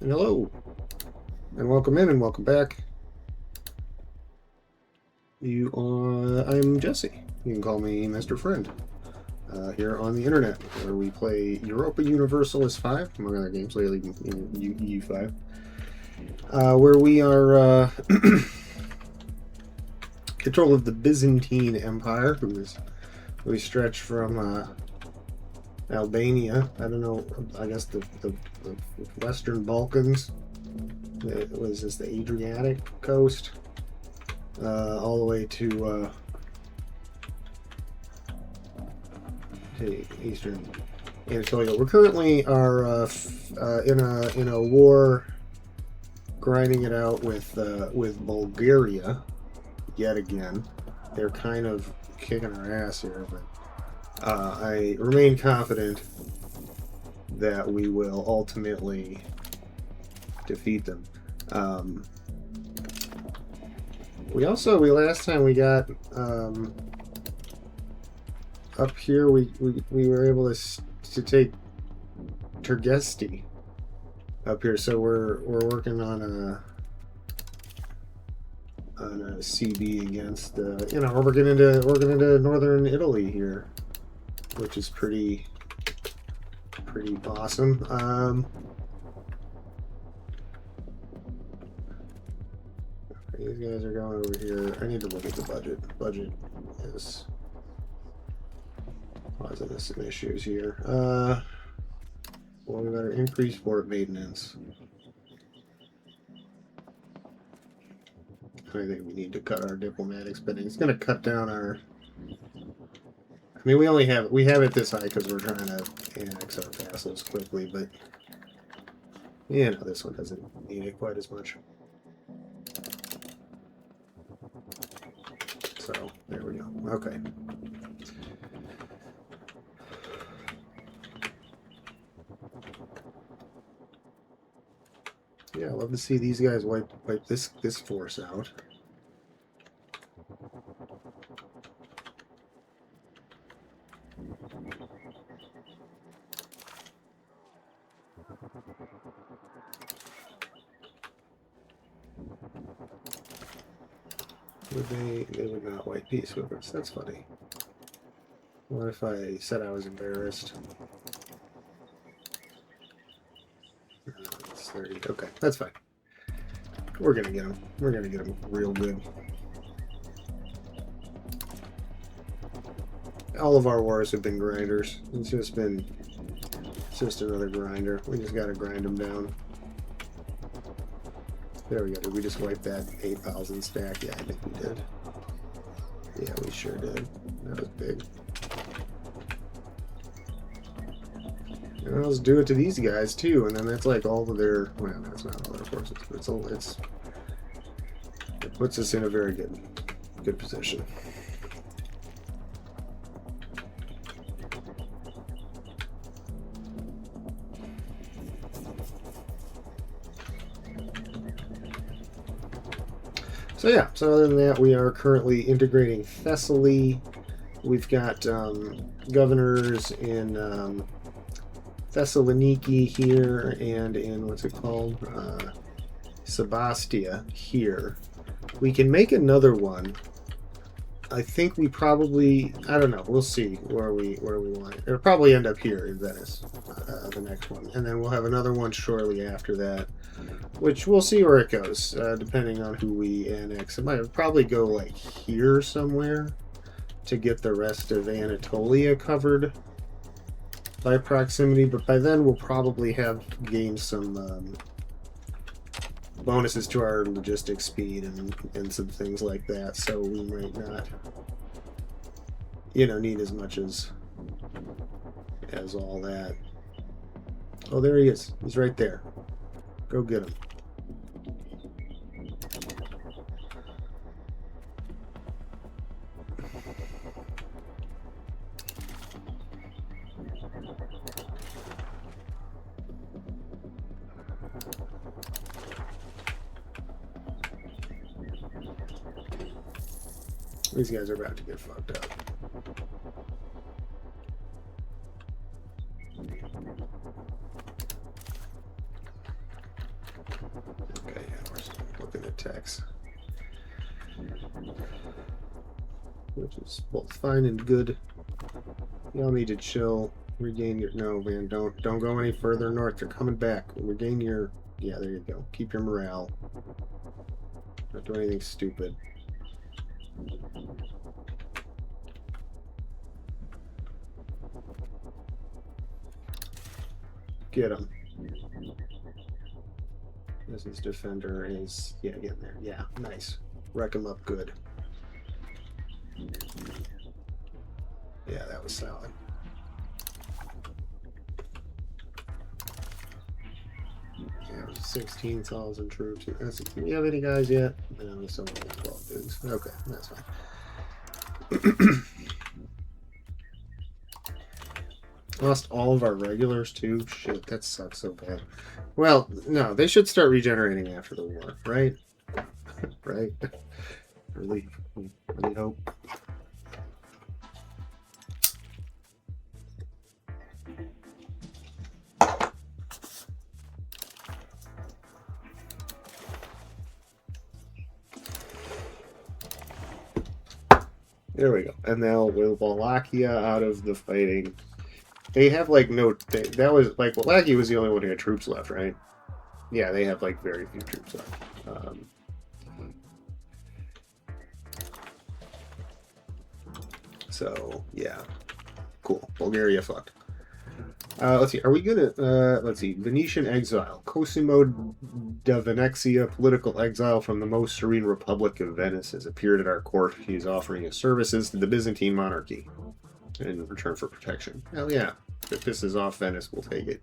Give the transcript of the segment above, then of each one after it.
And hello, and welcome in, and welcome back. I'm Jesse. You can call me Mr. Friend. Here on the internet, where we play Europa Universalis 5, among other games, lately EU5, where we are control of the Byzantine Empire, we stretch from Albania. I don't know. I guess the Western Balkans. Was this the Adriatic coast? All the way to Eastern Anatolia. We're currently in a war, grinding it out with Bulgaria yet again. They're kind of kicking our ass here, but I remain confident that we will ultimately defeat them. We last time we got up here, we were able to take Tergesti up here, so we're working on a CB against we're working into northern Italy here, which is pretty awesome. These guys are going over here. I need to look at the budget. The budget is causing us some issues here. Well, we better increase port maintenance. I think we need to cut our diplomatic spending. It's going to cut down our. I mean, we have it this high because we're trying to annex our vassals quickly, but this one doesn't need it quite as much. So there we go. Okay. Yeah, I love to see these guys wipe this force out. They would not wipe peace whippers. That's funny. What if I said I was embarrassed? It's 30. Okay, that's fine. We're gonna get them. We're gonna get them real good. All of our wars have been grinders. It's just another grinder. We just gotta grind them down. There we go. Did we just wipe that 8,000 stack? Yeah, I think we did. Yeah, we sure did. That was big. And let's do it to these guys too, and then that's like all of their. Well, that's not all their forces, but it puts us in a very good position. So other than that, we are currently integrating Thessaly. We've got governors in Thessaloniki here and in, what's it called? Sebastia here. We can make another one. I think we probably, I don't know, we'll see where we want it. It'll probably end up here in Venice, the next one. And then we'll have another one shortly after that, which we'll see where it goes, depending on who we annex. It might probably go like here somewhere to get the rest of Anatolia covered by proximity, but by then we'll probably have gained some bonuses to our logistics speed and some things like that, so we might not need as much as all that. Oh, there he is. He's right there. Go get him. These guys are about to get fucked up. attacks. Which is both fine and good. Y'all need to chill. Regain your... No, man, don't go any further north. They're coming back. Regain your... Yeah, there you go. Keep your morale. Don't do anything stupid. Get him. This is defender is... Yeah, getting there. Yeah, nice. Wreck him up good. Yeah, that was solid. Yeah, 16,000 troops. Do you have any guys yet? No, we still only 12 dudes. Okay, that's fine. Lost all of our regulars too. Shit, that sucks so bad. Well, no, they should start regenerating after the war, right? Right? Really hope. There we go. And now with Wallachia out of the fighting, they have like no. That was like Wallachia was the only one who had troops left, right? Yeah, they have like very few troops left. So yeah, cool. Bulgaria fucked. Let's see. Are we gonna? Let's see. Venetian exile. Cosimo da Venezia, political exile from the most serene Republic of Venice, has appeared at our court. He is offering his services to the Byzantine monarchy in return for protection. Hell yeah! If this is off Venice, we'll take it.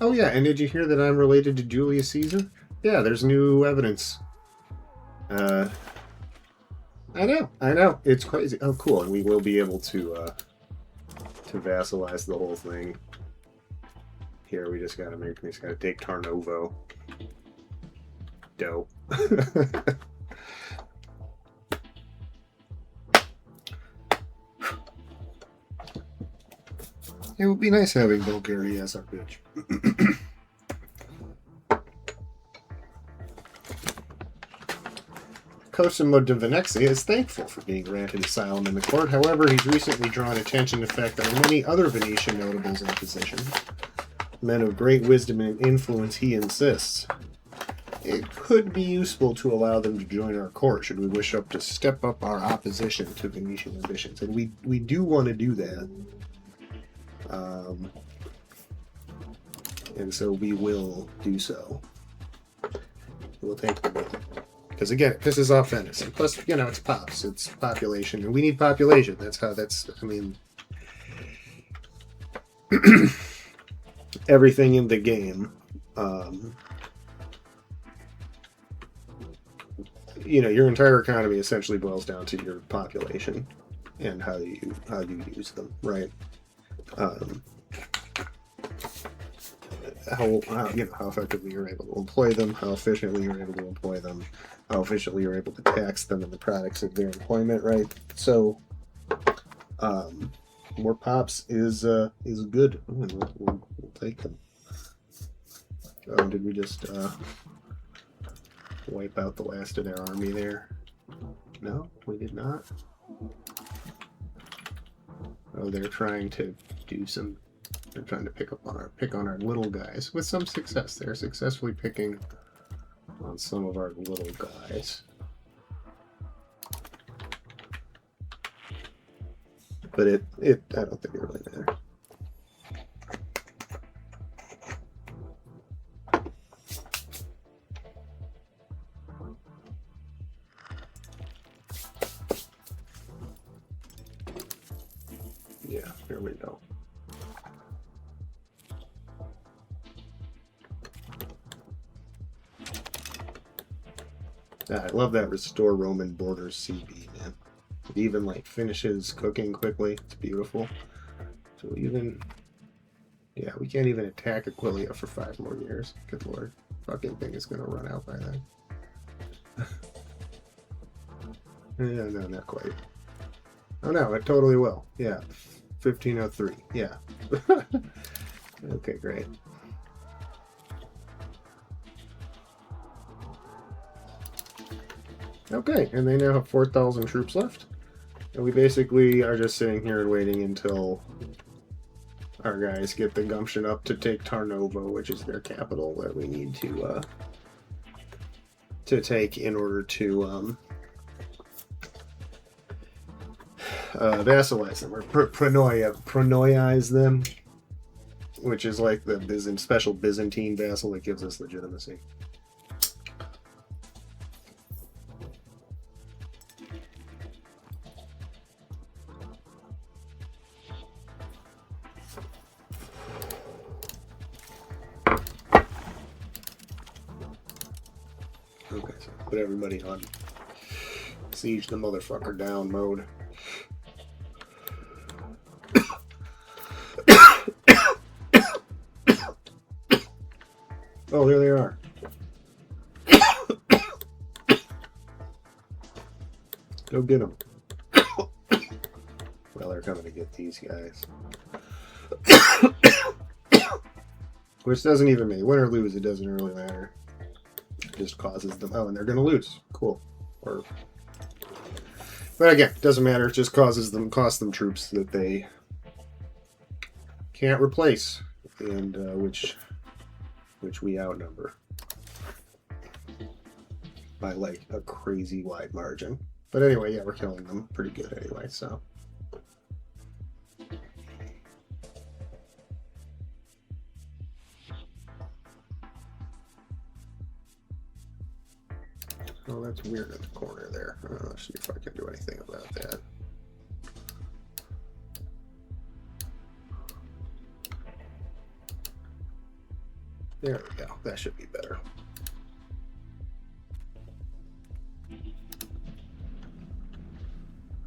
Oh yeah, and did you hear that I'm related to Julius Caesar? Yeah, there's new evidence. I know. It's crazy. Oh, cool. And we will be able to vassalize the whole thing. Here, we just gotta take Tarnovo. Dope. It would be nice having Bulgaria as our bitch. Cosimo de Venezia is thankful for being granted asylum in the court. However, he's recently drawn attention to the fact that there are many other Venetian notables in position. Men of great wisdom and influence, he insists. It could be useful to allow them to join our court should we wish to step up our opposition to Venetian ambitions. And we do want to do that. And so we will do so. We'll take the win. Because again, this is off Venice. And plus, it's pops. It's population. And we need population. Everything in the game. Your entire economy essentially boils down to your population and how you use them, right? How effectively you're able to employ them, how efficiently you're able to employ them, how efficiently you're able to tax them and the products of their employment, right? So, more pops is good. We'll take them. Oh, did we just wipe out the last of their army there? No, we did not. Oh, they're trying to do some. They're trying to pick on our little guys with some success. They're successfully picking on some of our little guys. But I don't think it really matters. Yeah, here we go. I love that restore Roman borders CB, man. It even finishes cooking quickly. It's beautiful. So we can't even attack Aquileia for 5 more years. Good lord. Fucking thing is gonna run out by then. No, not quite. Oh no, it totally will. Yeah. 1503. Yeah. Okay, great. Okay, and they now have 4,000 troops left. And we basically are just sitting here and waiting until our guys get the gumption up to take Tarnovo, which is their capital that we need to take in order to vassalize them, or pronoize them, which is like the special Byzantine vassal that gives us legitimacy. Okay, so put everybody on siege the motherfucker down mode. Oh, there they are. Go get them. Well, they're coming to get these guys. Which doesn't even mean win or lose. It doesn't really matter. It just causes them. Oh, and they're going to lose. Cool. But again, it doesn't matter. It just costs them troops that they can't replace, and which we outnumber by like a crazy wide margin. But anyway, yeah, we're killing them pretty good anyway, so. Oh, that's weird in the corner there. Let's see if I can do anything about that. There we go. That should be better.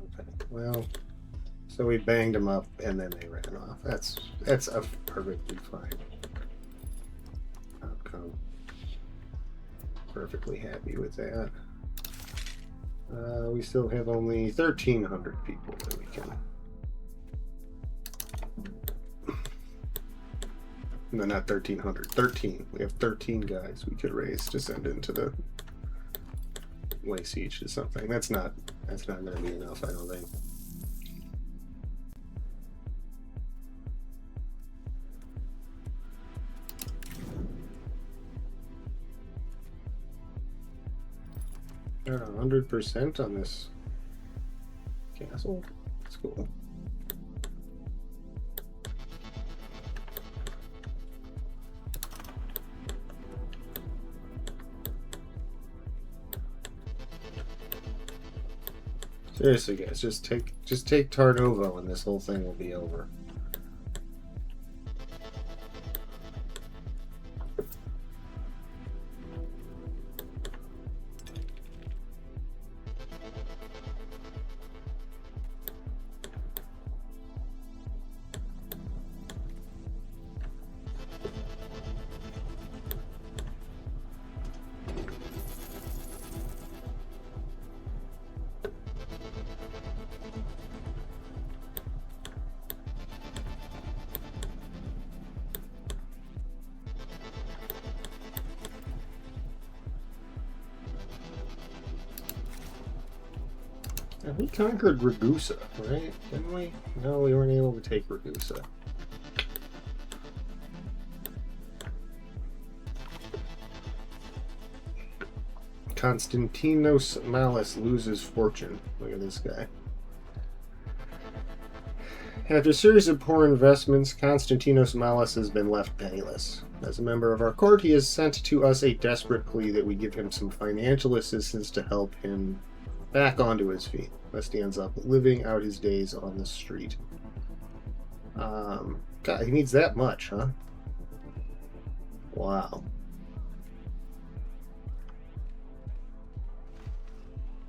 Okay. Well, so we banged them up and then they ran off. That's a perfectly fine outcome. Perfectly happy with that. We still have only 1,300 people that we can. No, not 1,300. 13. We have 13 guys we could raise to send into the lay siege to something. That's not going to be enough, I don't think. They're 100% on this castle. That's cool. Seriously, guys, just take Tarnovo and this whole thing will be over. And we conquered Ragusa, right? Didn't we? No, we weren't able to take Ragusa. Constantinos Malus loses fortune. Look at this guy. After a series of poor investments, Constantinos Malus has been left penniless. As a member of our court, he has sent to us a desperate plea that we give him some financial assistance to help him back onto his feet, lest he ends up living out his days on the street. God, he needs that much, huh? Wow.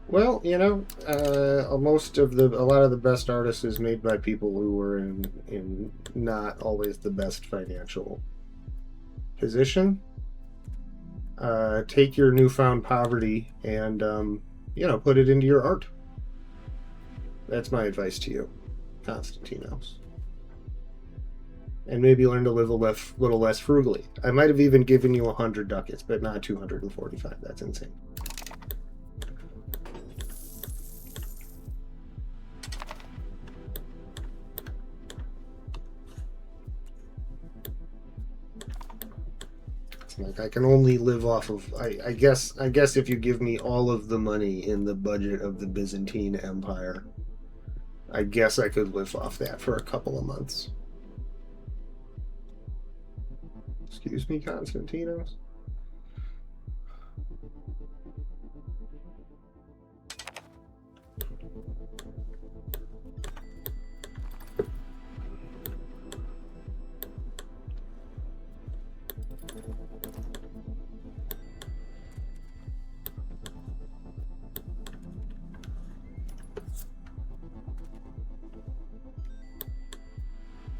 Well, you know, a lot of the best artists is made by people who were in not always the best financial position. Take your newfound poverty and, you know, put it into your art. That's my advice to you, Constantinos. And maybe learn to live a little less frugally. I might have even given you 100 ducats, but not 245. That's insane. Like, I can only live off of. I guess if you give me all of the money in the budget of the Byzantine Empire, I guess I could live off that for a couple of months. Excuse me, Constantinos.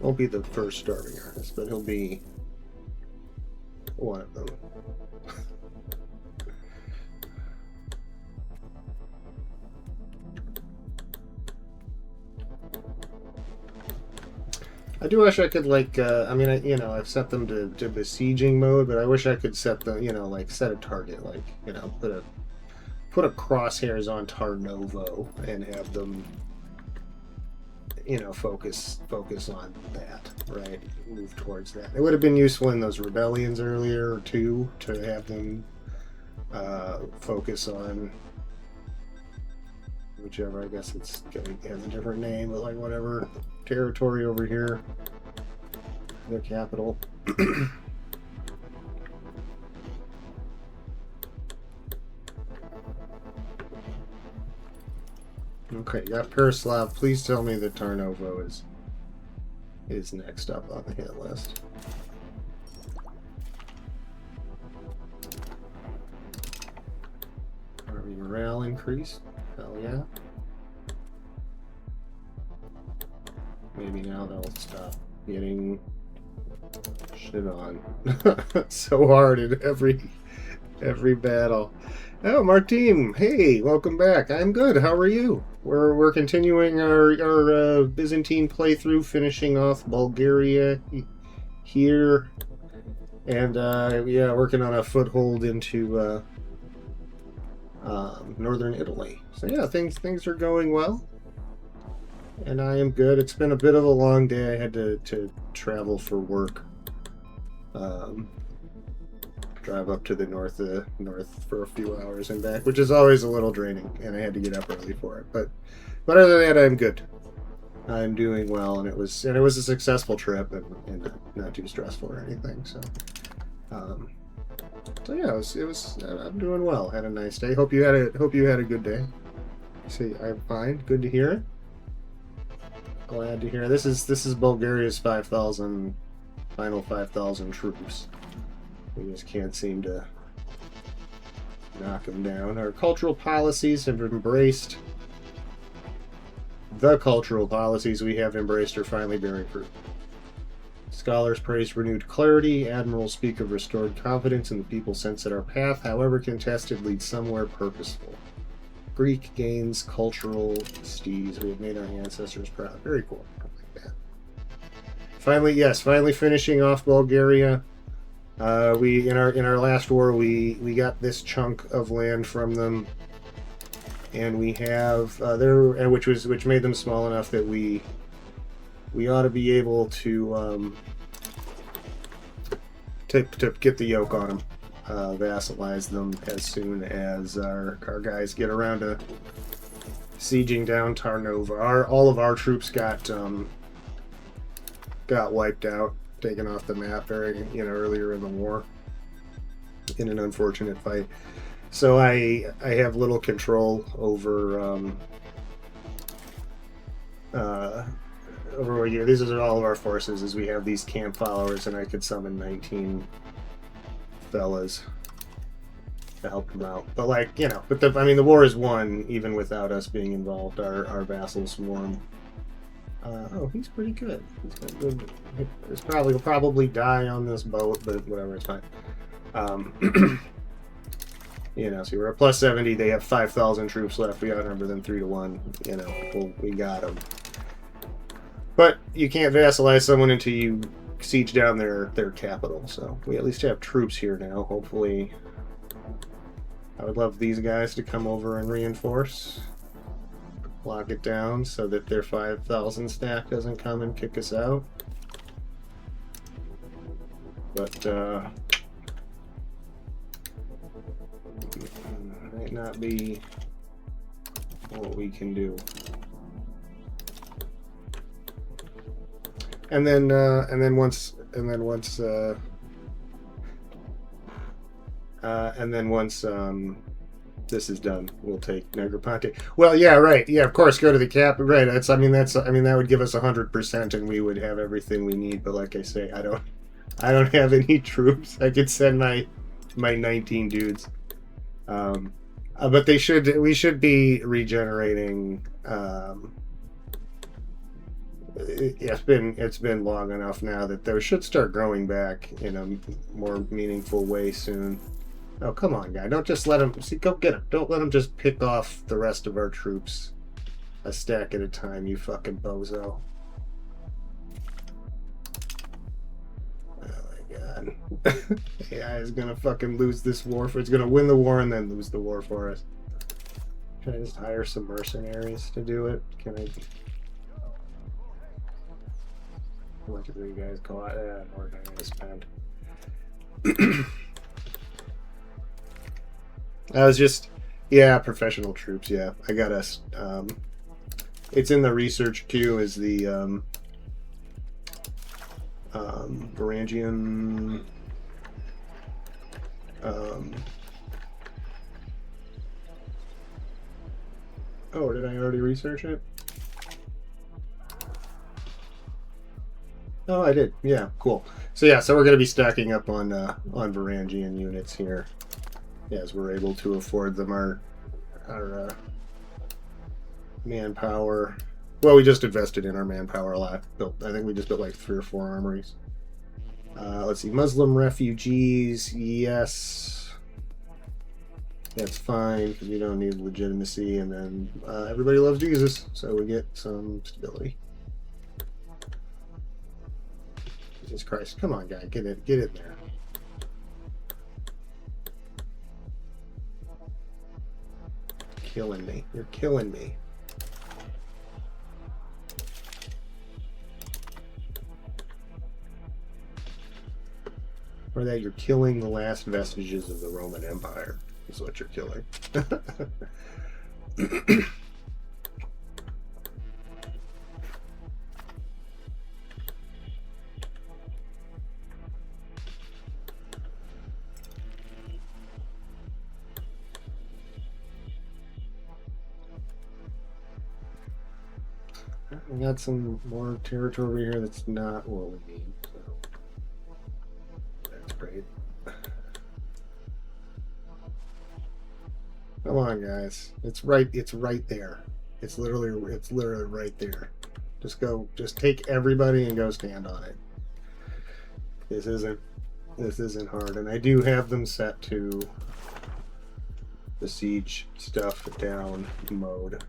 Won't be the first starving artist, but he'll be one of them. I do wish I could, like, I mean, I've set them to besieging mode, but I wish I could set them, like, set a target, like, put a crosshairs on Tarnovo and have them, focus on that, right? Move towards that. It would have been useful in those rebellions earlier too, to have them focus on whichever. I guess it has a different name, but like whatever territory over here, their capital. Okay, got Perislav. Please tell me that Tarnovo is next up on the hit list. Army morale increased. Hell yeah. Maybe now they'll stop getting shit on so hard in every battle. Oh, Martin, hey, welcome back. I'm good. How are you? We're continuing our Byzantine playthrough, finishing off Bulgaria here, and yeah, working on a foothold into northern Italy. So yeah, things are going well, and I am good. It's been a bit of a long day. I had to travel for work. Drive up to the north for a few hours and back, which is always a little draining, and I had to get up early for it. But other than that, I'm good. I'm doing well, and it was a successful trip and not too stressful or anything. So yeah, it was. I'm doing well. Had a nice day. Hope you had a good day. See, I'm fine. Good to hear it. Glad to hear. This is Bulgaria's 5,000 final 5,000 troops. We just can't seem to knock them down. Our cultural policies have embraced. The cultural policies we have embraced are finally bearing fruit. Scholars praise renewed clarity. Admirals speak of restored confidence, and the people sense that our path, however contested, leads somewhere purposeful. Greek gains cultural prestige. We have made our ancestors proud. Very cool. I like that. Finally finishing off Bulgaria. We in our last war we got this chunk of land from them, and we have which made them small enough that we ought to be able to get the yoke on them, vassalize them as soon as our guys get around to sieging down Tarnova. All of our troops got wiped out, taken off the map earlier in the war in an unfortunate fight. So I have little control over over here. These are all of our forces, as we have these camp followers, and I could summon 19 fellas to help them out. But the war is won even without us being involved. Our vassals swarm. Oh, he's pretty good. He's got good. He'll probably die on this boat, but whatever, it's fine. So we're at plus 70. They have 5,000 troops left. We outnumber them 3-1. We got them. But you can't vassalize someone until you siege down their capital. So we at least have troops here now. Hopefully, I would love these guys to come over and reinforce. Lock it down so that their 5,000 stack doesn't come and kick us out. But not be what we can do. And then once this is done, we'll take Negroponte. Well, yeah, right. Yeah, of course, go to the cap. Right. I mean, that would give us 100%, and we would have everything we need. But like I say, I don't have any troops. I could send my 19 dudes. But we should be regenerating. It's been long enough now that those should start growing back in a more meaningful way soon. Oh, come on, guy. Don't just let him... See, go get him. Don't let him just pick off the rest of our troops a stack at a time, you fucking bozo. Oh, my God. AI is gonna fucking lose this war. It's gonna win the war and then lose the war for us. Can I just hire some mercenaries to do it? Can I... How much do you guys call it? More than I'm gonna spend. I was just, yeah, professional troops. Yeah, I got us. It's in the research queue. Is the Varangian? Oh, did I already research it? Oh, I did. Yeah, cool. So yeah, so we're going to be stacking up on Varangian units here, as we're able to afford them our manpower. Well, we just invested in our manpower a lot. I think we just built like 3 or 4 armories. Let's see, Muslim refugees. Yes, that's fine because we don't need legitimacy, and then everybody loves Jesus, so we get some stability. Jesus Christ. Come on, guy. Get in there. Killing me. You're killing me. Or that you're killing the last vestiges of the Roman Empire is what you're killing. We got some more territory over here that's not what we need, so that's great. Come on, guys. It's right there. It's literally right there. Just take everybody and go stand on it. This isn't hard, and I do have them set to the siege stuff down mode.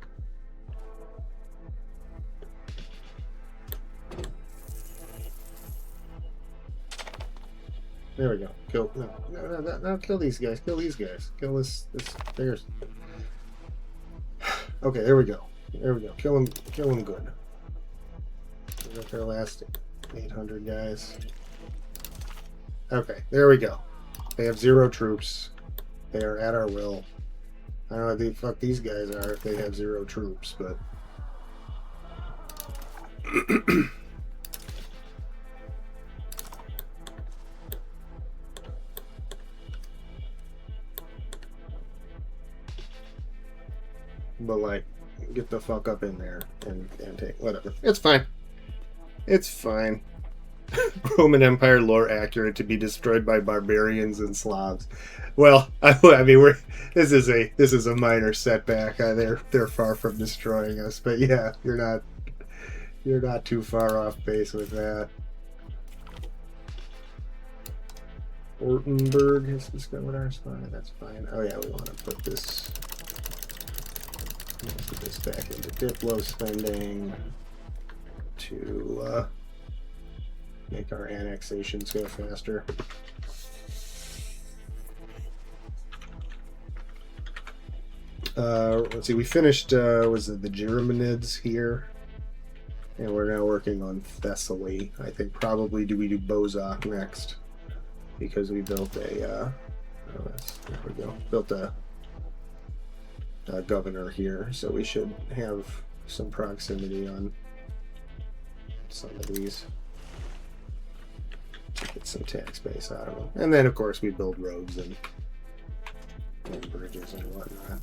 There we go. Kill no, kill these guys. Kill these guys. Kill this there's okay, there we go. Kill them good. We got their last 800 guys. Okay, there we go. They have 0 troops. They are at our will. I don't know what the fuck these guys are if they have 0 troops, but but like, get the fuck up in there and take whatever. It's fine. It's fine. Roman Empire lore accurate to be destroyed by barbarians and Slavs. Well, I mean, this is a minor setback. They're far from destroying us, but yeah, you're not too far off base with that. Ortenburg has discovered our spy. That's fine. Oh yeah, we want to put this. Let's put this back into Diplo spending to make our annexations go faster. Let's see, we finished, was it the Germanids here? And we're now working on Thessaly. I think probably we do Bozok next, because we built a, there we go, built a governor here, so we should have some proximity on some of these. Get some tax base out of them. And then, of course, we build roads and bridges and whatnot.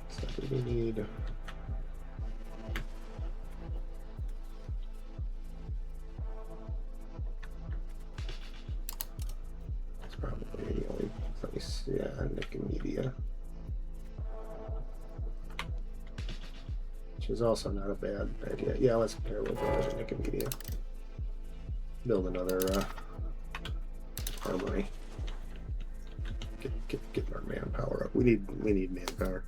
So we need... It's probably the only place, yeah, Nicomedia. Which is also not a bad idea. Yeah, let's pair with Nicomedia. Build another armory. Get our manpower up. We need manpower.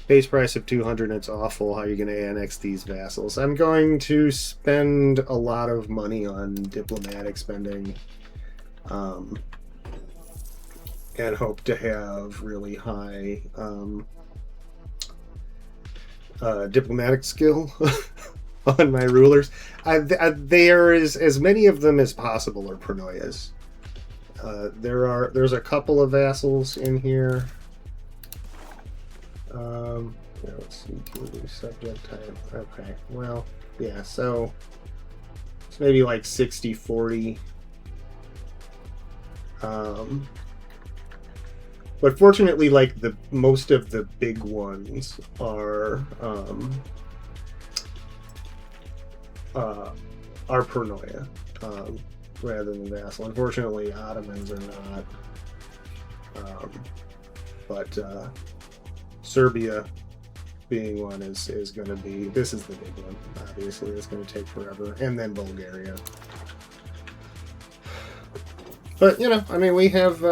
Base price of 200. It's awful. How are you going to annex these vassals? I'm going to spend a lot of money on diplomatic spending, and hope to have really high diplomatic skill on my rulers. There is as many of them as possible are Pronoias. There's a couple of vassals in here. Yeah, let's see, subject type. Okay, well, yeah, so it's maybe like 60-40. But fortunately, like most of the big ones are Pronoia, rather than vassal. Unfortunately, Ottomans are not. But Serbia being one is going to be, this is the big one, obviously. It's going to take forever. And then Bulgaria. But, you know, I mean, we have,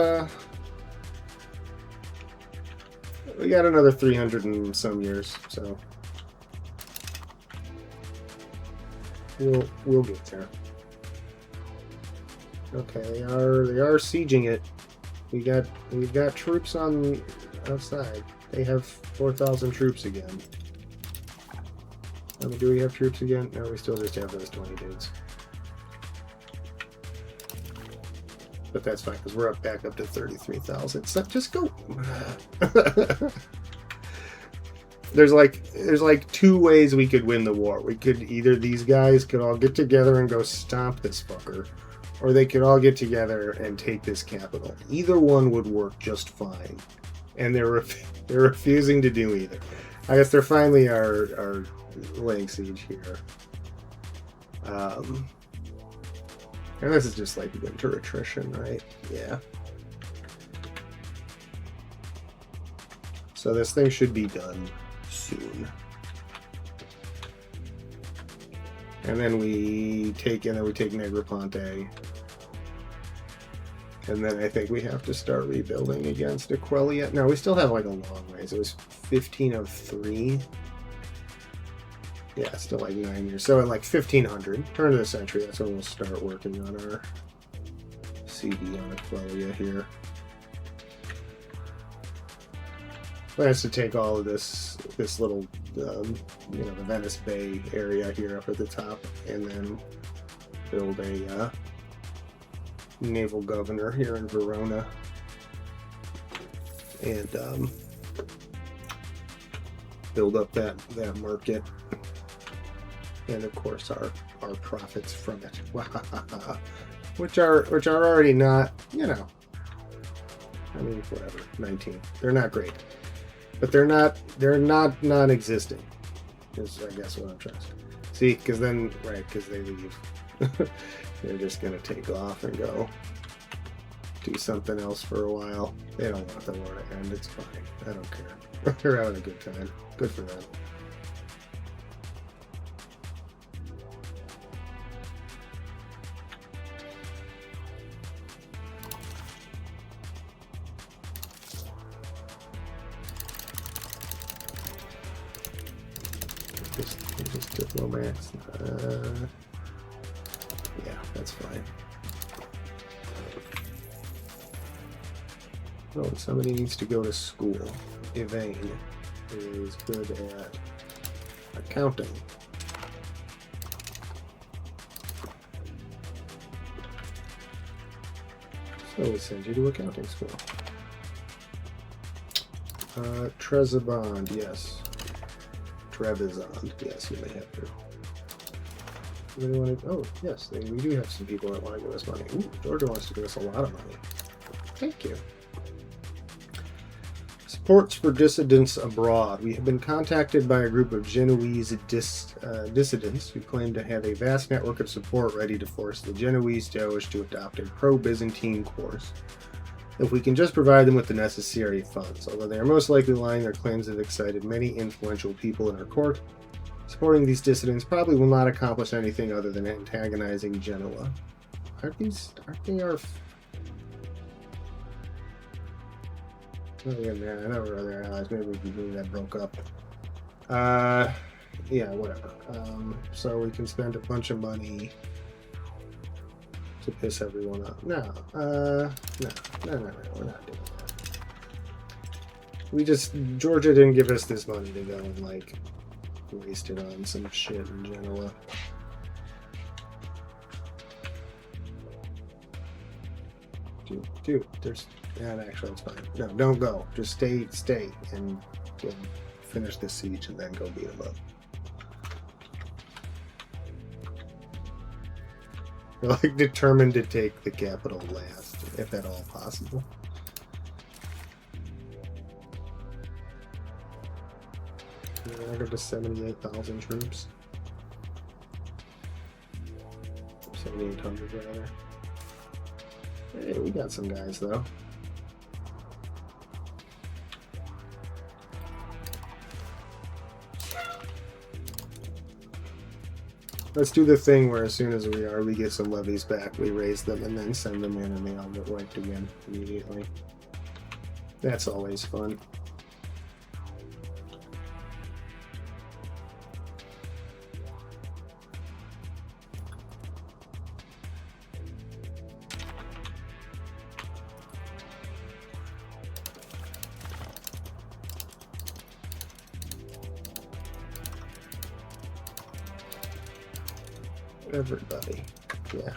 we got another 300 and some years, so we'll get there. Okay, they are sieging it. We've got troops on outside. They have 4,000 troops again. I mean, do we have troops again? No, we still just have those 20 dudes. But that's fine, because we're back up to 33,000. So just go. There's like two ways we could win the war. We could either these guys could all get together and go stomp this fucker, or they could all get together and take this capital. Either one would work just fine, and they're refusing to do either. I guess they're finally are laying siege here. And this is just like winter attrition, right? Yeah. So this thing should be done soon. And then we take Negroponte. And then I think we have to start rebuilding against Aquelia. No, we still have like a long ways. It was 1503. Yeah, still like 9 years. So in like 1500, turn of the century, that's when we'll start working on our CD on Aquelia here. Plans to take all of this little, the Venice Bay area here up at the top, and then build a naval governor here in Verona, and build up that market. And of course our profits from it, which are already not, I mean, whatever, 19. They're not great, but they're not non-existent. Is I guess what I'm trying to say. See, because they leave, they're just gonna take off and go do something else for a while. They don't want the war to end. It's fine. I don't care. They're having a good time. Good for them. Just diplomats. Yeah, that's fine. Oh, somebody needs to go to school. Evane. is good at accounting. So we send you to accounting school. Trebizond, yes. Trebizond, yes, you may have to. Oh, yes, we do have some people that want to give us money. Ooh, Georgia wants to give us a lot of money. Thank you. Supports for dissidents abroad. We have been contacted by a group of Genoese dissidents who claim to have a vast network of support ready to force the Genoese Doge to adopt a pro-Byzantine course. If we can just provide them with the necessary funds. Although they are most likely lying, their claims have excited many influential people in our court. Supporting these dissidents probably will not accomplish anything other than antagonizing Genoa. Aren't they our... Oh, yeah, man, I know we're other allies. Maybe we can do that broke up. Yeah, whatever. So we can spend a bunch of money to piss everyone off. No, we're not doing that. Georgia didn't give us this money to go and, like, waste it on some shit in Genoa. Dude, there's... Yeah, actually, it's fine. No, don't go. Just stay, and we'll finish this siege and then go beat them up. We're, like, determined to take the capital last, if at all possible. I go to 78,000 troops. 7,800 rather. Hey, we got some guys though. Let's do the thing where as soon as we get some levies back, we raise them and then send them in and they all get wiped again immediately. That's always fun. Everybody. Yeah,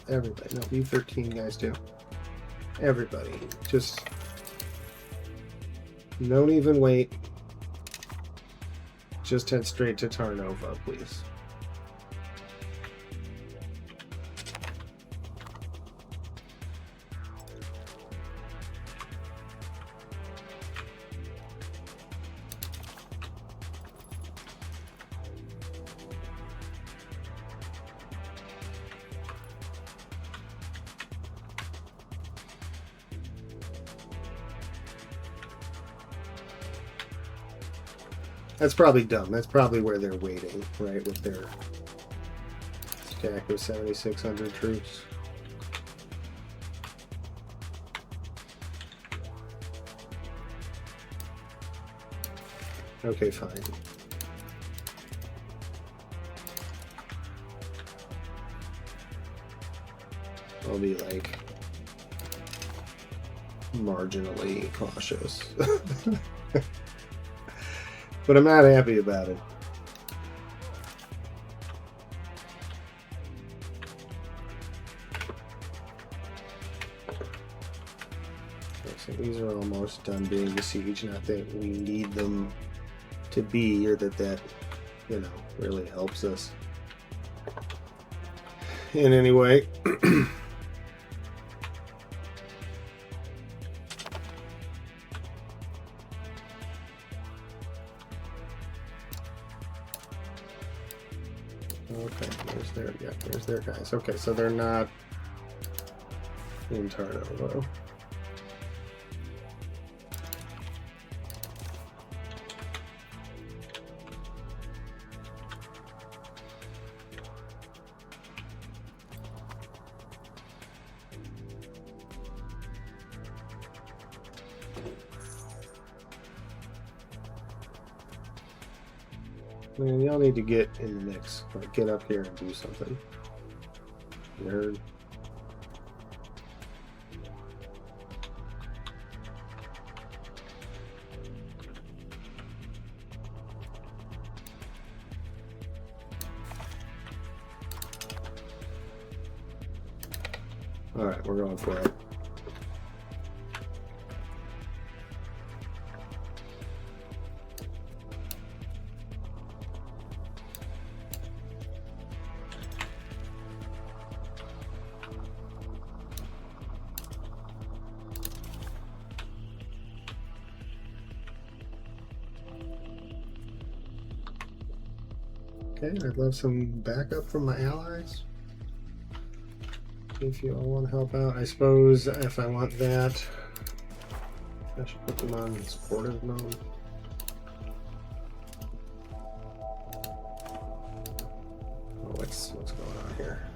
everybody. No, you 13 guys too. Everybody. Just don't even wait. Just head straight to Tarnova, please. That's probably dumb. That's probably where they're waiting, right? With their stack of 7,600 troops. Okay, fine. I'll be like marginally cautious. But I'm not happy about it. Okay, so these are almost done being besieged. Not that we need them to be, or that you know, really helps us in any way. Okay, there's their guys. Okay, so they're not in Tarnovo. Man, y'all need to get in the mix. Like, get up here and do something. Nerd. Alright, we're going for it. Okay, I'd love some backup from my allies. If you all want to help out, I suppose if I want that, I should put them on supportive mode. Oh, what's going on here?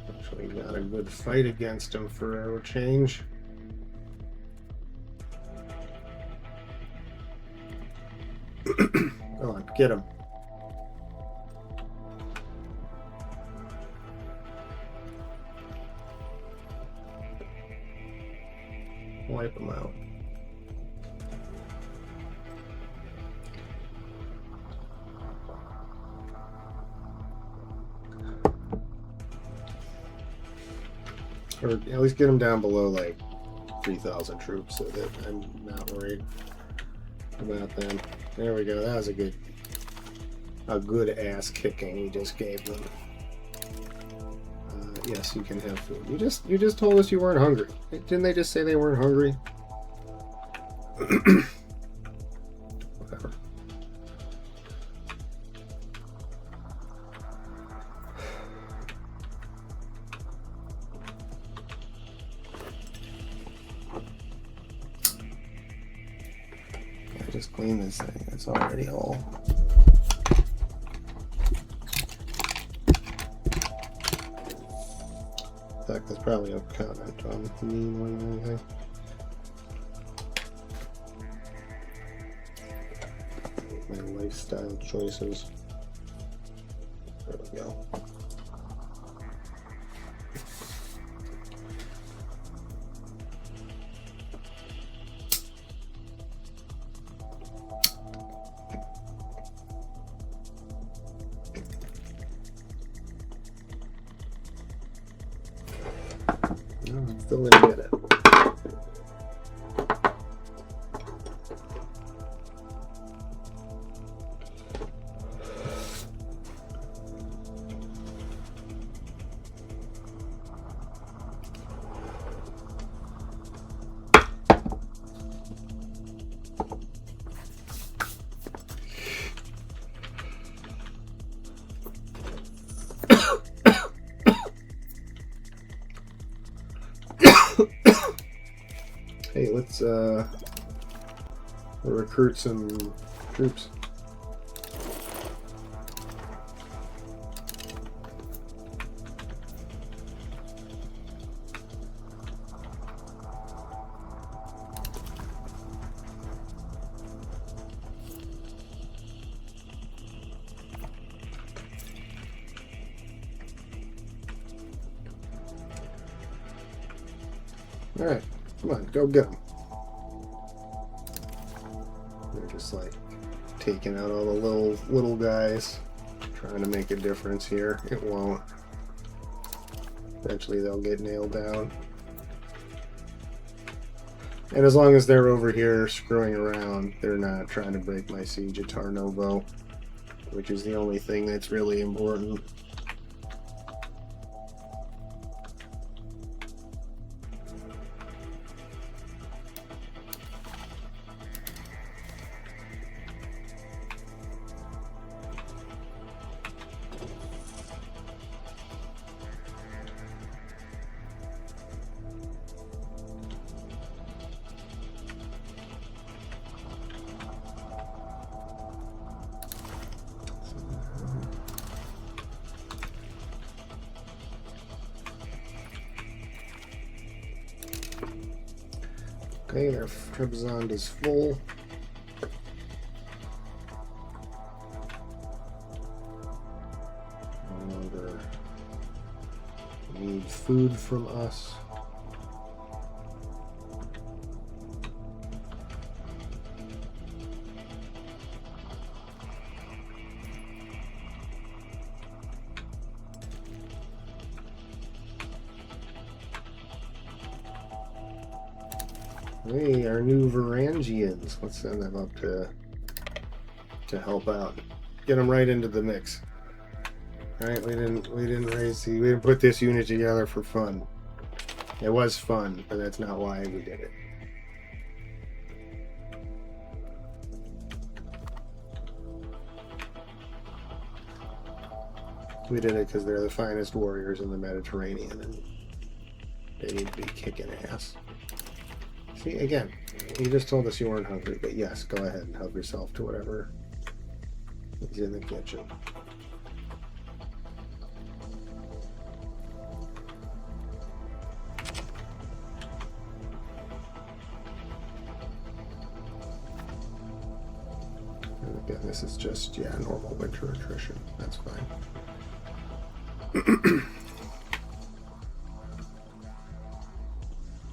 Actually, got a good fight against him for a change. Go on, get him. Wipe him out. Or at least get him down below like 3,000 troops so that I'm not worried about them. There we go. That was a good ass kicking he just gave them. Yes, you can have food. You just told us you weren't hungry. Didn't they just say they weren't hungry? Whatever. I just clean this thing. It's already all. In fact, that's probably a comment on me more than anything. My lifestyle choices. There we go. No, I'm still gonna get it. Hey, let's recruit some troops. All right, come on, go get them. They're just like taking out all the little guys, trying to make a difference here. It won't. Eventually they'll get nailed down. And as long as they're over here screwing around, they're not trying to break my siege at Tarnovo, which is the only thing that's really important. Okay, their Trebizond is full. No longer need food from us. Hey, our new Varangians. Let's send them up to help out. Get them right into the mix. All right, we didn't put this unit together for fun. It was fun, but that's not why we did it. We did it because they're the finest warriors in the Mediterranean, and they need to be kicking ass. See, again, you just told us you weren't hungry, but yes, go ahead and help yourself to whatever is in the kitchen. And again, this is just, yeah, normal winter attrition. That's fine.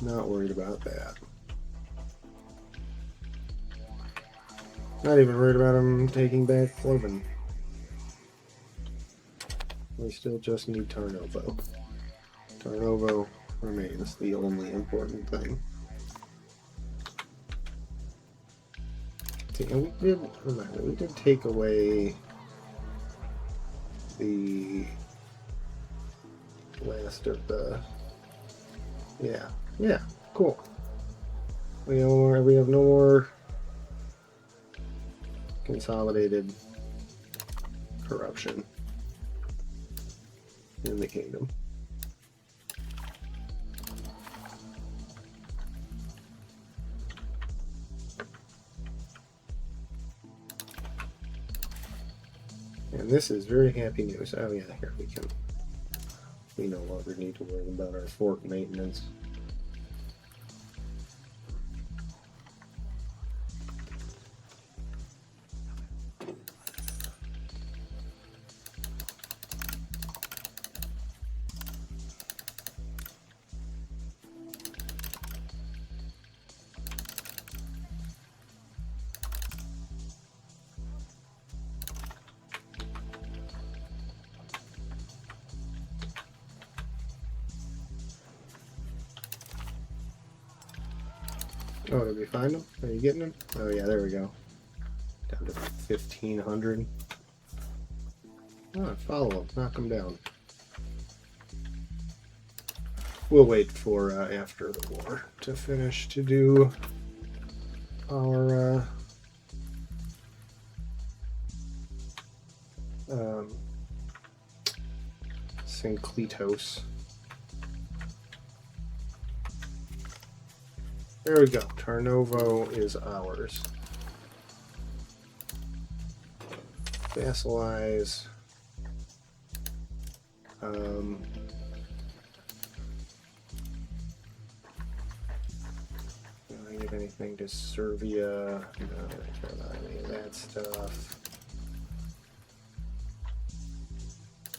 Not worried about that. Not even worried about him taking back Corbin. We still just need Tarnovo. Tarnovo remains the only important thing. See, and we did take away the last of the... Yeah, cool. We have no more consolidated corruption in the kingdom. And this is very happy news. Oh yeah, here we no longer need to worry about our fort maintenance. Oh, did we find them? Are you getting them? Oh yeah, there we go. Down to 1,500. Oh, follow them. Knock them down. We'll wait for after the war to finish to do our Syncletos. There we go. Tarnovo is ours. Vassalize. Can I give anything to Serbia? No, I don't care about any of that stuff.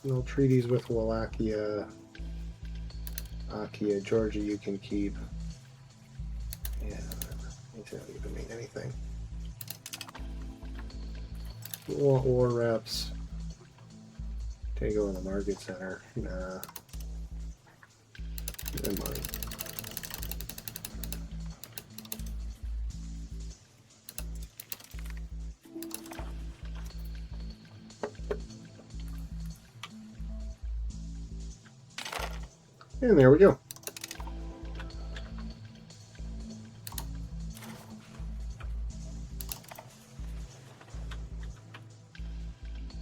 No treaties with Wallachia. Achaia, Georgia you can keep. Yeah, it doesn't even mean anything. You want war reps? Take over the market center. Nah. Good money. And there we go.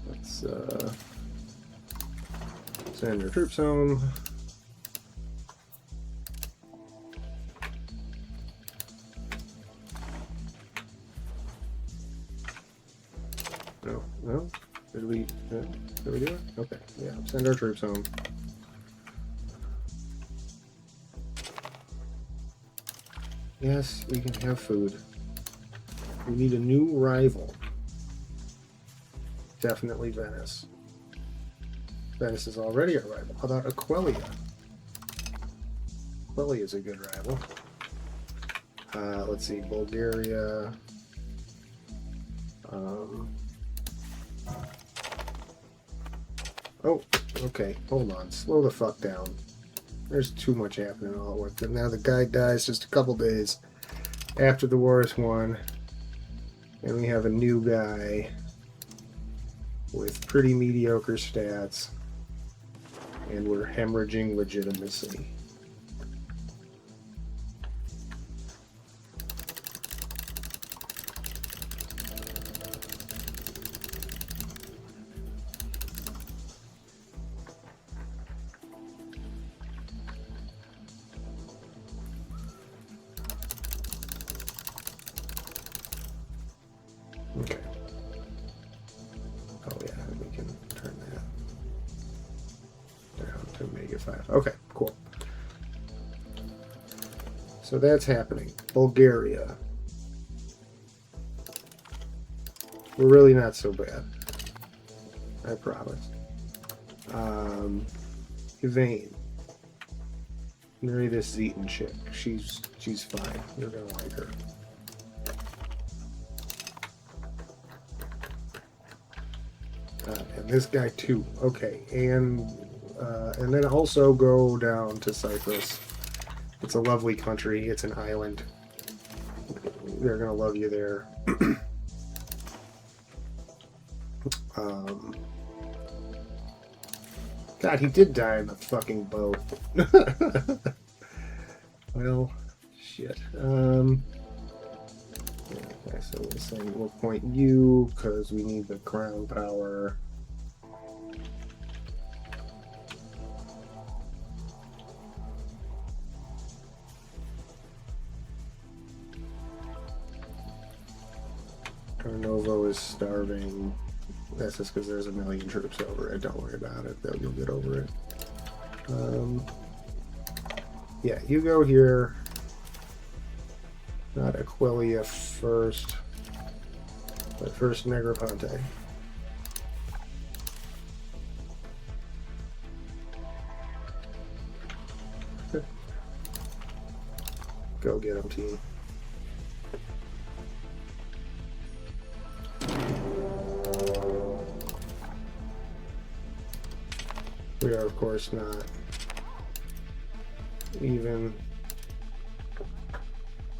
Let's send our troops home. No? Did we do it? Okay, yeah, send our troops home. Yes, we can have food. We need a new rival. Definitely Venice. Venice is already a rival. How about Aquelia? Aquelia is a good rival. Let's see, Bulgaria. Oh, okay, hold on. Slow the fuck down. There's too much happening all at once. And now the guy dies just a couple days. after the war is won, and we have a new guy with pretty mediocre stats, and we're hemorrhaging legitimacy. Okay. Oh yeah, we can turn that down to Mega 5. Okay, cool. So that's happening. Bulgaria. We're really not so bad. I promise. Yvain. Marry this Zetan chick. She's fine. You're gonna like her. And this guy too. Okay, and then also go down to Cyprus. It's a lovely country. It's an island. They're gonna love you there. God, he did die in the fucking boat. Well, shit. Okay, so we'll say we'll point you because we need the crown power. Novo is starving. That's just because there's a million troops over it. Don't worry about it. You'll get over it. Yeah, you go here. Not Aquilia first, but first Negroponte. Go get him, team. We are, of course, not even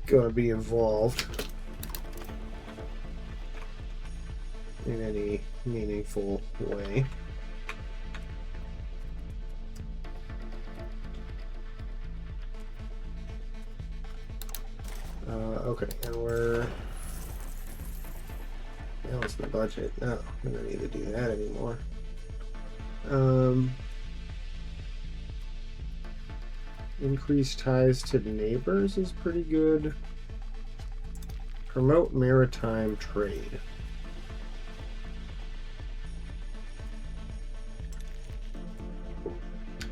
going to be involved in any meaningful way. Okay, and we're... Balance the budget. No, we don't need to do that anymore. Increase ties to neighbors is pretty good. Promote maritime trade.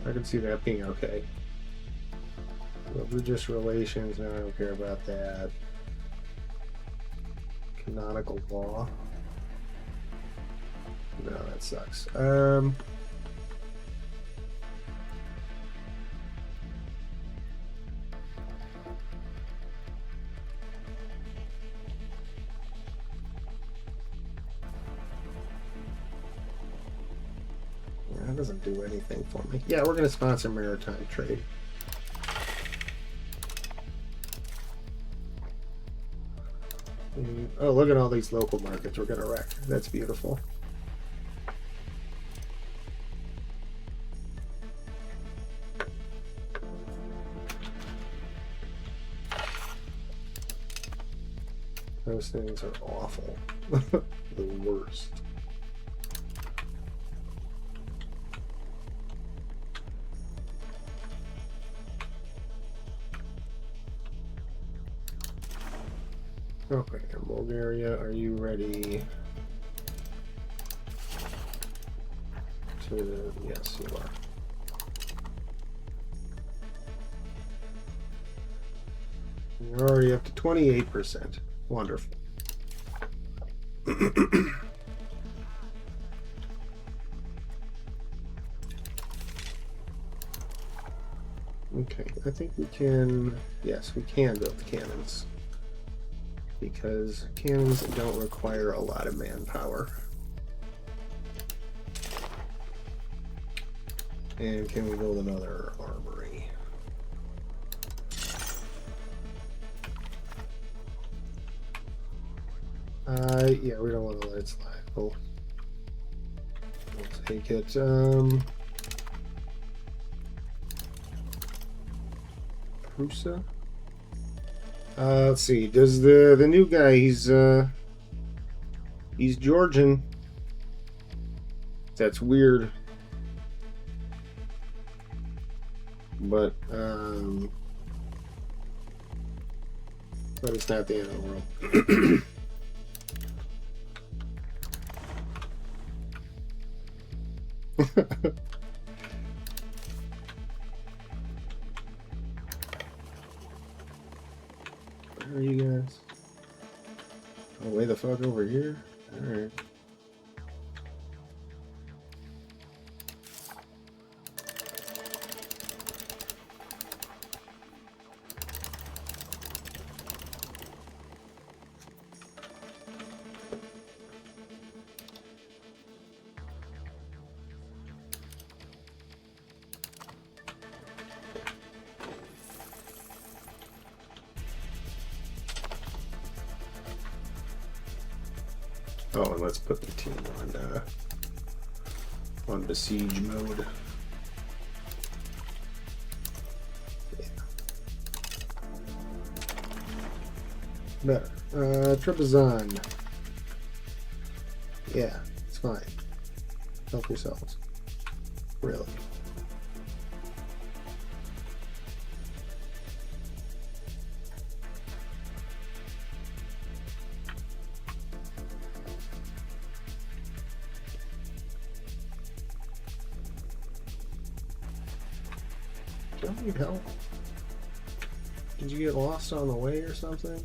I can see that being okay. Religious relations, no, I don't care about that. Canonical law. No, that sucks. That doesn't do anything for me. Yeah, we're going to sponsor maritime trade. Oh, look at all these local markets we're going to wreck. That's beautiful. Those things are awful. The worst. Okay, Bulgaria, are you ready to... Yes, you are. You're already up to 28%. Wonderful. Okay, I think we can... Yes, we can build cannons. Because cannons don't require a lot of manpower. And can we build another armory? Yeah, we don't want to let it slide. Cool. We'll take it. Prusa. Let's see. Does the new guy? He's Georgian. That's weird. But it's not the end of the world. Where are you guys? Oh, way the fuck over here? Alright. Oh, and let's put the team on besiege mode. Yeah. Better. Trebizond. Yeah, it's fine. Help yourselves. Really. Don't need help. Did you get lost on the way or something?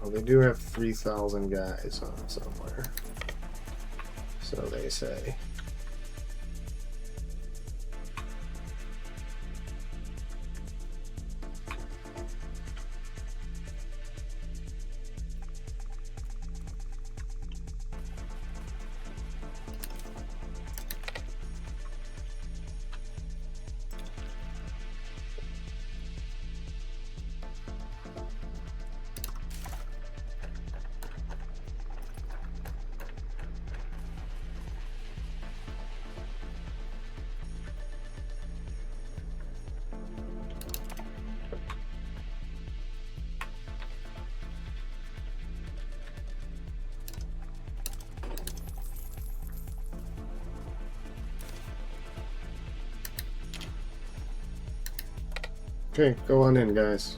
Oh, they do have 3,000 guys on somewhere. So they say. Okay, go on in, guys.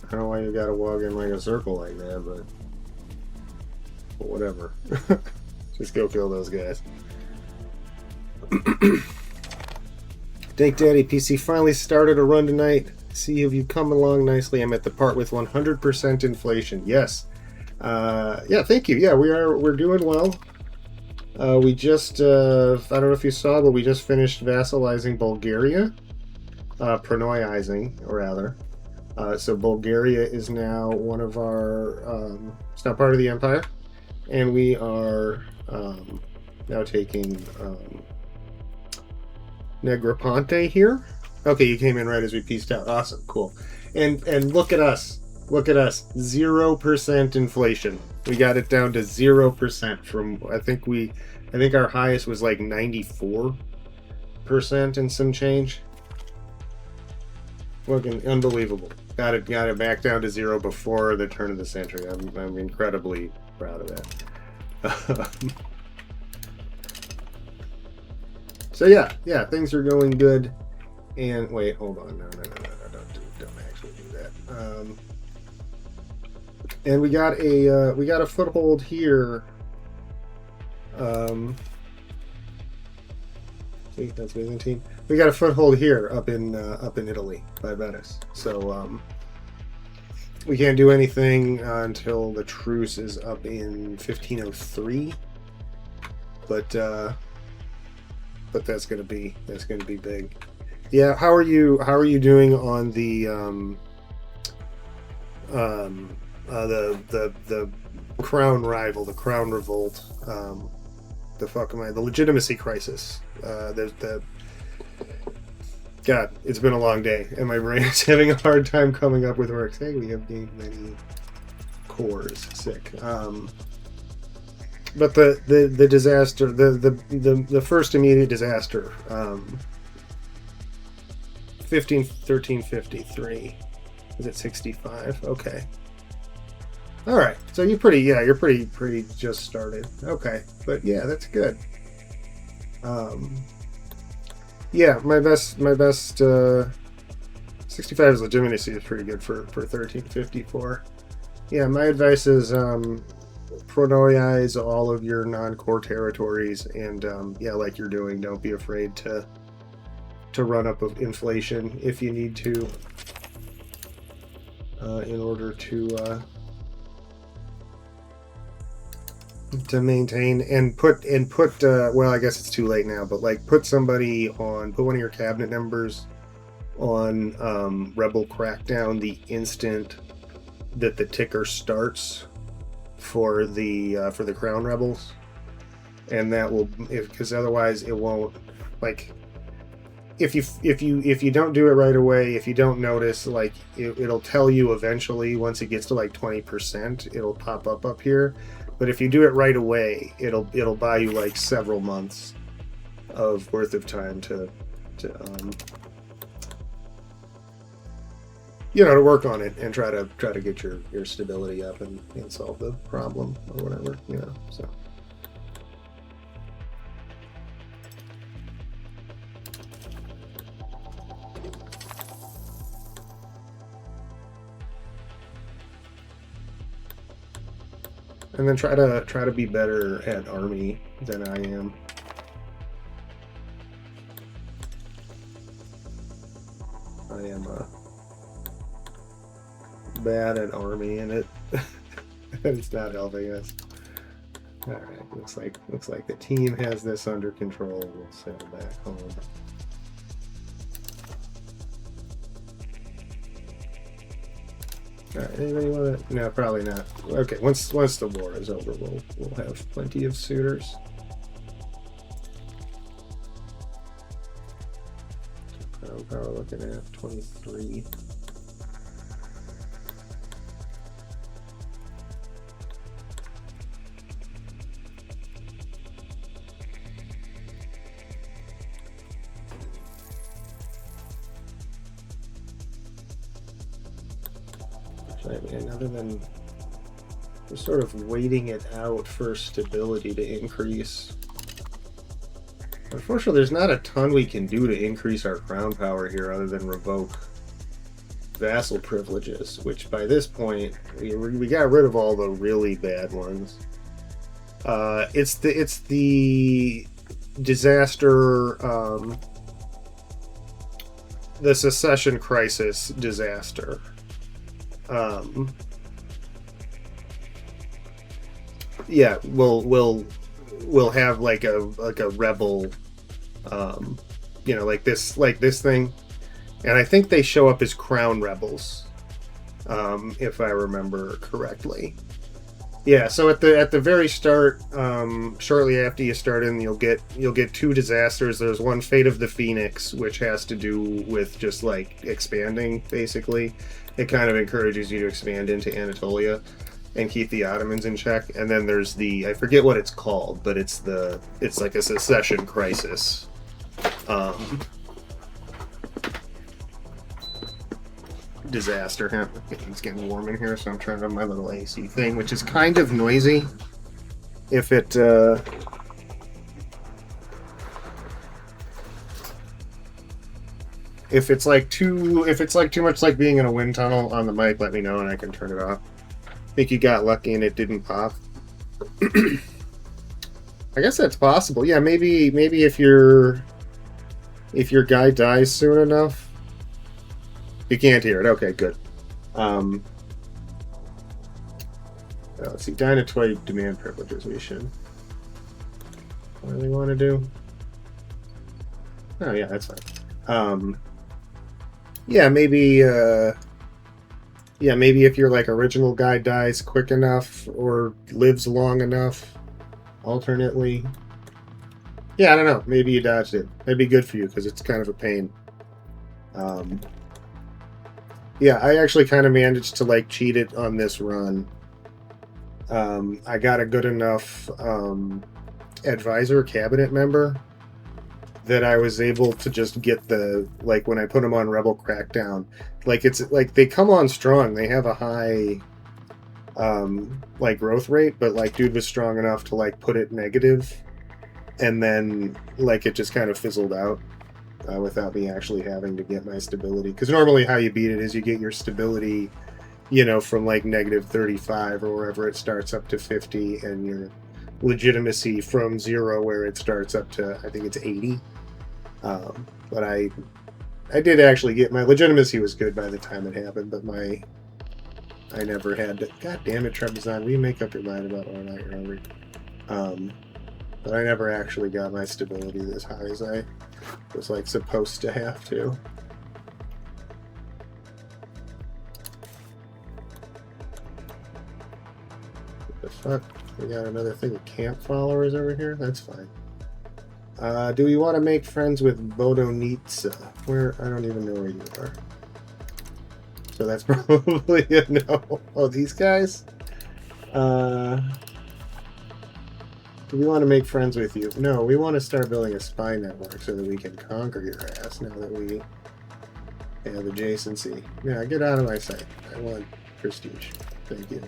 I don't know why you gotta walk in like a circle like that, but whatever. Just go kill those guys. Dank Daddy PC finally started a run tonight. See if you come along nicely. I'm at the part with 100% inflation. Yes. Yeah, thank you. Yeah, we're doing well. We just, I don't know if you saw, but we just finished vassalizing Bulgaria. Prenoyizing, rather. So Bulgaria is now one of our, it's now part of the empire. And we are now taking Negroponte here. Okay, you came in right as we pieced out. Awesome, cool. And look at us. Look at us. 0% inflation. We got it down to 0% from, I think our highest was like 94% and some change. Looking unbelievable. Got it back down to 0 before the turn of the century. I'm incredibly proud of that. So yeah, things are going good. And wait, hold on. No, don't actually do that. And we got a foothold here. See, that's Byzantine. We got a foothold here up in Italy by Venice. So We can't do anything until the truce is up in 1503. But that's gonna be big. Yeah, how are you doing on the the crown rival, the crown revolt? The legitimacy crisis. There's the God, it's been a long day, and my brain is having a hard time coming up with words. Hey, we have gained many cores. Sick. But the disaster, the first immediate disaster, 1353. Is it 65? Okay. All right. So you're pretty just started. Okay. But yeah, that's good. Yeah, my best 65 is legitimacy is pretty good for 1354. Yeah, my advice is pronoize all of your non-core territories, and yeah, like you're doing, don't be afraid to run up of inflation if you need to, in order to maintain and put well, I guess it's too late now, but like put one of your cabinet members on rebel crackdown the instant that the ticker starts for the crown rebels, and that will, because otherwise it won't, like, if you don't do it right away, if you don't notice, like it'll tell you eventually once it gets to like 20%, it'll pop up here. But if you do it right away, it'll buy you like several months of worth of time to work on it and try to get your stability up and solve the problem or whatever, so. And then try to be better at army than I am. I am bad at army, and it's not helping us. All right, looks like the team has this under control. We'll sail back home. All right, anybody want to? No, probably not. Okay, once the war is over, we'll have plenty of suitors. Crown power looking at 23. And other than just sort of waiting it out for stability to increase, unfortunately there's not a ton we can do to increase our crown power here other than revoke vassal privileges, which by this point we got rid of all the really bad ones. It's the disaster, the secession crisis disaster. Yeah, we'll have like a rebel, like this thing, and I think they show up as crown rebels, if I remember correctly. Yeah, so at the very start, shortly after you start in, you'll get two disasters. There's one, Fate of the Phoenix, which has to do with just like expanding, basically. It kind of encourages you to expand into Anatolia and keep the Ottomans in check. And then there's I forget what it's called, but it's like a secession crisis. Disaster. It's getting warm in here, so I'm turning on my little AC thing, which is kind of noisy. If it's like too much like being in a wind tunnel on the mic, let me know and I can turn it off. I think you got lucky and it didn't pop. I guess that's possible. Yeah, maybe if your guy dies soon enough. You can't hear it. Okay, good. Let's see, Dynatoid demand privileges we should. What do we want to do? Oh yeah, that's fine. Yeah, maybe maybe if your like original guy dies quick enough or lives long enough, alternately. Yeah, I don't know. Maybe you dodged it. That'd be good for you because it's kind of a pain. Yeah, I actually kind of managed to like cheat it on this run. I got a good enough advisor cabinet member that I was able to just get the, like, when I put them on Rebel Crackdown, like, it's like they come on strong. They have a high like growth rate, but like dude was strong enough to like put it negative, and then like it just kind of fizzled out without me actually having to get my stability, because normally how you beat it is you get your stability, you know, from like negative 35 or wherever it starts up to 50, and your legitimacy from 0 where it starts up to, I think it's 80. But I did actually get my legitimacy was good by the time it happened, but I never had to. God damn it, Trebizond, will you make up your mind about all night, Robert? But I never actually got my stability as high as I was like supposed to have to. What the fuck? We got another thing of camp followers over here? That's fine. Do we want to make friends with Bodonitsa? Where? I don't even know where you are. So that's probably a no. Oh, these guys? Do we want to make friends with you? No, we want to start building a spy network so that we can conquer your ass now that we have adjacency. Yeah, get out of my sight. I want prestige. Thank you.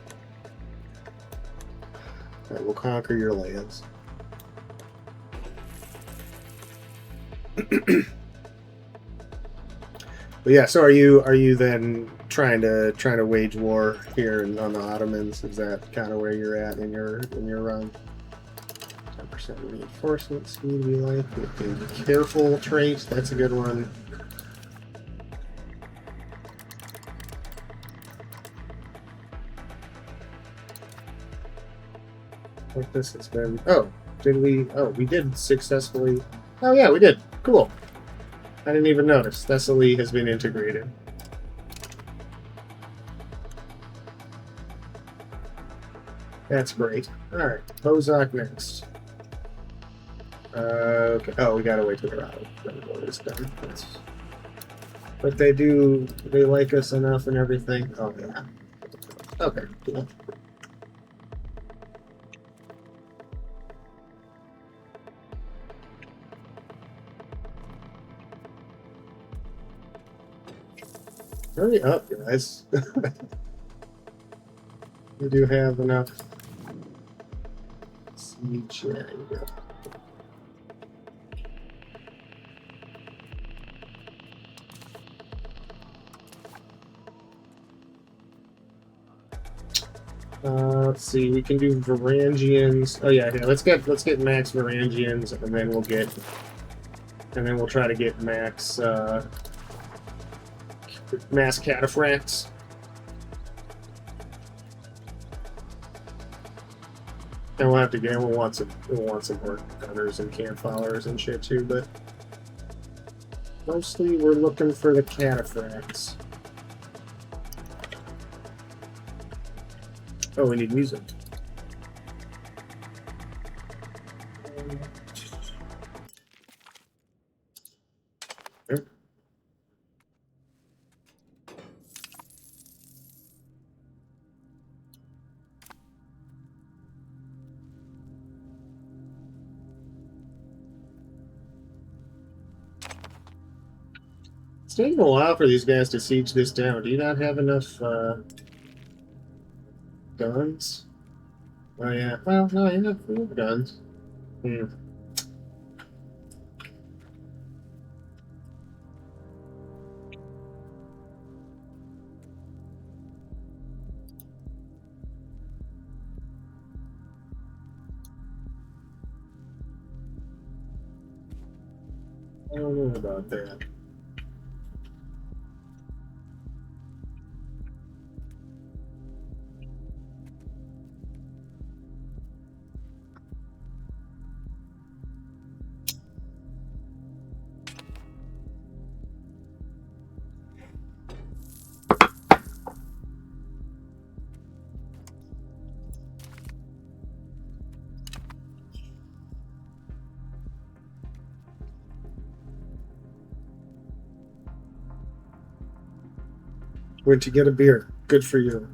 Alright, we'll conquer your lands. But yeah, so are you then trying to wage war here on the Ottomans? Is that kind of where you're at in your run? 10% reinforcement speed we like. The careful trait, that's a good one. What this has been. Oh, did we? Oh, we did successfully. Oh yeah, we did. Cool. I didn't even notice. Thessaly has been integrated. That's great. Alright, Bozak next. Okay. Oh, we gotta wait till they're out. It's done. But they like us enough and everything. Oh, yeah. Okay, cool. Hurry up, guys. We do have enough siege. Yeah, you go. Let's see. We can do Varangians. Oh yeah, yeah. Let's get max Varangians, and then we'll try to get max mass cataphracts. And we'll have to get. We'll want some more gunners and camp followers and shit too, but mostly we're looking for the cataphracts. Oh, we need music. Yep. It's taking a while for these guys to siege this down. Do you not have enough guns? Oh yeah. Well, no, you have guns. Hmm. I don't know about that. Went to get a beer. Good for you.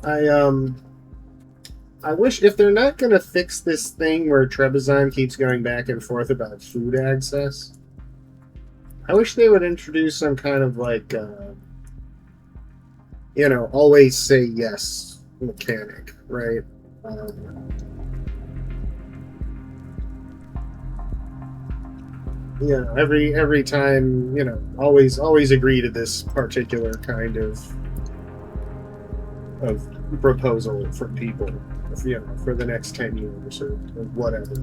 I I wish, if they're not gonna fix this thing where Trebizond keeps going back and forth about food access, I wish they would introduce some kind of like always say yes mechanic, right? Um, every time, always agree to this particular kind of proposal from people, for the next 10 years or whatever.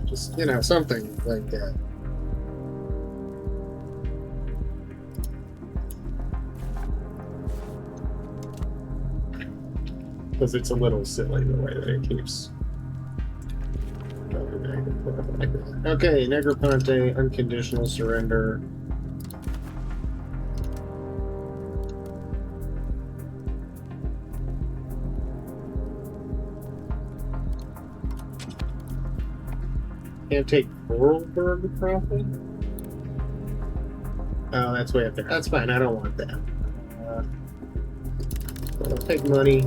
Just, something like that. Because it's a little silly the way that it keeps going back and forth like that. Okay, Negroponte, unconditional surrender. Can't take Vorarlberg profit? Oh, that's way up there. That's fine, I don't want that. I'll take money.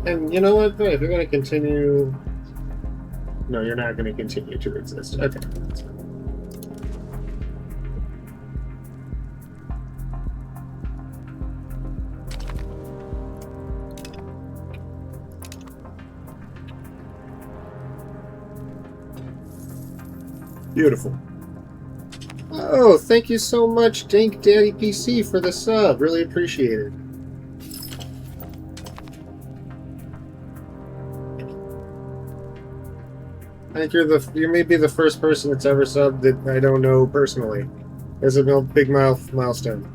And you know what? If you're going to continue... No, you're not going to continue to exist. Okay, that's fine. Beautiful. Oh, thank you so much, Dink Daddy PC, for the sub. Really appreciate it. I think you may be the first person that's ever subbed that I don't know personally. It's a big milestone.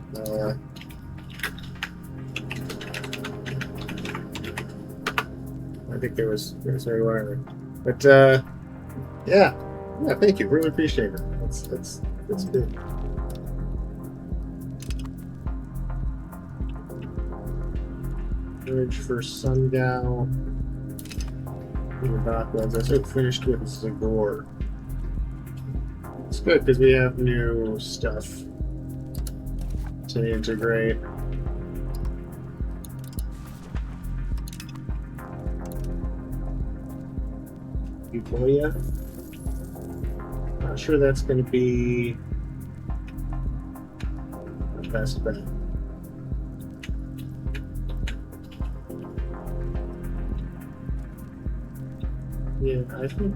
I think there was maybe one other, but yeah, thank you. Really appreciate it. That's good. Bridge for Sungao. That's it. Finished with Zagor. It's good because we have new stuff to integrate. Euboya. Not sure that's going to be the best bet. Yeah, I think.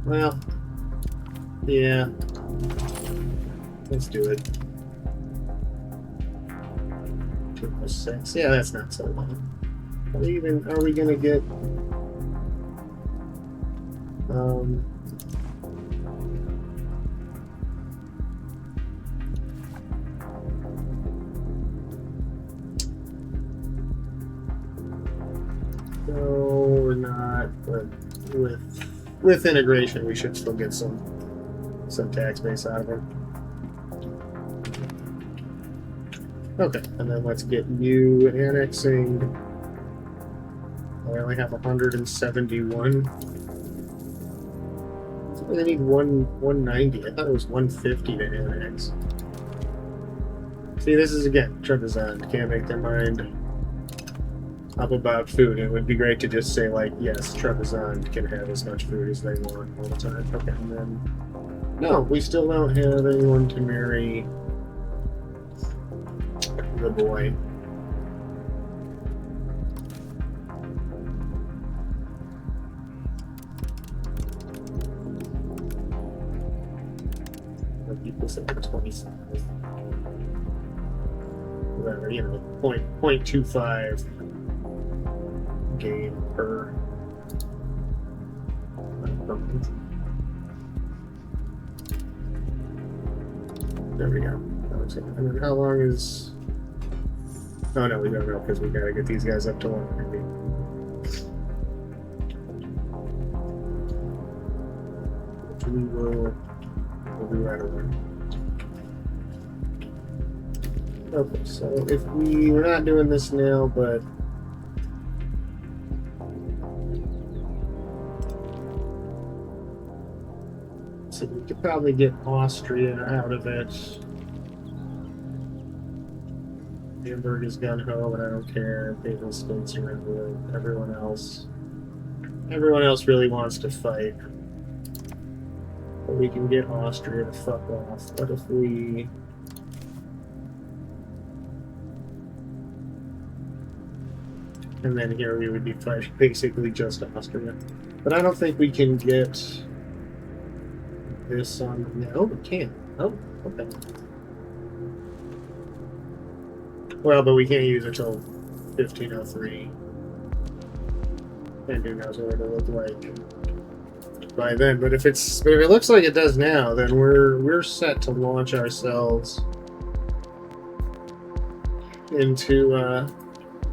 Well, yeah. Let's do it. 2+6. Yeah, that's not so long. Are we gonna get? No, we're not. But with integration, we should still get some tax base out of it. Okay, and then let's get you annexing. I only have 171. So they need 190. I thought it was 150 to annex. See, this is again Trebizond. Can't make their mind up about food. It would be great to just say, like, yes, Trebizond can have as much food as they want all the time. Okay, and then no, we still don't have anyone to marry the boy. Equals like 25. Whatever, 0.25 gain per month. There we go. That looks good. And then how long is... Oh no, we don't know because we gotta get these guys up to 190. Which we'll be right away. Okay, so if we're not doing this now, but probably get Austria out of it. Hamburg is gung-ho, but I don't care. Papal states are into it. Everyone else really wants to fight. But we can get Austria to fuck off. What if we... And then here we would be fighting basically just Austria. But I don't think we can get this on... No, we can't. Oh, okay. Well, but we can't use it till 1503. And who knows what it'll look like by then. But if it looks like it does now, then we're set to launch ourselves into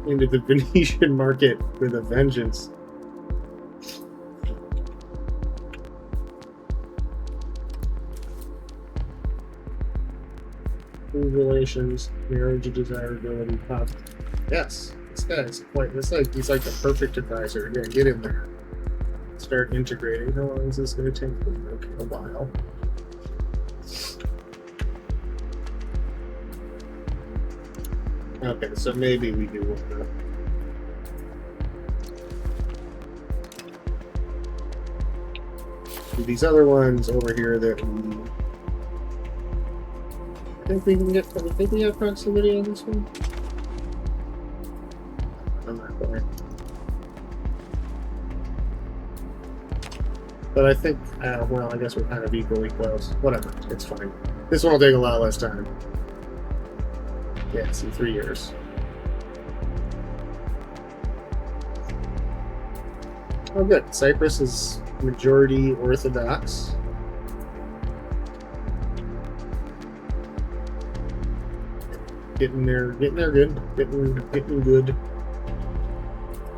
the Venetian market with a vengeance. Relations, marriage, desirability, pop. Yes, this guy's he's like the perfect advisor. Yeah, get in there. Start integrating. How long is this going to take? Okay, a while. Okay, so maybe we do want to. These other ones over here that we. I think we have proximity on this one. I'm not quite. But I think, well, I guess we're kind of equally close. Whatever, it's fine. This one will take a lot less time. Yeah, it's in 3 years. Oh, good. Cyprus is majority Orthodox. Getting there good. Getting good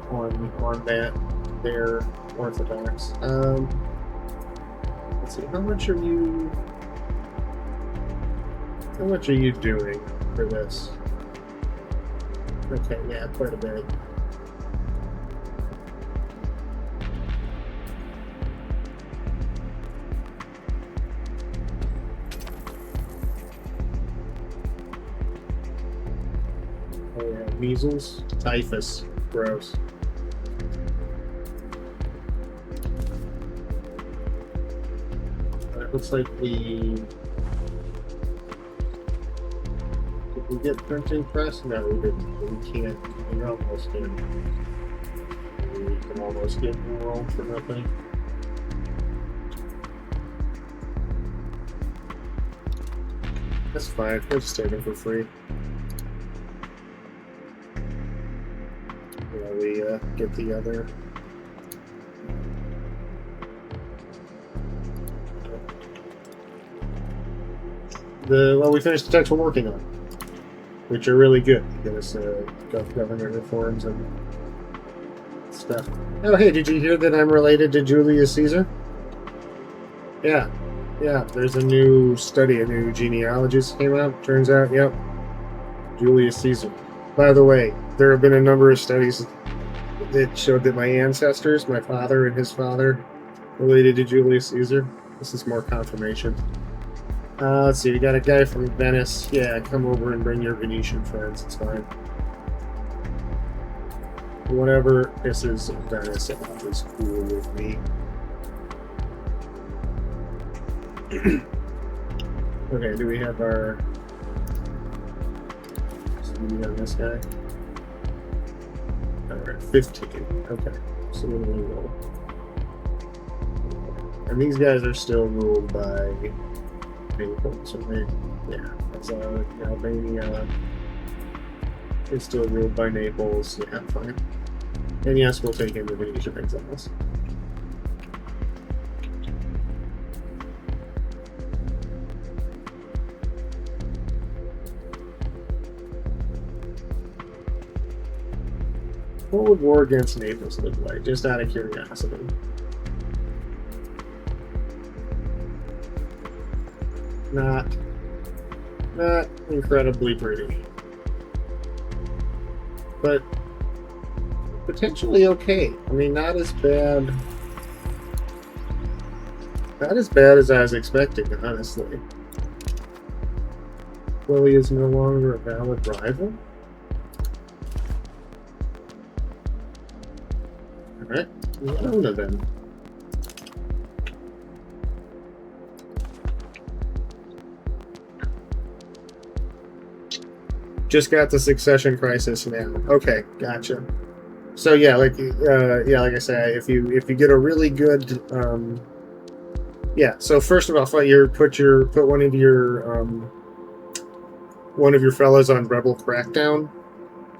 on that. They're Orthodox. Let's see. How much are you doing for this? Okay, yeah, quite a bit. Measles, typhus, gross. It looks like did we get printing press? No, we didn't. We can't. We almost did. We can almost get rolled for nothing. That's fine. We'll just take it for free. Get the other. Well, we finished the text we're working on, which are really good. Get us government reforms and stuff. Oh, hey, did you hear that I'm related to Julius Caesar? Yeah. There's a new study, a new genealogist came out. Turns out, yep, Julius Caesar. By the way, there have been a number of studies that showed that my ancestors, my father and his father, related to Julius Caesar. This is more confirmation. Let's see, we got a guy from Venice. Yeah, come over and bring your Venetian friends. It's fine. Whatever pisses Venice off is cool with me. Okay, do we have our... So we have this guy. Alright, 15. Okay, so what do we roll? And these guys are still ruled by Naples, so yeah, that's Albania is still ruled by Naples. Yeah, fine. And yes, we'll take in the Venetian exiles. What would war against Naples look like, just out of curiosity? Not incredibly pretty. But potentially okay. I mean, not as bad. Not as bad as I was expecting, honestly. Chloe is no longer a valid rival. Alright, Luna then. Just got the succession crisis now. Okay, gotcha. So yeah, like I say, if you get a really good, yeah. So first of all, put one of your fellas on rebel crackdown,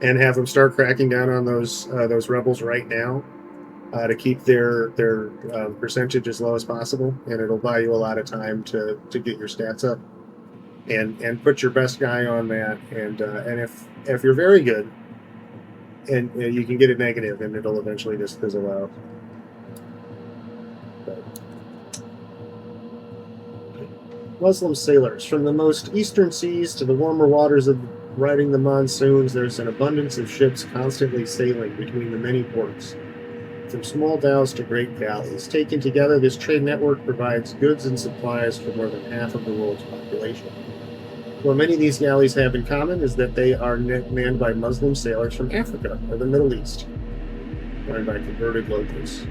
and have them start cracking down on those rebels right now, to keep their percentage as low as possible, and it'll buy you a lot of time to get your stats up. And put your best guy on that, and if you're very good, and you can get it negative, and it'll eventually just fizzle out. But. Muslim sailors from the most eastern seas to the warmer waters of riding the monsoons. There's an abundance of ships constantly sailing between the many ports, from small dhows to great galleys. Taken together, this trade network provides goods and supplies for more than half of the world's population. What many of these galleys have in common is that they are manned by Muslim sailors from Africa or the Middle East, run by converted locals.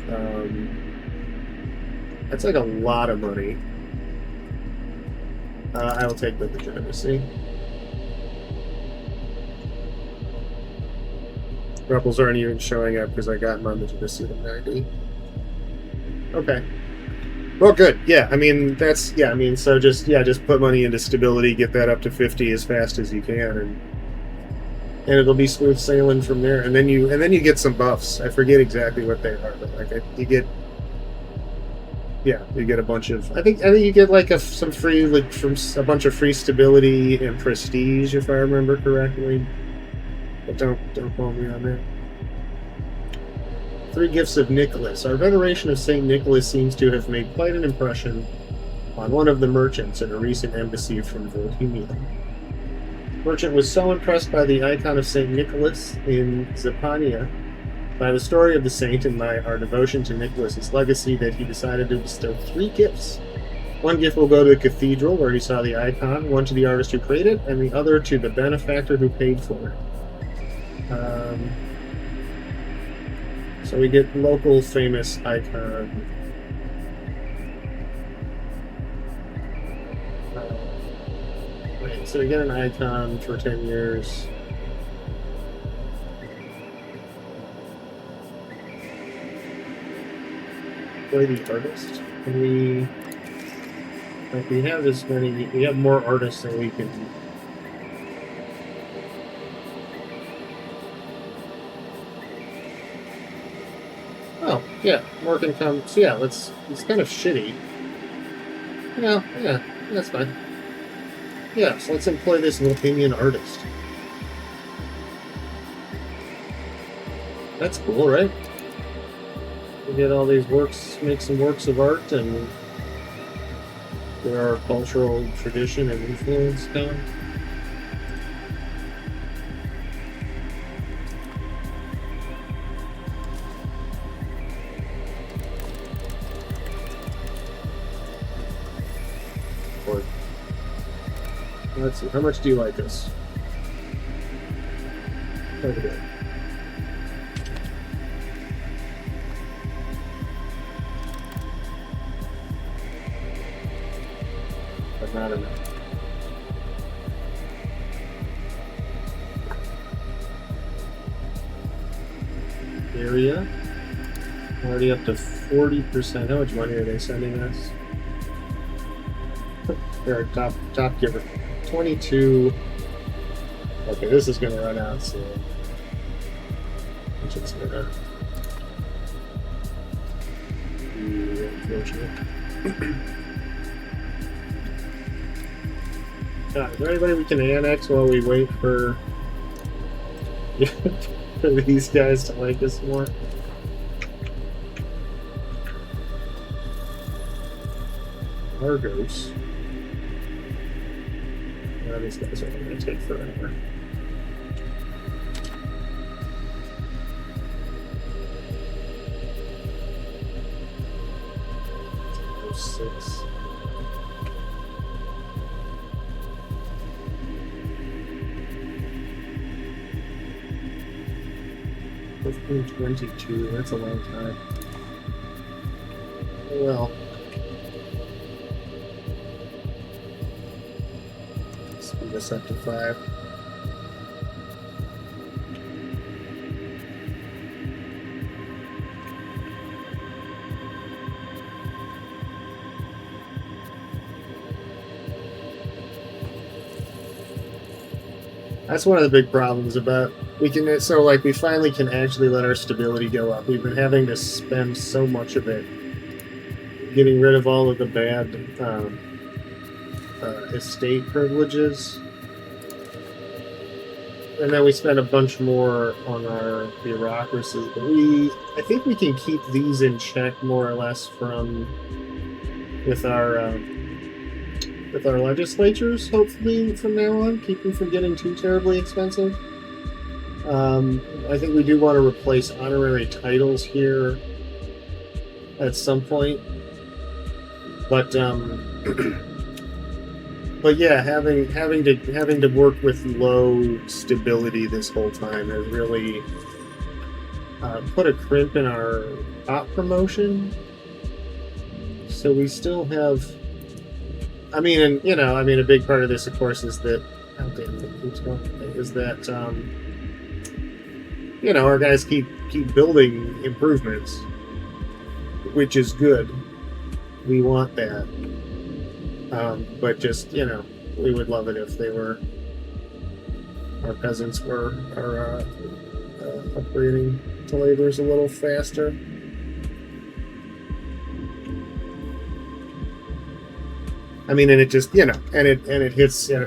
That's like a lot of money. I will take the legitimacy. Rebels aren't even showing up because I got my legitimacy to 90. Okay. Well, good. Yeah, I mean so just put money into stability, get that up to 50 as fast as you can, and it'll be smooth sailing from there. And then you get some buffs. I forget exactly what they are, but you get a bunch of. I think you get some free from a bunch of free stability and prestige, if I remember correctly. But don't quote me on that. 3 gifts of Nicholas. Our veneration of St. Nicholas seems to have made quite an impression on one of the merchants in a recent embassy from Bohemia. The merchant was so impressed by the icon of St. Nicholas in Zapania, by the story of the saint and by our devotion to Nicholas's legacy, that he decided to bestow 3 gifts. 1 gift will go to the cathedral where he saw the icon, 1 to the artist who created it, and the other to the benefactor who paid for it. So we get local famous icon. So we get an icon for 10 years. Play the artist. Can we? Like we have as many. We have more artists than we can. Oh, yeah, more can come. So yeah, it's kind of shitty. Yeah, that's fine. Yeah, so let's employ this Bohemian artist. That's cool, right? We get all these works, make some works of art, and get our cultural tradition and influence going. Let's see, how much do you like us? Over there. But not enough. Area. Already up to 40%. How much money are they sending us? They're top giver. 22. Okay, this is going to run out soon. Which is going to be unfortunate. Is there anybody we can annex while we wait for these guys to like us more? Argos. These guys are going to take forever. Oh, 6. 1522, that's a long time. Well, speed us up to 5. That's one of the big problems about we finally can actually let our stability go up. We've been having to spend so much of it getting rid of all of the bad estate privileges, and then we spend a bunch more on our bureaucracy. But I think we can keep these in check more or less with our legislatures, hopefully from now on, keep them from getting too terribly expensive. I think we do want to replace honorary titles here at some point, but yeah, having to work with low stability this whole time has really put a crimp in our top promotion. So we still have. A big part of this, of course, is that our guys keep building improvements, which is good. We want that, but just we would love it if our peasants were upgrading to labors a little faster. And it just it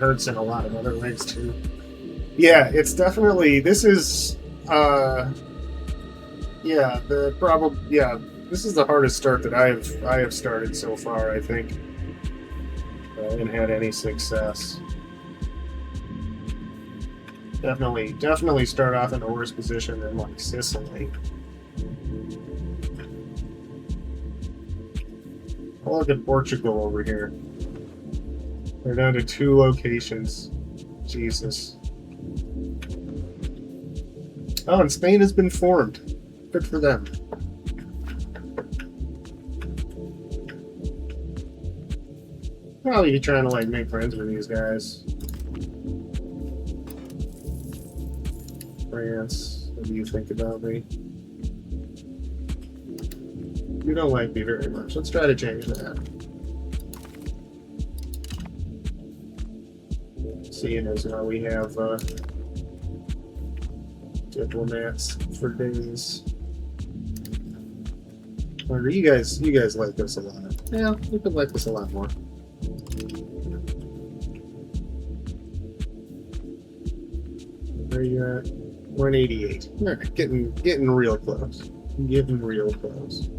hurts in a lot of other ways too. Yeah, it's definitely this is this is the hardest start that I have started so far, I think, and had any success. Definitely start off in a worse position than like Sicily. Oh, look at Portugal over here. They're down to 2 locations. Jesus. Oh, and Spain has been formed. Good for them. Probably trying to make friends with these guys. France, what do you think about me? You don't like me very much. Let's try to change that. Seeing as how we have diplomats for days. Wonder, you guys like this a lot. Yeah, you could like this a lot more. Where are you at? 188. All right, getting real close. Getting real close.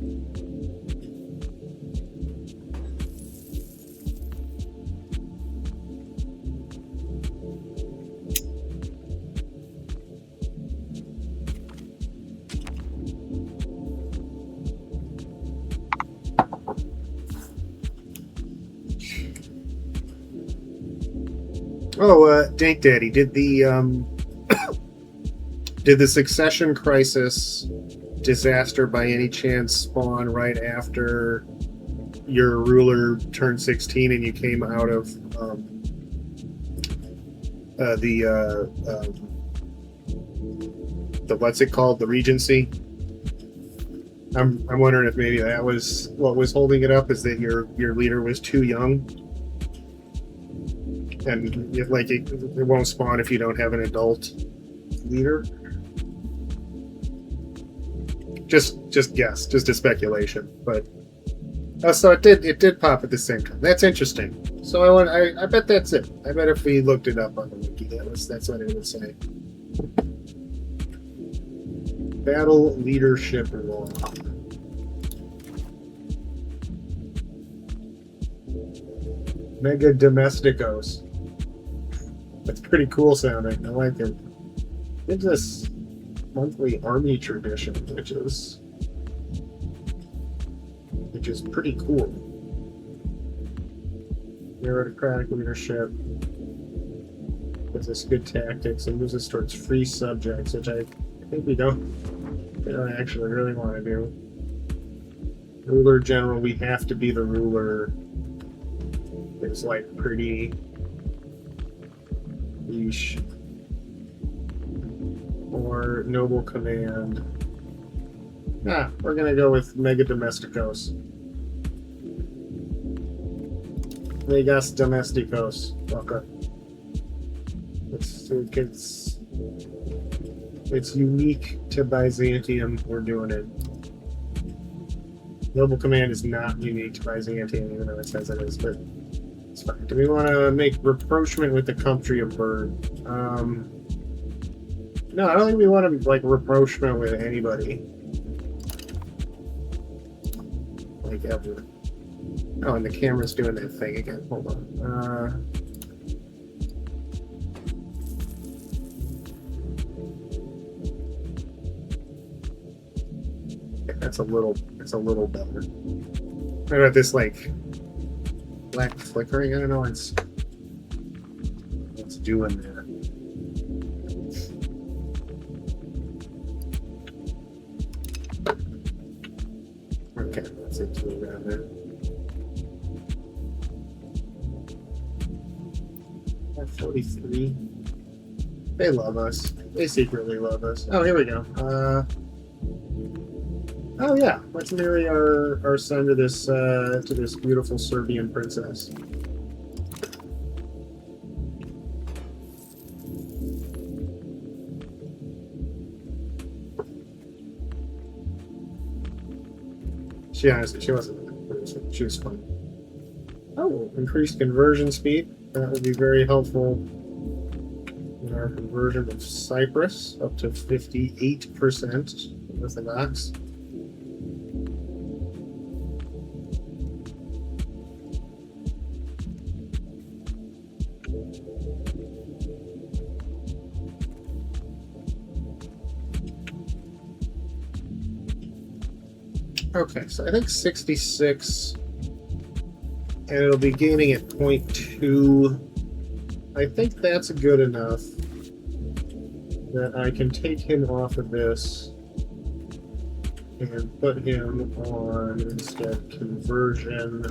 Oh, Dank Daddy, did the succession crisis disaster by any chance spawn right after your ruler turned 16 and you came out of the what's it called, the Regency? I'm wondering if maybe that was what was holding it up, is that your leader was too young. And it won't spawn if you don't have an adult leader. Just guess, just a speculation. But so it did pop at the same time. That's interesting. So I bet that's it. I bet if we looked it up on the wiki, that's what it would say. Battle leadership law. Mega Domesticos. That's pretty cool sounding. I like it. Gives us monthly army tradition, which is pretty cool. Meritocratic leadership gives us good tactics and moves us towards free subjects, which I think we don't I actually really want to do. Ruler general, we have to be the ruler. It's like pretty niche. Or noble command. We're gonna go with Mega Domesticos. Megas Domesticos. Okay. It's unique to Byzantium. We're doing it. Noble command is not unique to Byzantium, even though it says it is, but it's fine. Do we want to make rapprochement with the country of Bird? No, I don't think we want to like rapprochement with anybody. Like ever. Oh, and the camera's doing that thing again. Hold on. That's a little better. What about this like black flickering? I don't know what's doing there. Okay, that's it to around there. 43. They love us. They secretly love us. Oh, here we go. Oh yeah, let's marry our son to this beautiful Serbian princess. She wasn't. She was fun. Oh, increased conversion speed. That would be very helpful in our conversion of Cyprus up to 58% Orthodox. Okay, so I think 66, and it'll be gaining at 0.2. I think that's good enough that I can take him off of this and put him on instead conversion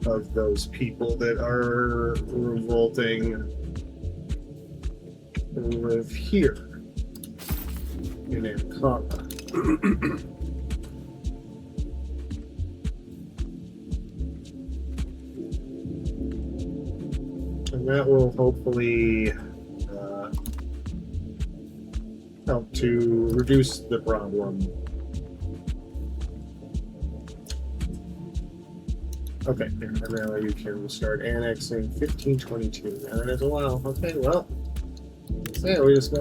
of those people that are revolting who live here in Ankara. And that will hopefully help to reduce the problem. Okay, and now you can start annexing 1522. Now that is a while. Okay, well, so we just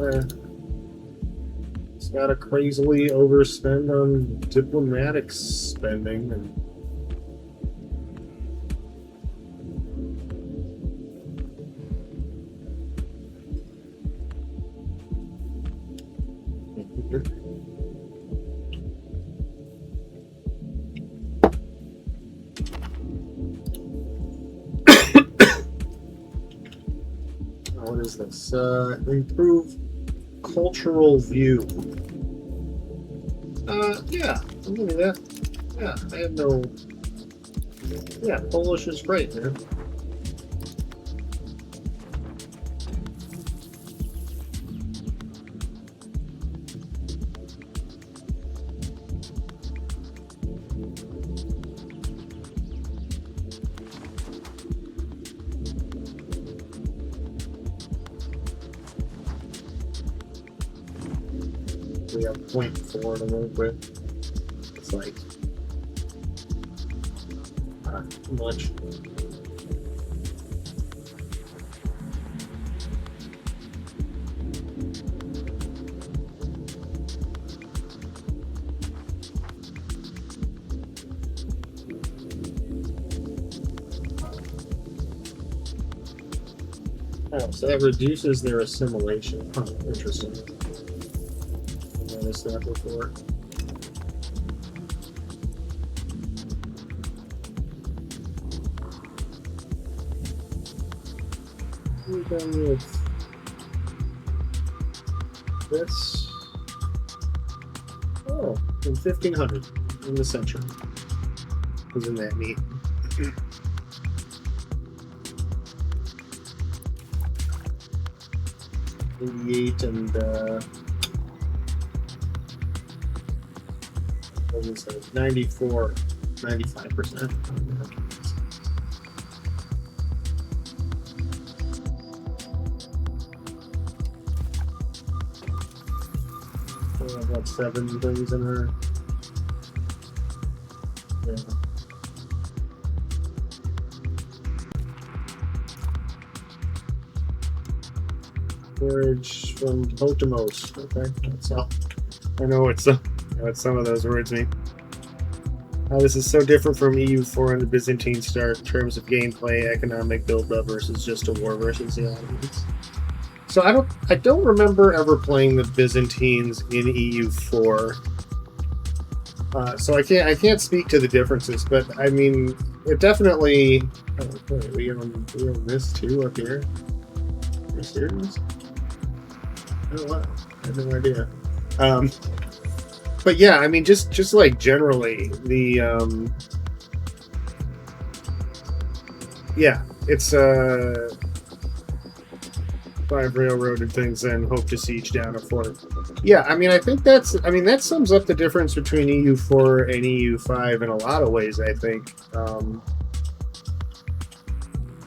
gotta crazily overspend on diplomatic spending and what is this? Improve cultural view. Yeah, I'll give you that. Yeah, I have no. Yeah, Polish is great, man. We have 0.4 to work with. It's like too much. Oh, so that reduces their assimilation. Huh, interesting. Noticed that before. We're done with this. Oh, in 1500 in the century. Isn't that neat? 88 and what was it? 94, 95%. About 7 things in her. Yeah. Words from Potamos. Okay, that's all. I know what some of those words mean. This is so different from EU4 and the Byzantine start in terms of gameplay, economic build-up versus just a war versus the Ottomans. So I don't remember ever playing the Byzantines in EU4. So I can't speak to the differences, but I mean it definitely. Oh, wait, we own this too up here. Are you serious? Oh wow, I had no idea. But yeah, I mean just like generally the yeah, it's 5 railroaded things and hope to siege down a fort. Yeah, I mean that sums up the difference between EU4 and EU5 in a lot of ways, I think.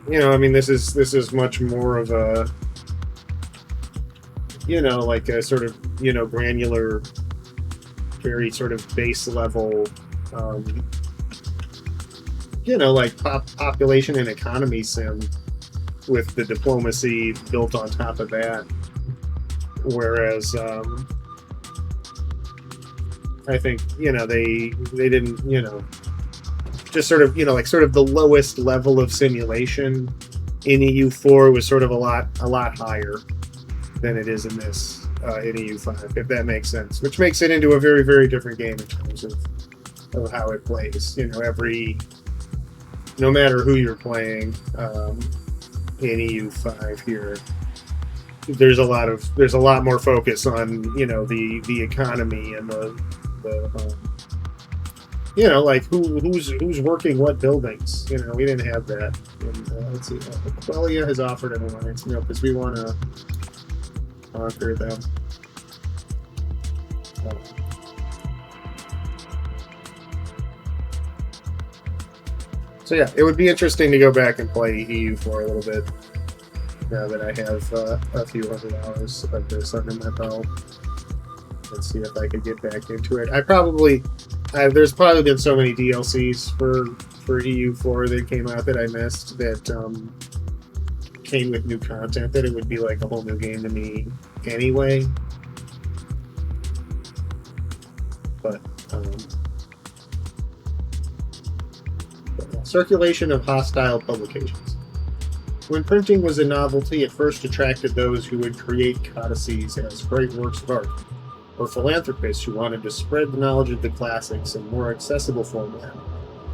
You know, I mean this is much more of a, you know, like a sort of, you know, granular, very sort of base level, you know, like population and economy sim with the diplomacy built on top of that. Whereas I think, you know, they didn't, you know, just sort of, you know, like sort of the lowest level of simulation in EU4 was sort of a lot higher than it is in this in EU5, if that makes sense. Which makes it into a very, very different game in terms of how it plays. You know, no matter who you're playing in EU5 here, there's a lot more focus on, you know, the economy and the you know, like who's working what buildings. You know, we didn't have that. And, let's see, Quellia has offered an alliance, you know, because we want to conquer them. So yeah, it would be interesting to go back and play EU for a little bit now that I have a few hundred hours of this under my belt, and see if I could get back into it. There's probably been so many DLCs for EU4 that came out that I missed that came with new content that it would be like a whole new game to me anyway. But circulation of hostile publications. When printing was a novelty, it first attracted those who would create codices as great works of art, or philanthropists who wanted to spread the knowledge of the classics in more accessible format.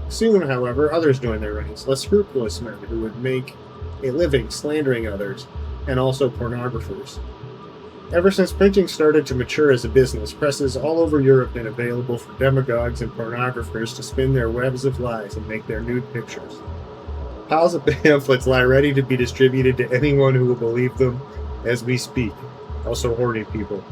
Soon, however, others joined their ranks, less scrupulous men who would make a living slandering others, and also pornographers. Ever since printing started to mature as a business, presses all over Europe have been available for demagogues and pornographers to spin their webs of lies and make their nude pictures. Piles of pamphlets lie ready to be distributed to anyone who will believe them as we speak, also horny people.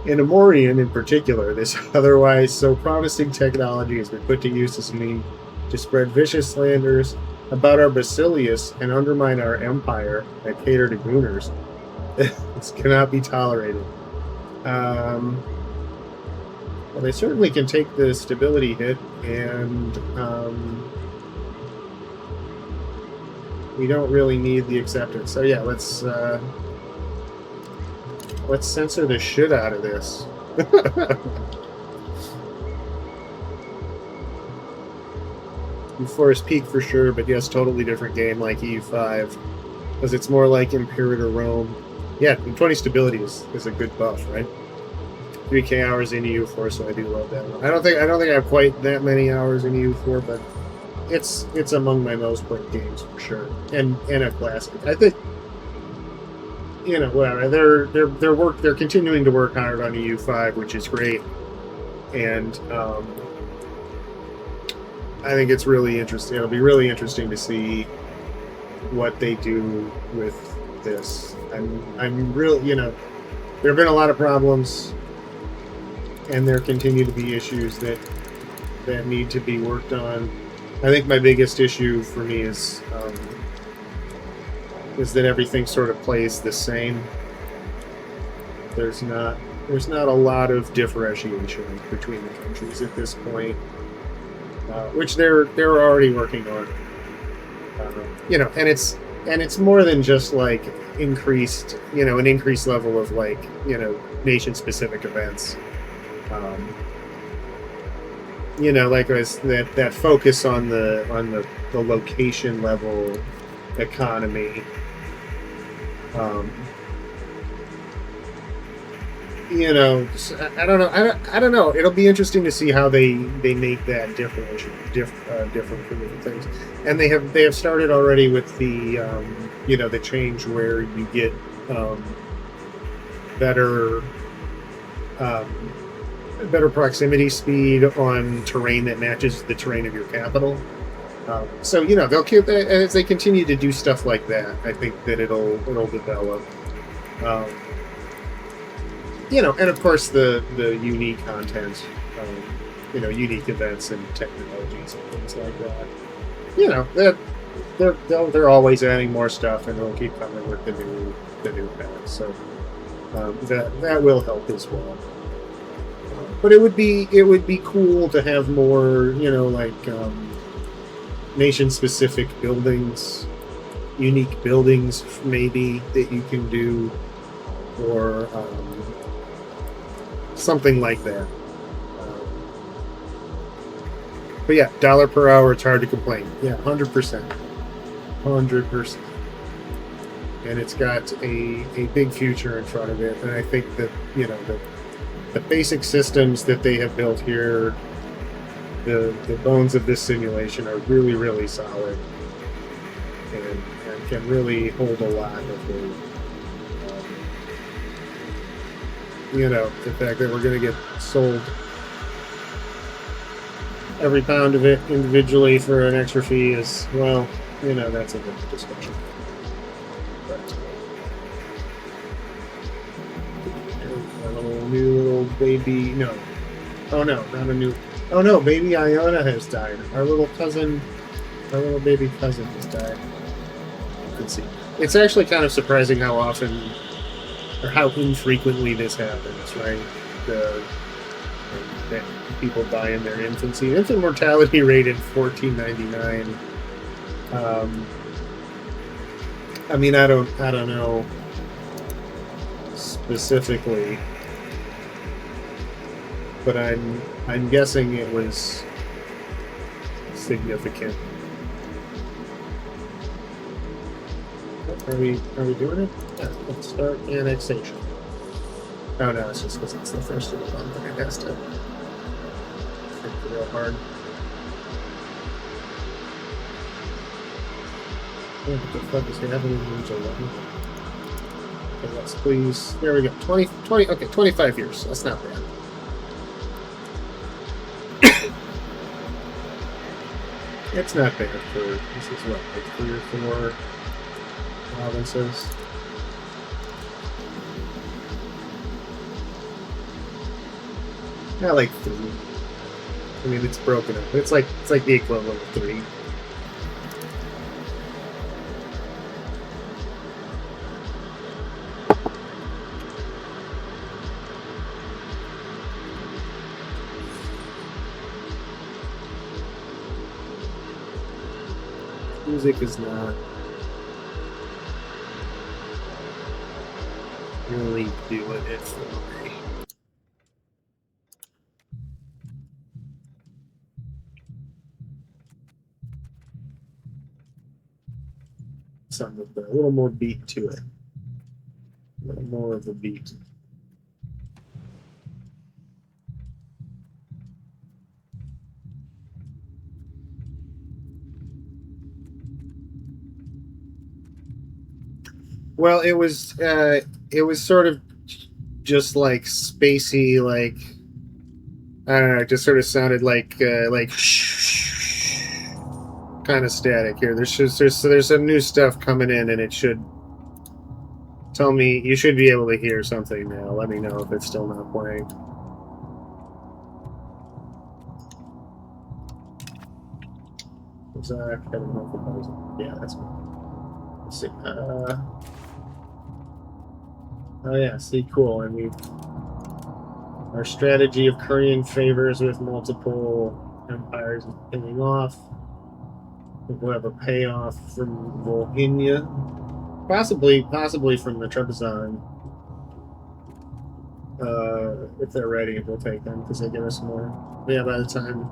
In Amorian, in particular, this otherwise so promising technology has been put to use as a means to spread vicious slanders about our Basilius and undermine our empire that cater to gooners. This cannot be tolerated. Well, they certainly can take the stability hit, and we don't really need the acceptance. So yeah, let's censor the shit out of this. EU4 is peak for sure, but yes, totally different game like EU5, because it's more like Imperator Rome. Yeah, 20 stability is a good buff, right? 3k hours in EU4, so I do love that one. I don't think I have quite that many hours in EU4, but it's among my most played games for sure, and a classic. I think, whatever, they're continuing to work hard on EU5, which is great, and I think it's really interesting. It'll be really interesting to see what they do with this. I'm real. There have been a lot of problems, and there continue to be issues that need to be worked on. I think my biggest issue for me is that everything sort of plays the same. There's not a lot of differentiation between the countries at this point, which they're already working on. And it's more than just like increased, an increased level of like nation specific events. Like that focus on the location level economy. I don't know. I don't know. It'll be interesting to see how they make that different from different things. And they have started already with the the change where you get better better proximity speed on terrain that matches the terrain of your capital. So they'll keep, as they continue to do stuff like that. I think that it'll develop. And of course the unique content, unique events and technologies and things like that. They're always adding more stuff, and they'll keep coming with the new packs. So that will help as well. But it would be cool to have more, nation specific buildings, unique buildings maybe that you can do, or something like that. But yeah, dollar per hour, it's hard to complain. Yeah, 100%. 100%. And it's got a big future in front of it. And I think that, the basic systems that they have built here, the bones of this simulation are really, really solid and can really hold a lot of weight. The fact that we're going to get sold every pound of it individually for an extra fee is, well, that's a different discussion. But a little baby, no. Oh no, not a new. Oh no, baby Iona has died. Our little baby cousin has died. You can see. It's actually kind of surprising how often or how infrequently this happens, right? That people die in their infancy. Infant mortality rate in 1499. I don't know specifically, but I'm guessing it was significant. Are we doing it? Yeah, let's start annexation. Oh no, it's just because it's the first of the month and it has to think real hard. What the fuck is happening in July? Okay, let's please. There we go. 20, okay, 25 years. That's not bad. It's not bad for, this is what, like 3 or 4 provinces. Yeah, like 3. I mean, it's broken up. It's like the equivalent of 3. Music is not really doing it for me. Something with a little more beat to it. A little more of a beat. Well, it was sort of just like spacey, like I don't know. It just sort of sounded like kind of static here. There's some new stuff coming in, and it should tell me you should be able to hear something now. Let me know if it's still not playing. Yeah, that's good. Let's see. Oh yeah, see, cool. And our strategy of currying favors with multiple empires is paying off. We'll have a payoff from Volhynia, possibly from the Trebizond. If they're ready, we'll take them because they give us more. But yeah, by the time,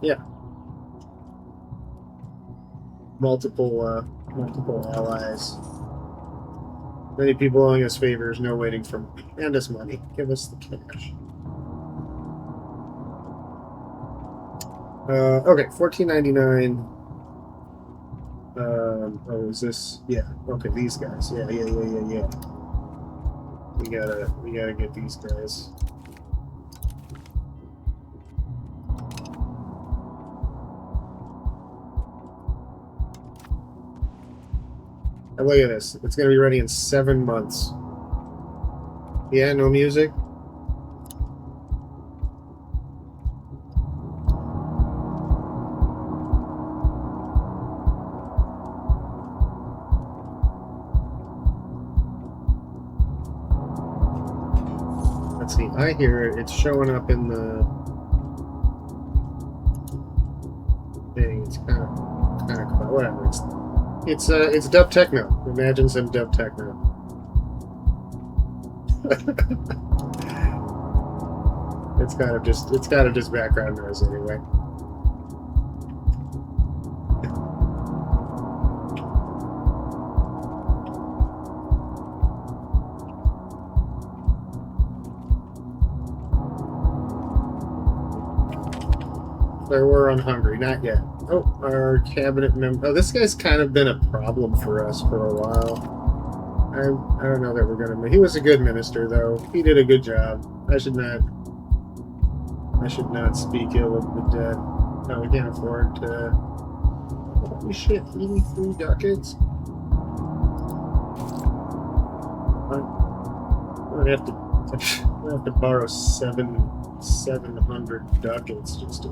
yeah, multiple allies. Many people owing us favors, no waiting for money. And us money. Give us the cash. Okay, $14.99. Oh, is this? Yeah. Okay, these guys. Yeah. We gotta get these guys. And look at this. It's gonna be ready in 7 months. Yeah, no music. Let's see. I hear it. It's showing up in the thing. It's kind of whatever. It's dub techno. Imagine some dub techno. It's kind of just background noise anyway. There we're on Hungary, not yet. Oh, our cabinet member. Oh, this guy's kind of been a problem for us for a while. I don't know that we're gonna. He was a good minister, though. He did a good job. I should not speak ill of the dead. No, we can't afford to. Holy shit! 83 ducats. I'm gonna have to borrow 700 ducats just to.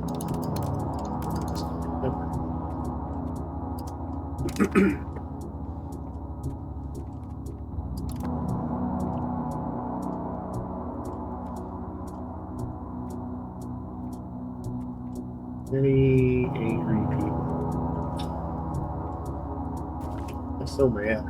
Any angry people? I'm so mad.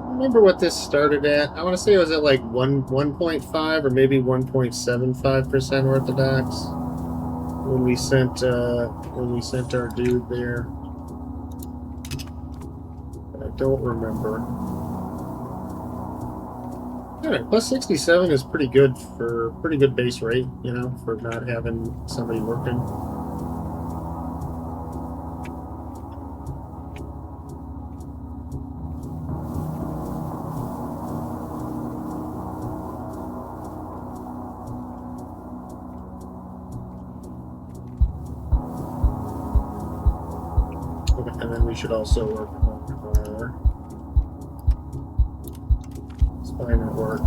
Remember what this started at? I want to say it was at like 1.5 or maybe 1.75% Orthodox when we sent our dude there. I don't remember. Alright, plus 67 is pretty good base rate, you know, for not having somebody working. And then we should also work on our spine at work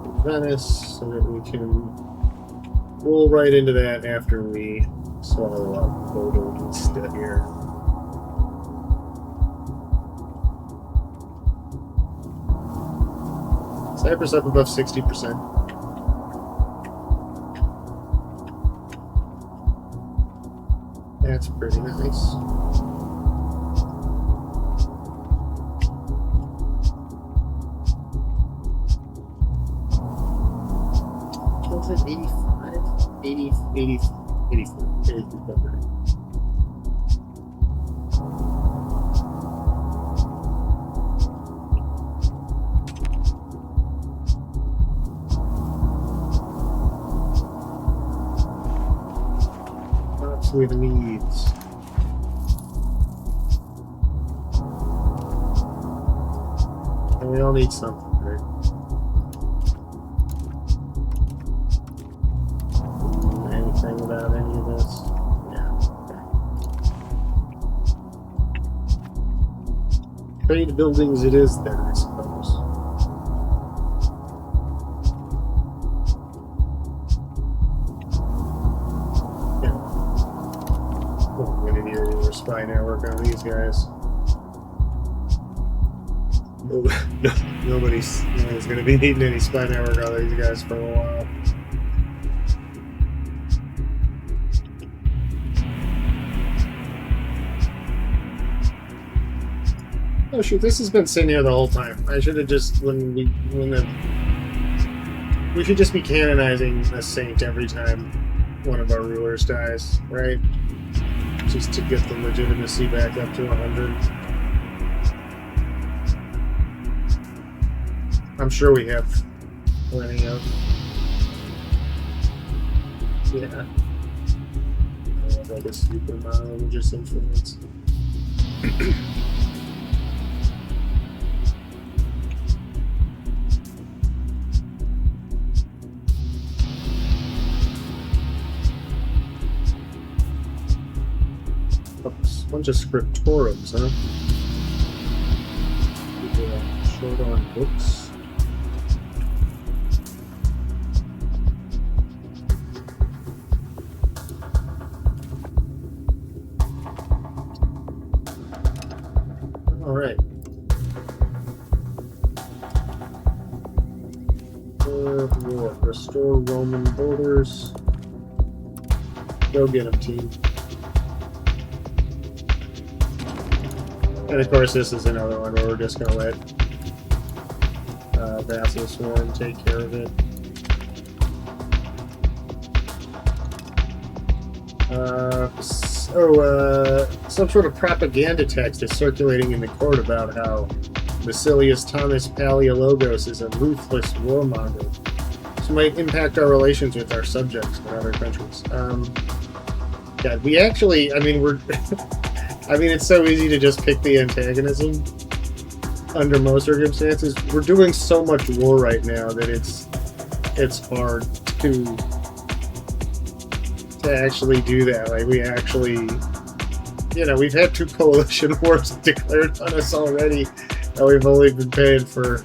in Venice so that we can roll right into that after we swallow up Bodil and Stead here. Cyprus up above 60%. That's pretty nice. What's it, 85? 84. With needs. We all need something, right? Anything about any of this? Yeah. Okay. Trade buildings it is then, I suppose. Yeah. Oh, I'm gonna need a spy network on these guys. Nobody's going to be needing any spy network on these guys for a while. Oh shoot! This has been sitting here the whole time. I should have just we should just be canonizing a saint every time one of our rulers dies, right? Just to get the legitimacy back up to 100. I'm sure we have plenty of. Yeah. Like a super religious influence. Oops, a bunch of scriptorums, huh? Short on books. Alright. Restore Roman borders. Go get them, team. And of course, this is another one where we're just going to let Vassal Sworn take care of it. Some sort of propaganda text is circulating in the court about how Basilius Thomas Palaiologos is a ruthless warmonger. This might impact our relations with our subjects in other countries. Yeah, we actually, I mean, we're... I mean, it's so easy to just pick the antagonism under most circumstances. We're doing so much war right now that it's hard to actually do that. Like, we actually, we've had 2 coalition wars declared on us already, and we've only been paying for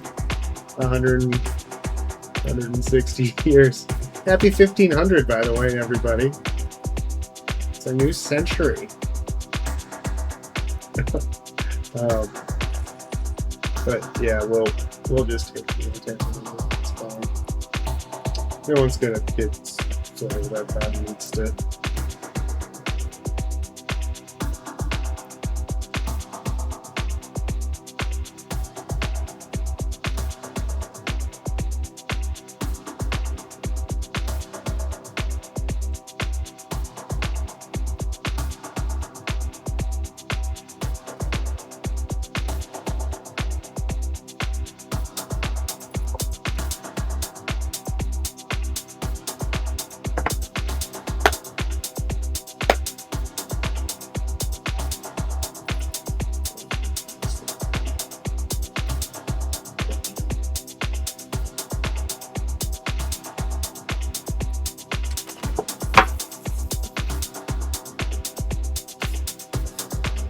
160 years. Happy 1500, by the way, everybody. It's a new century. But yeah, we'll just take the attention. It's fine. No one's gonna get sort of that bad needs to.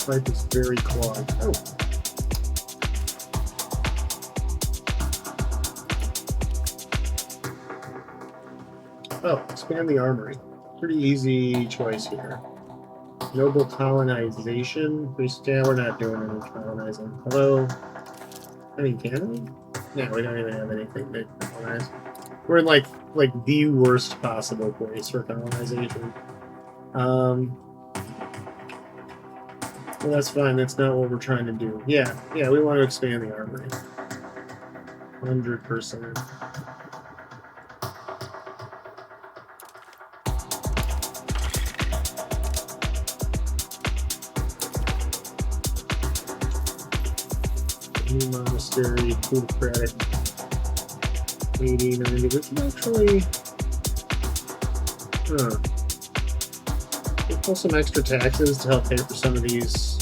Pipe is very clogged. Oh, expand the armory. Pretty easy choice here. Noble colonization. Yeah, we're not doing any colonizing. Hello? I mean, can we? No, we don't even have anything to colonize. We're in like the worst possible place for colonization. Well, that's fine. That's not what we're trying to do. Yeah, we want to expand the armory. 100%. New monastery, plutocratic, 80, 90. This is actually... We'll pull some extra taxes to help pay for some of these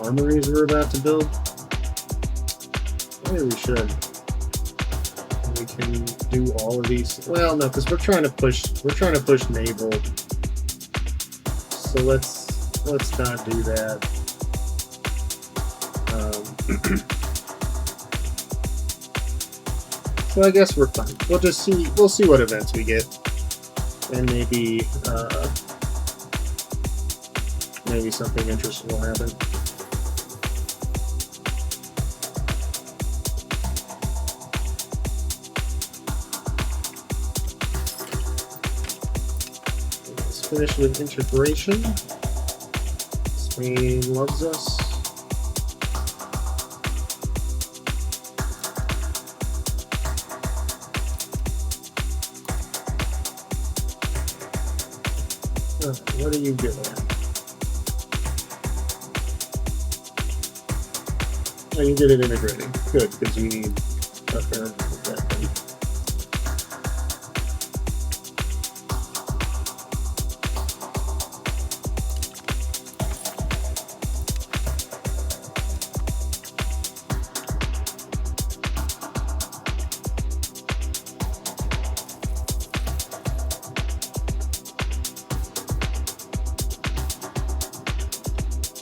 armories we're about to build. Maybe we should. We can do all of these. Well, no, because we're trying to push naval. So let's not do that. So I guess we're fine. We'll just see. We'll see what events we get, and maybe maybe something interesting will happen. Let's finish with integration. Spain loves us. What are you good at? Oh, you good at integrating. Good, because we need a fair amount of that thing.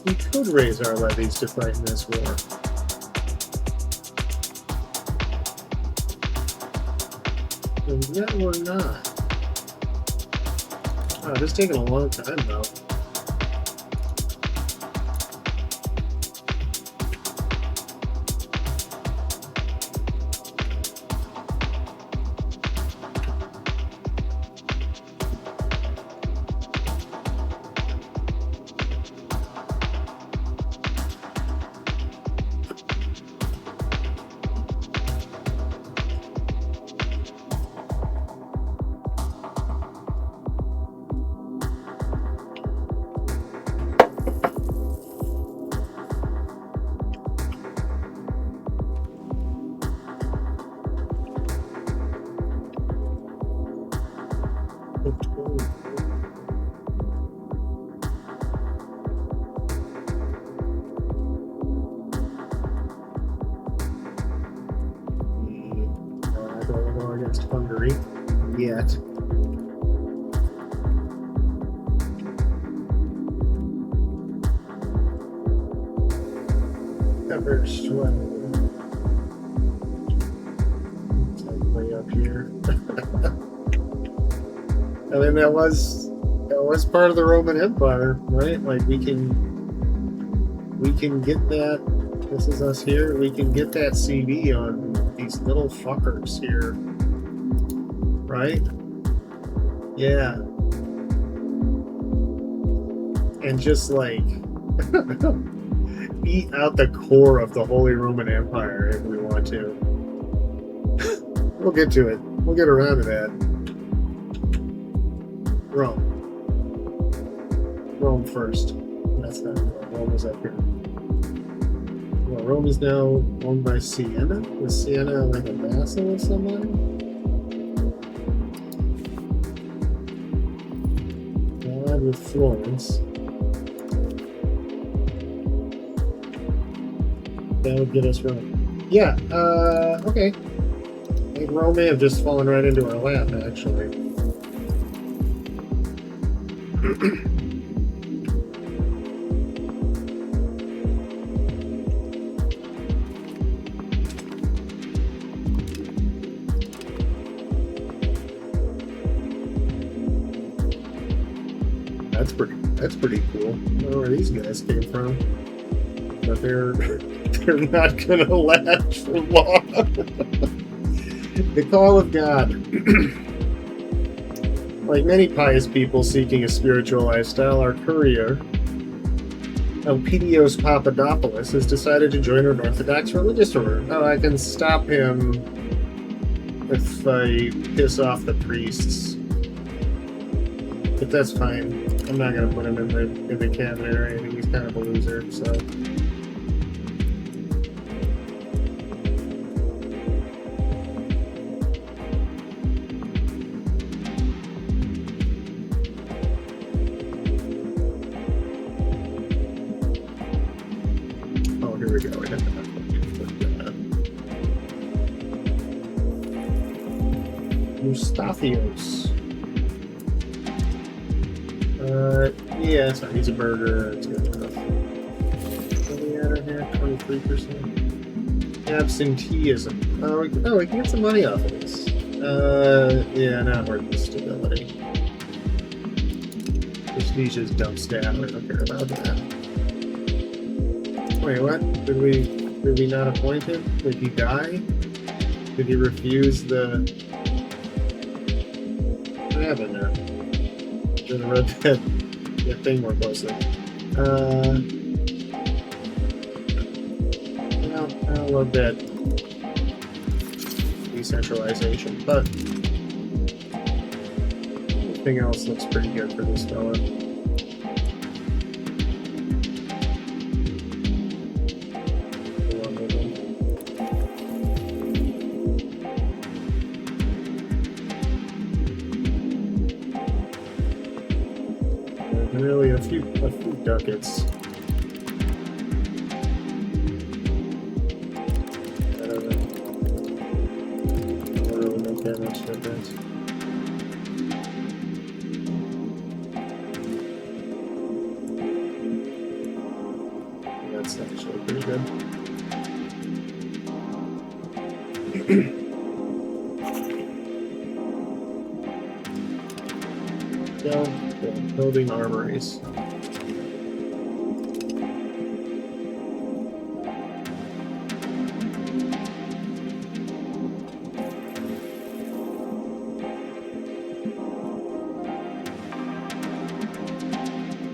We could raise our levies to fight in this war. And yet we're not. Oh, this is taking a long time though. Against Hungary yet. Covers way up here. I mean that was part of the Roman Empire, right? Like we can get that. This is us here. We can get that CV on these little fuckers here. Right? Yeah. And just like eat out the core of the Holy Roman Empire if we want to. We'll get to it. We'll get around to that. Rome. Rome first. That's not Rome. Rome was up here. Well, Rome is now owned by Siena. Is Siena like a vassal of somebody? With Florence. That would get us Rome. Yeah, okay. I think Rome may have just fallen right into our lap, actually. That's pretty cool. I don't know where these guys came from, but they're not gonna last for long. The call of God. Like many pious people seeking a spiritual lifestyle, our courier, Elpidios Papadopoulos, has decided to join an Orthodox religious order. Oh, I can stop him if I piss off the priests. But that's fine. I'm not gonna put him in the cabinet or anything. He's kind of a loser, so. Oh, here we go. We have to Eustathios. Yeah, it's fine. He's a burger. It's good enough. What do we add in here? 23%. Absenteeism. Oh, we can get some money off of this. Yeah, not worth the stability. Prestige is dumb stat. We don't care about that. Wait, what? Did we not appoint him? Did he die? Did he refuse the... What happened there? Should have read that thing more closely. I don't love that decentralization, but everything else looks pretty good for this fella. Really, a few ducats. That doesn't really make that much difference. That's actually pretty good. Building armories.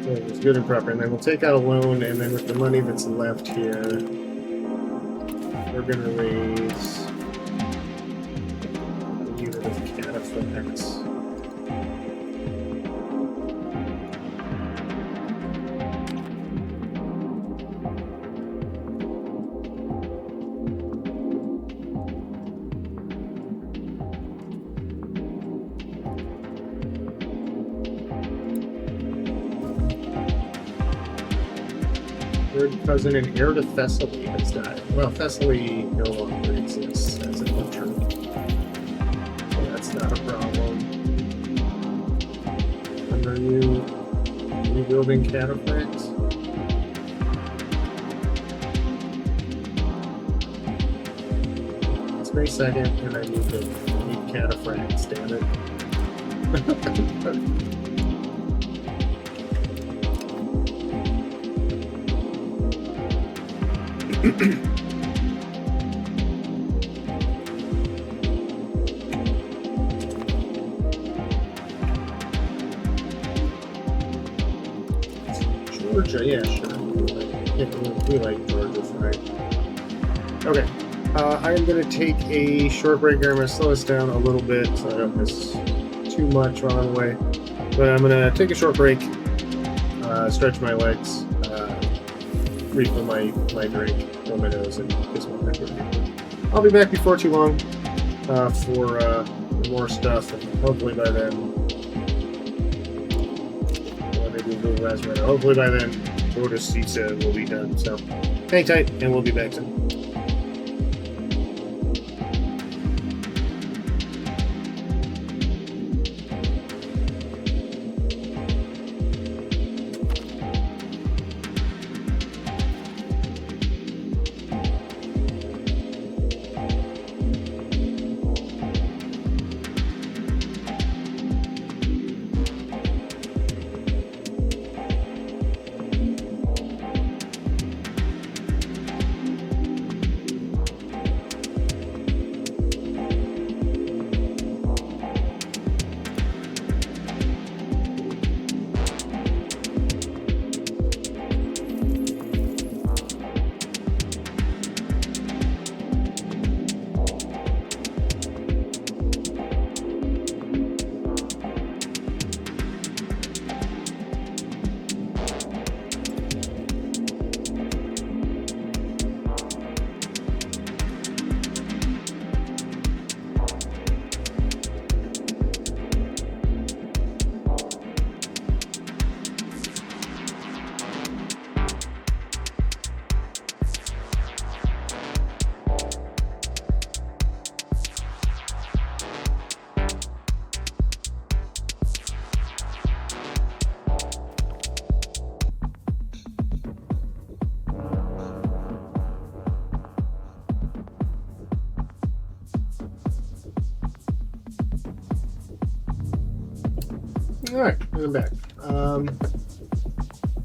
It's good and proper, and then we'll take out a loan, and then with the money that's left here, we're going to raise a unit of cataphracts. Third cousin and heir to Thessaly has died. Well, Thessaly no longer exists as a country, so that's not a problem. And are you rebuilding cataphracts? It's May 2nd, and I need cataphracts, damn it. Georgia, yeah, sure. We like Georgia, right? Okay. I am going to take a short break here. I'm going to slow us down a little bit so I don't miss too much while I'm away. But I'm going to take a short break, stretch my legs, refill my drink, fill my nose, and kiss my neck. I'll be back before too long for more stuff, and hopefully by then, maybe a little last minute. Hopefully by then, Order Caesar will be done. So, hang tight, and we'll be back soon. Alright, I'm back.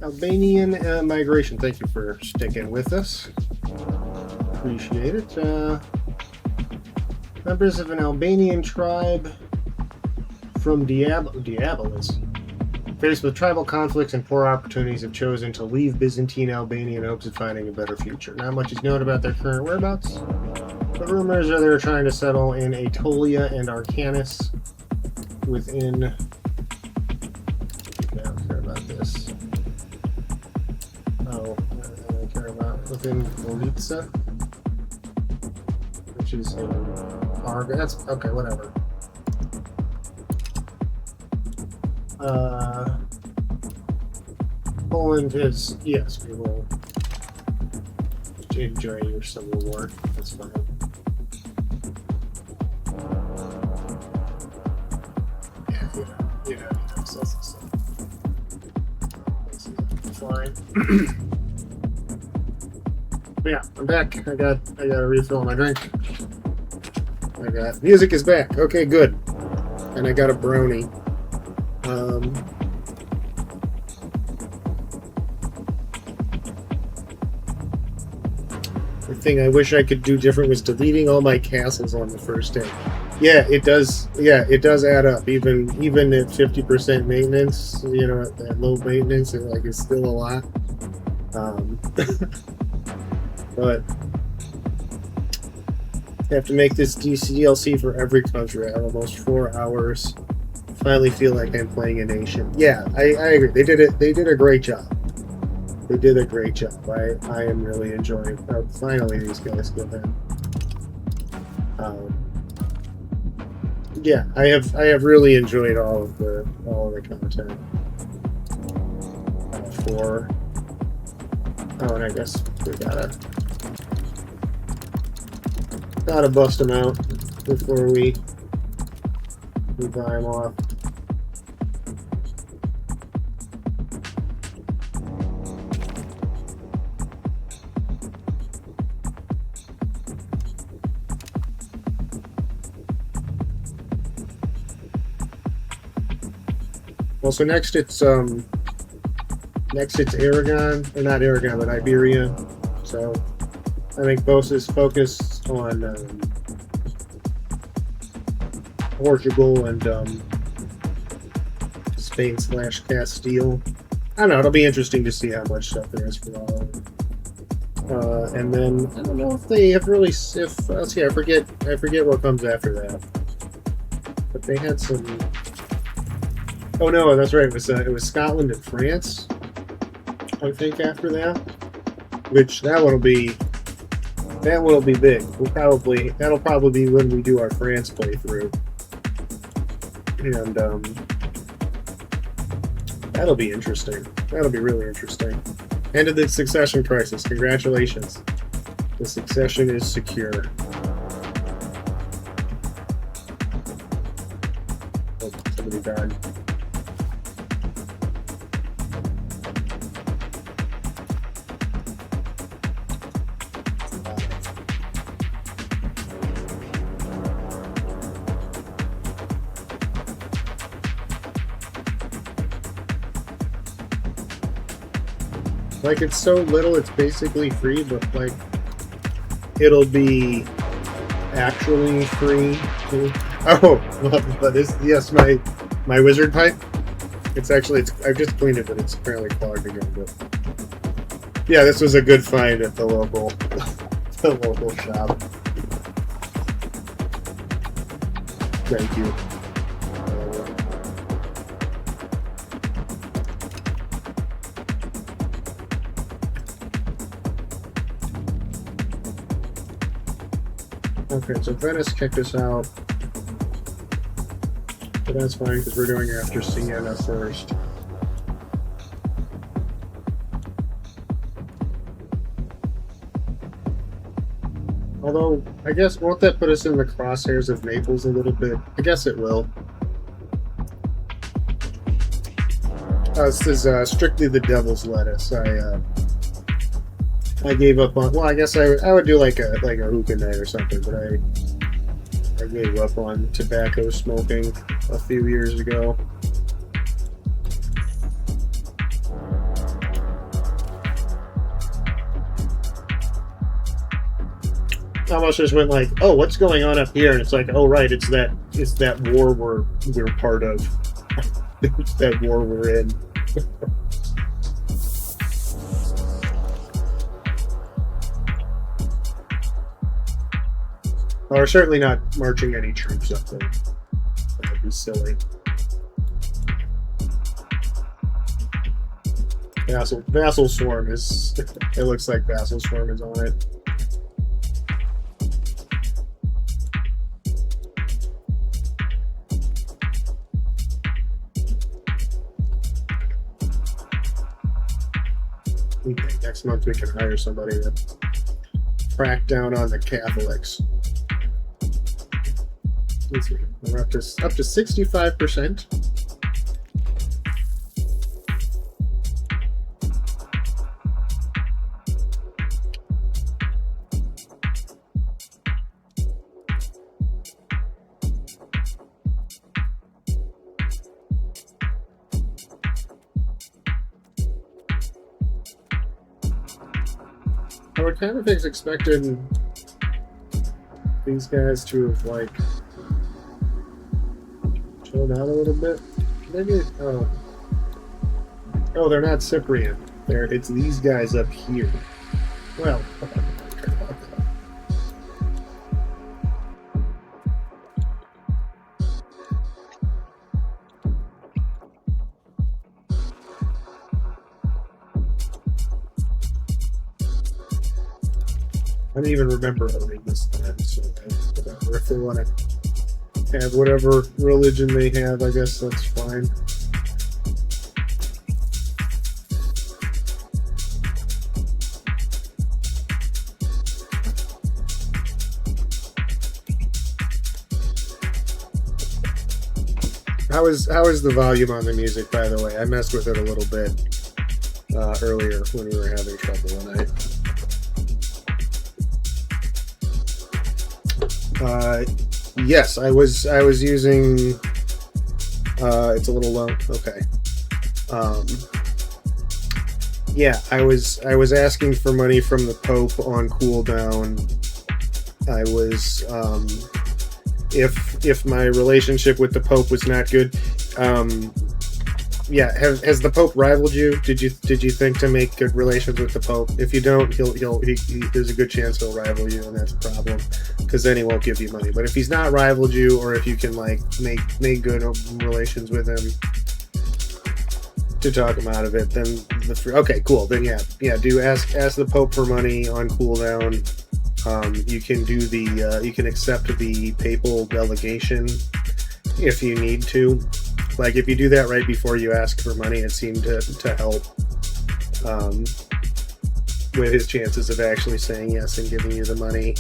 Albanian migration. Thank you for sticking with us. Appreciate it. Members of an Albanian tribe from Diabolis, faced with tribal conflicts and poor opportunities, have chosen to leave Byzantine Albania in hopes of finding a better future. Not much is known about their current whereabouts. The rumors are they're trying to settle in Aetolia and Arcanis within... I don't care about this. Oh, I don't care about within Golica, which is in Arga. That's okay, whatever. Poland is, yes, we will enjoy your civil war. That's fine. Yeah, so. Fine. But yeah, I'm back. I got a refill on my drink. Music is back. Okay, good. And I got a brownie. The thing I wish I could do different was deleting all my castles on the first day. Yeah, it does. Yeah, it does add up. Even at 50% maintenance, at low maintenance, it's still a lot. But I have to make this DLC for every country. I have almost 4 hours. Finally feel like I'm playing a nation. Yeah, I agree. They did a great job. They did a great job. I am really enjoying. Finally, these guys get in. Yeah, I have really enjoyed all of the content. And I guess we gotta bust them out before we buy them off. Well, so next it's Aragon, or not Aragon, but Iberia. So I think both is focused on Portugal and Spain/Castile. I don't know. It'll be interesting to see how much stuff there is for all. And then I don't know if they have really. Let's see. I forget what comes after that. But they had some. Oh no, that's right. It was Scotland and France, I think, after that. Which that one will be big. That'll probably be when we do our France playthrough, and that'll be interesting. That'll be really interesting. End of the succession crisis. Congratulations, the succession is secure. Oh, somebody died. Like, it's so little, it's basically free, but like, it'll be actually free too. Oh, but yes, my wizard pipe. I've just cleaned it, but it's apparently clogged again. But yeah, this was a good find at the local shop. Thank you. Okay, so Venice kicked us out, but that's fine because we're doing it after Siena first. Although, I guess, won't that put us in the crosshairs of Naples a little bit? I guess it will. This is strictly the devil's lettuce. I gave up on. Well, I guess I would do like a hookah night or something, but I gave up on tobacco smoking a few years ago. almost just went like, oh, what's going on up here? And it's like, oh, right, it's that war we're part of. It's that war we're in. Well, we're certainly not marching any troops up there. That would be silly. Vassal Swarm is... It looks like Vassal Swarm is on it. Okay, next month we can hire somebody to crack down on the Catholics. Let's see. We're up to 65%. I would kind of expected these guys to have like chilled out a little bit. Maybe oh, they're not Cyprian. It's these guys up here. Well, I don't even remember owning this time, so whatever. If they want to have whatever religion they have, I guess that's fine. How is the volume on the music, by the way? I messed with it a little bit earlier when we were having trouble tonight. Yes, I was using. It's a little low. Okay. Yeah, I was asking for money from the Pope on cooldown. I was if my relationship with the Pope was not good. Yeah, has the Pope rivaled you? Did you think to make good relations with the Pope? If you don't, there's a good chance he'll rival you, and that's a problem, because then he won't give you money. But if he's not rivaled you, or if you can like make good relations with him to talk him out of it, then okay, cool. Then yeah. Do ask the Pope for money on cooldown. You can do you can accept the papal delegation if you need to. Like, if you do that right before you ask for money, it seemed to help with his chances of actually saying yes and giving you the money.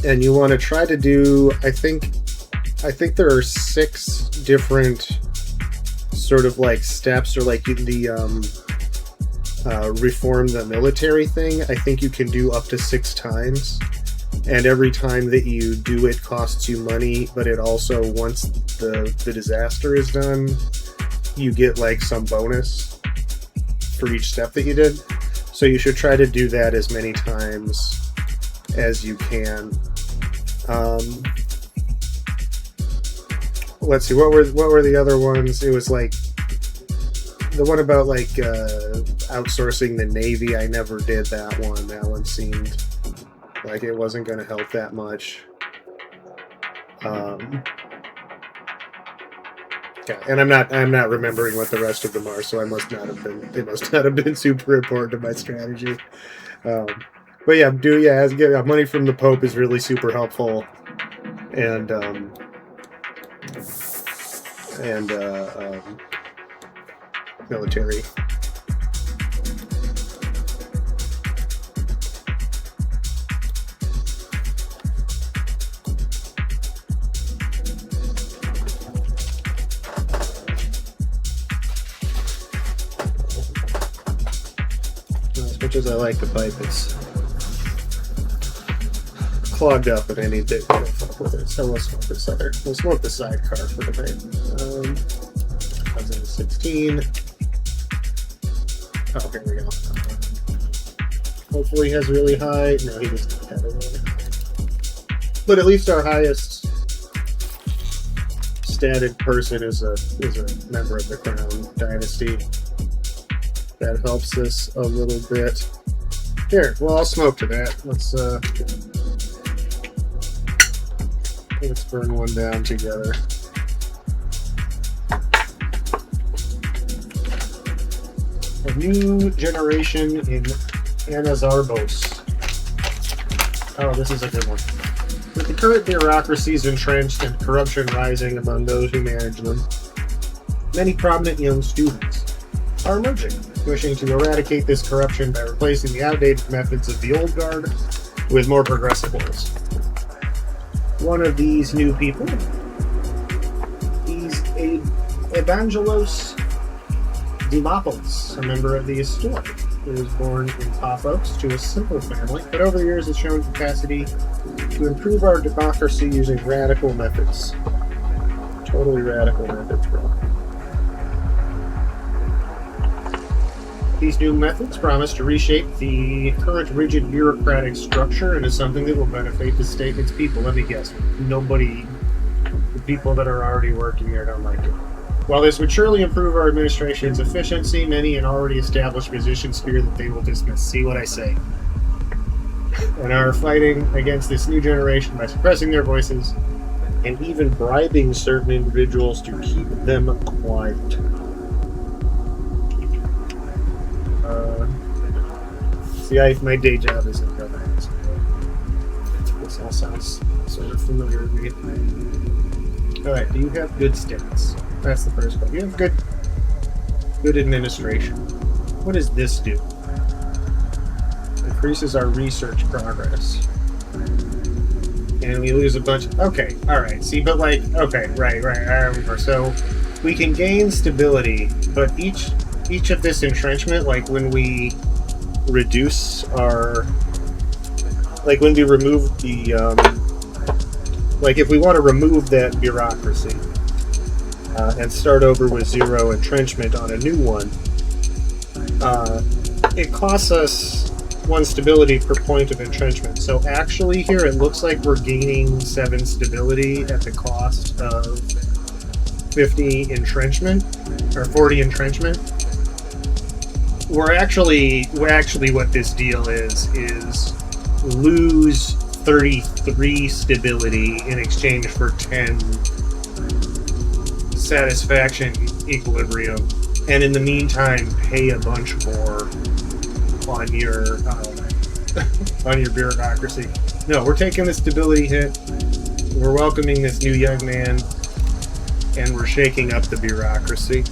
And you want to try to do, I think there are 6 different sort of like steps, or like the reform the military thing. I think you can do up to 6 times. And every time that you do it costs you money, but it also, once the disaster is done, you get like some bonus for each step that you did. So you should try to do that as many times as you can. Let's see, what were the other ones? It was like the one about like outsourcing the Navy. I never did that one. That one seemed like it wasn't going to help that much. Yeah, and I'm not remembering what the rest of them are, so they must not have been super important to my strategy. But yeah, get money from the Pope is really super helpful, and military. As much as I like the pipe, it's clogged up and I need to fuck with it. So we'll smoke this other. We'll smoke the sidecar for the night. 2016. Oh, here we go. hopefully has really high. No, he doesn't have it really high. But at least our highest statted person is a member of the Crown Dynasty. That helps us a little bit. Here, well, I'll smoke to that. Let's burn one down together. A new generation in Anazarbos. Oh, this is a good one. With the current bureaucracies entrenched and corruption rising among those who manage them, many prominent young students are emerging, wishing to eradicate this corruption by replacing the outdated methods of the old guard with more progressive ones. One of these new people is Evangelos Dimopoulos, a member of the historic, who was born in Paphos to a simple family, but over the years has shown capacity to improve our democracy using radical methods. Totally radical methods, bro. These new methods promise to reshape the current rigid bureaucratic structure into something that will benefit the state and its people. Let me guess. The people that are already working there don't like it. While this would surely improve our administration's efficiency, many in already established positions fear that they will dismiss. See what I say? And are fighting against this new generation by suppressing their voices and even bribing certain individuals to keep them quiet. My day job is in government. So this all sounds sort of familiar to me. Alright, do you have good stats? That's the first one. You have good administration. What does this do? Increases our research progress. And we lose a bunch of... Okay, alright. See, but like... Okay, right, I remember. So, we can gain stability, but each of this entrenchment, like when we reduce our... Like when we remove the... like if we want to remove that bureaucracy and start over with 0 entrenchment on a new one, it costs us 1 stability per point of entrenchment. So actually here it looks like we're gaining 7 stability at the cost of 50 entrenchment, or 40 entrenchment. We're actually what this deal is lose 33 stability in exchange for 10 satisfaction equilibrium, and in the meantime pay a bunch more on your on your bureaucracy. No, we're taking the stability hit, we're welcoming this new young man, and we're shaking up the bureaucracy.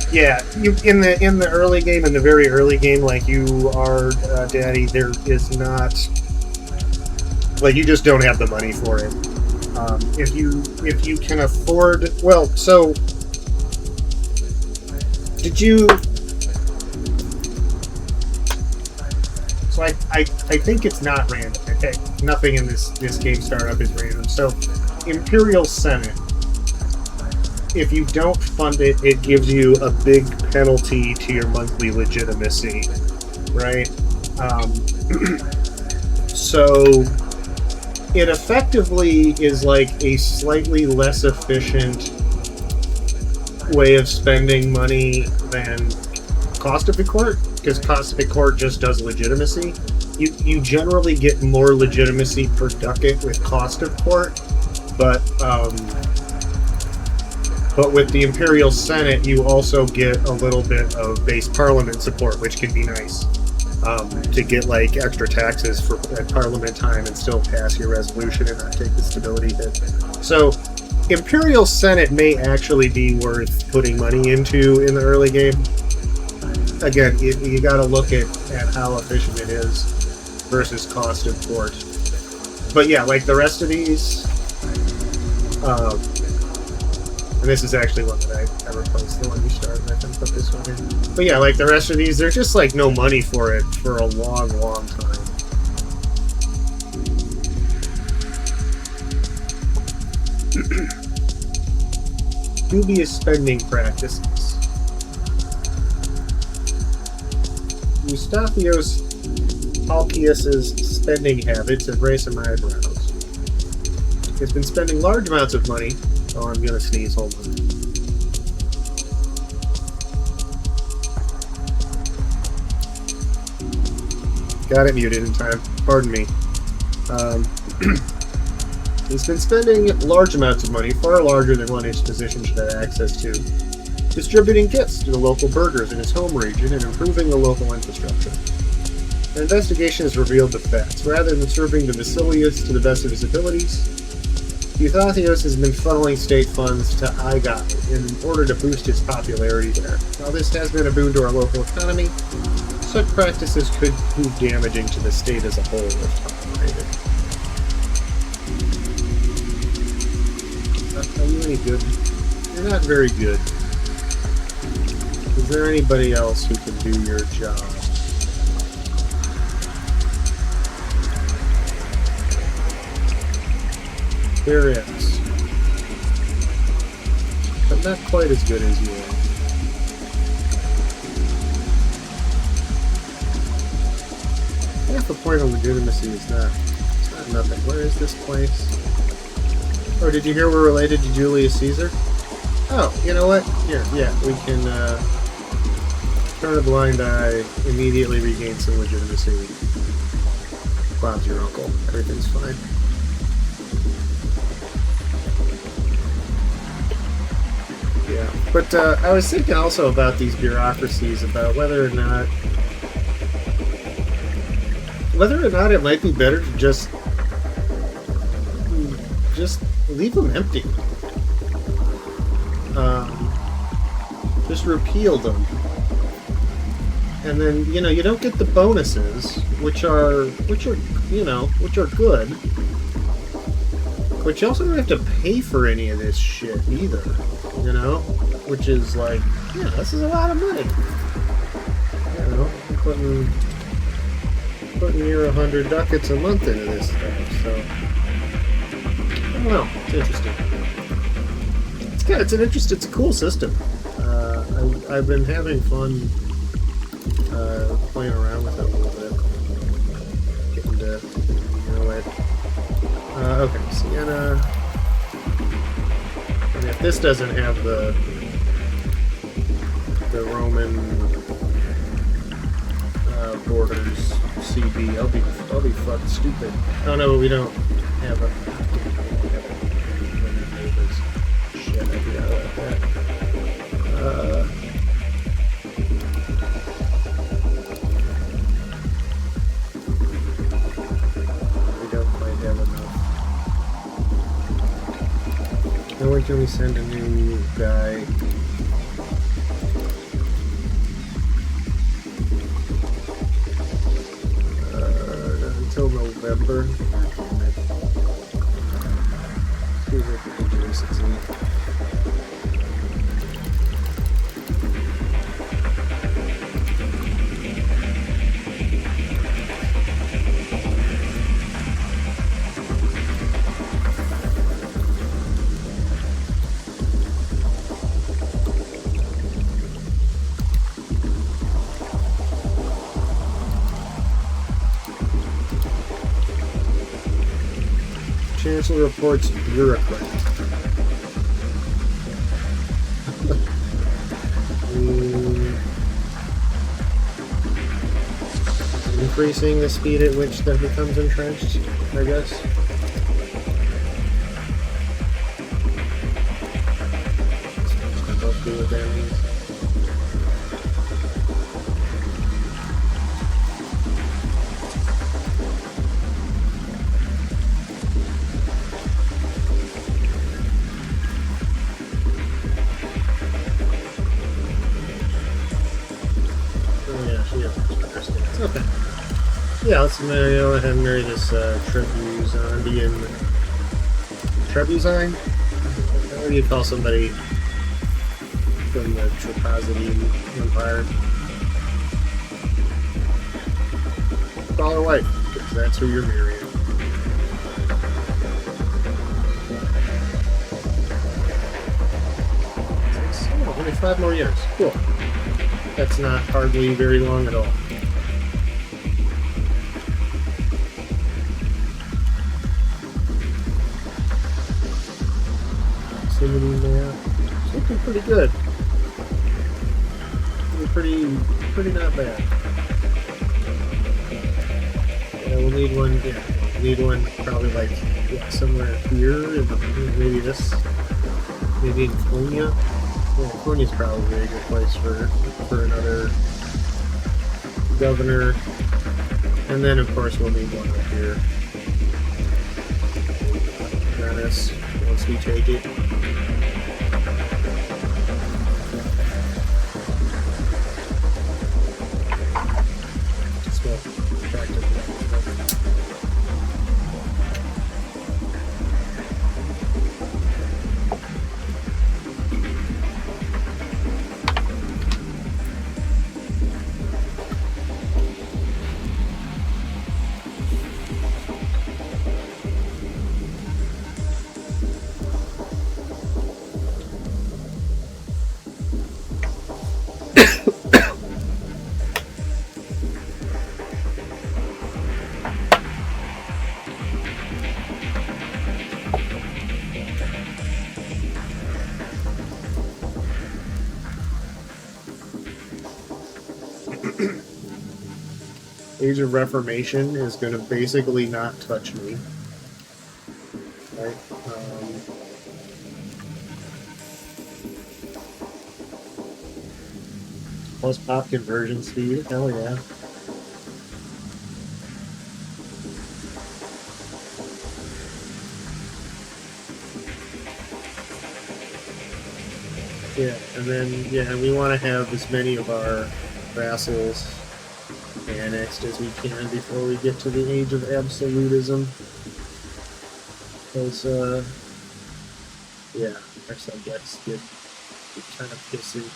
Yeah, you in the early game, in the very early game, like you are, Daddy, there is not, like, you just don't have the money for it. If you can afford, well, so did you? So I think it's not random. Okay, nothing in this game startup is random. So Imperial Senate. If you don't fund it, it gives you a big penalty to your monthly legitimacy, right? So it effectively is like a slightly less efficient way of spending money than cost of the court, because cost of the court just does legitimacy. You generally get more legitimacy per ducat with cost of court, but with the Imperial Senate, you also get a little bit of base parliament support, which can be nice, to get like extra taxes for at parliament time and still pass your resolution and not take the stability hit. So Imperial Senate may actually be worth putting money into in the early game. Again, you got to look at how efficient it is versus cost of court. But yeah, like the rest of these, and this is actually one that I replaced the one you started. I can put this one in. But yeah, like the rest of these, there's just like no money for it for a long, long time. Dubious spending practices. Eustathios Alcius's spending habits have raised some eyebrows. He's been spending large amounts of money. Oh, I'm gonna sneeze. Hold on. Got it muted in time. Pardon me. He's been spending large amounts of money, far larger than one his position should have access to, distributing gifts to the local burghers in his home region and improving the local infrastructure. The investigation has revealed the facts. Rather than serving the Vasilius to the best of his abilities, Euthathios has been funneling state funds to Aigai in order to boost his popularity there. While this has been a boon to our local economy, such practices could prove damaging to the state as a whole if tolerated. Are you any good? You're not very good. Is there anybody else who can do your job? There is. But not quite as good as you are. Half the point of legitimacy is not, it's not nothing. Where is this place? Oh, did you hear we're related to Julius Caesar? Oh, you know what? Here, yeah, we can turn a blind eye, immediately regain some legitimacy. Bob's your uncle. Everything's fine. Yeah, but I was thinking also about these bureaucracies, about whether or not it might be better to just leave them empty. Just repeal them, and then you don't get the bonuses, which are good, but you also don't have to pay for any of this shit either. Which is like, yeah, this is a lot of money. Putting near 100 ducats a month into this stuff, so I don't know. It's interesting. It's a cool system. I've been having fun playing around with it a little bit, getting to know it. Okay, Siena. And if this doesn't have the Roman borders CB, I'll be fucking stupid. Oh no, we don't have a. Shit, I forgot about that. We don't quite have enough. Now when can we send a new guy? Not until November. See if we can do this. Chancellor reports bureaucrat. Increasing the speed at which that becomes entrenched, I guess. Let's do what that means. Okay. Yeah, let's go ahead and marry this Trebuzondian. Trebuzine? What do you call somebody from the Trebuzonian Empire? Call her wife, because that's who you're marrying. Oh, only 5 more years. Cool. That's not hardly very long at all. It's looking pretty good. Pretty not bad. Yeah, we'll need one. Yeah, we'll need one probably like somewhere here, maybe this, maybe in Konya. Yeah, Konya's probably a good place for another governor. And then, of course, we'll need one up here. Venice, once we take it. Smell attractive. Age of Reformation is going to basically not touch me. Right? Plus pop conversion speed. Hell yeah. Yeah, and then, we want to have as many of our vassals annexed as we can before we get to the age of absolutism. Because, our subjects get kind of pissy.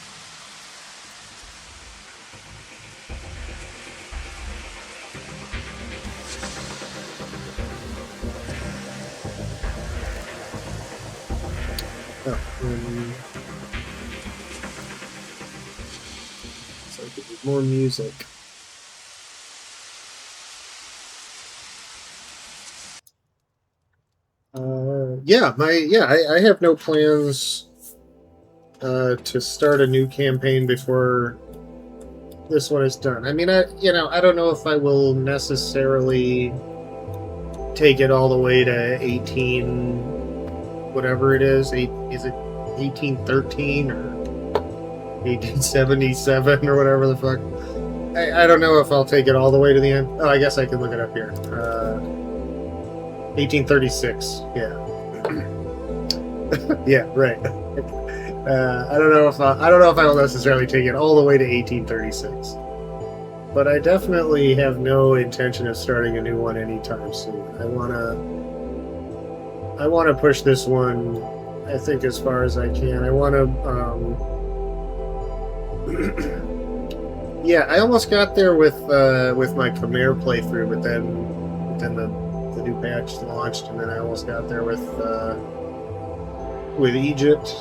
So I could do more music. I have no plans to start a new campaign before this one is done. I mean, I don't know if I will necessarily take it all the way to 18, whatever it is. Is it 1813 or 1877 or whatever the fuck? I don't know if I'll take it all the way to the end. Oh, I guess I can look it up here. 1836. Yeah. Yeah, right. I don't know if I will necessarily take it all the way to 1836, but I definitely have no intention of starting a new one anytime soon. I wanna push this one, I think, as far as I can. I wanna yeah, I almost got there with my Khmer playthrough, but then the new patch launched, and then I almost got there with Egypt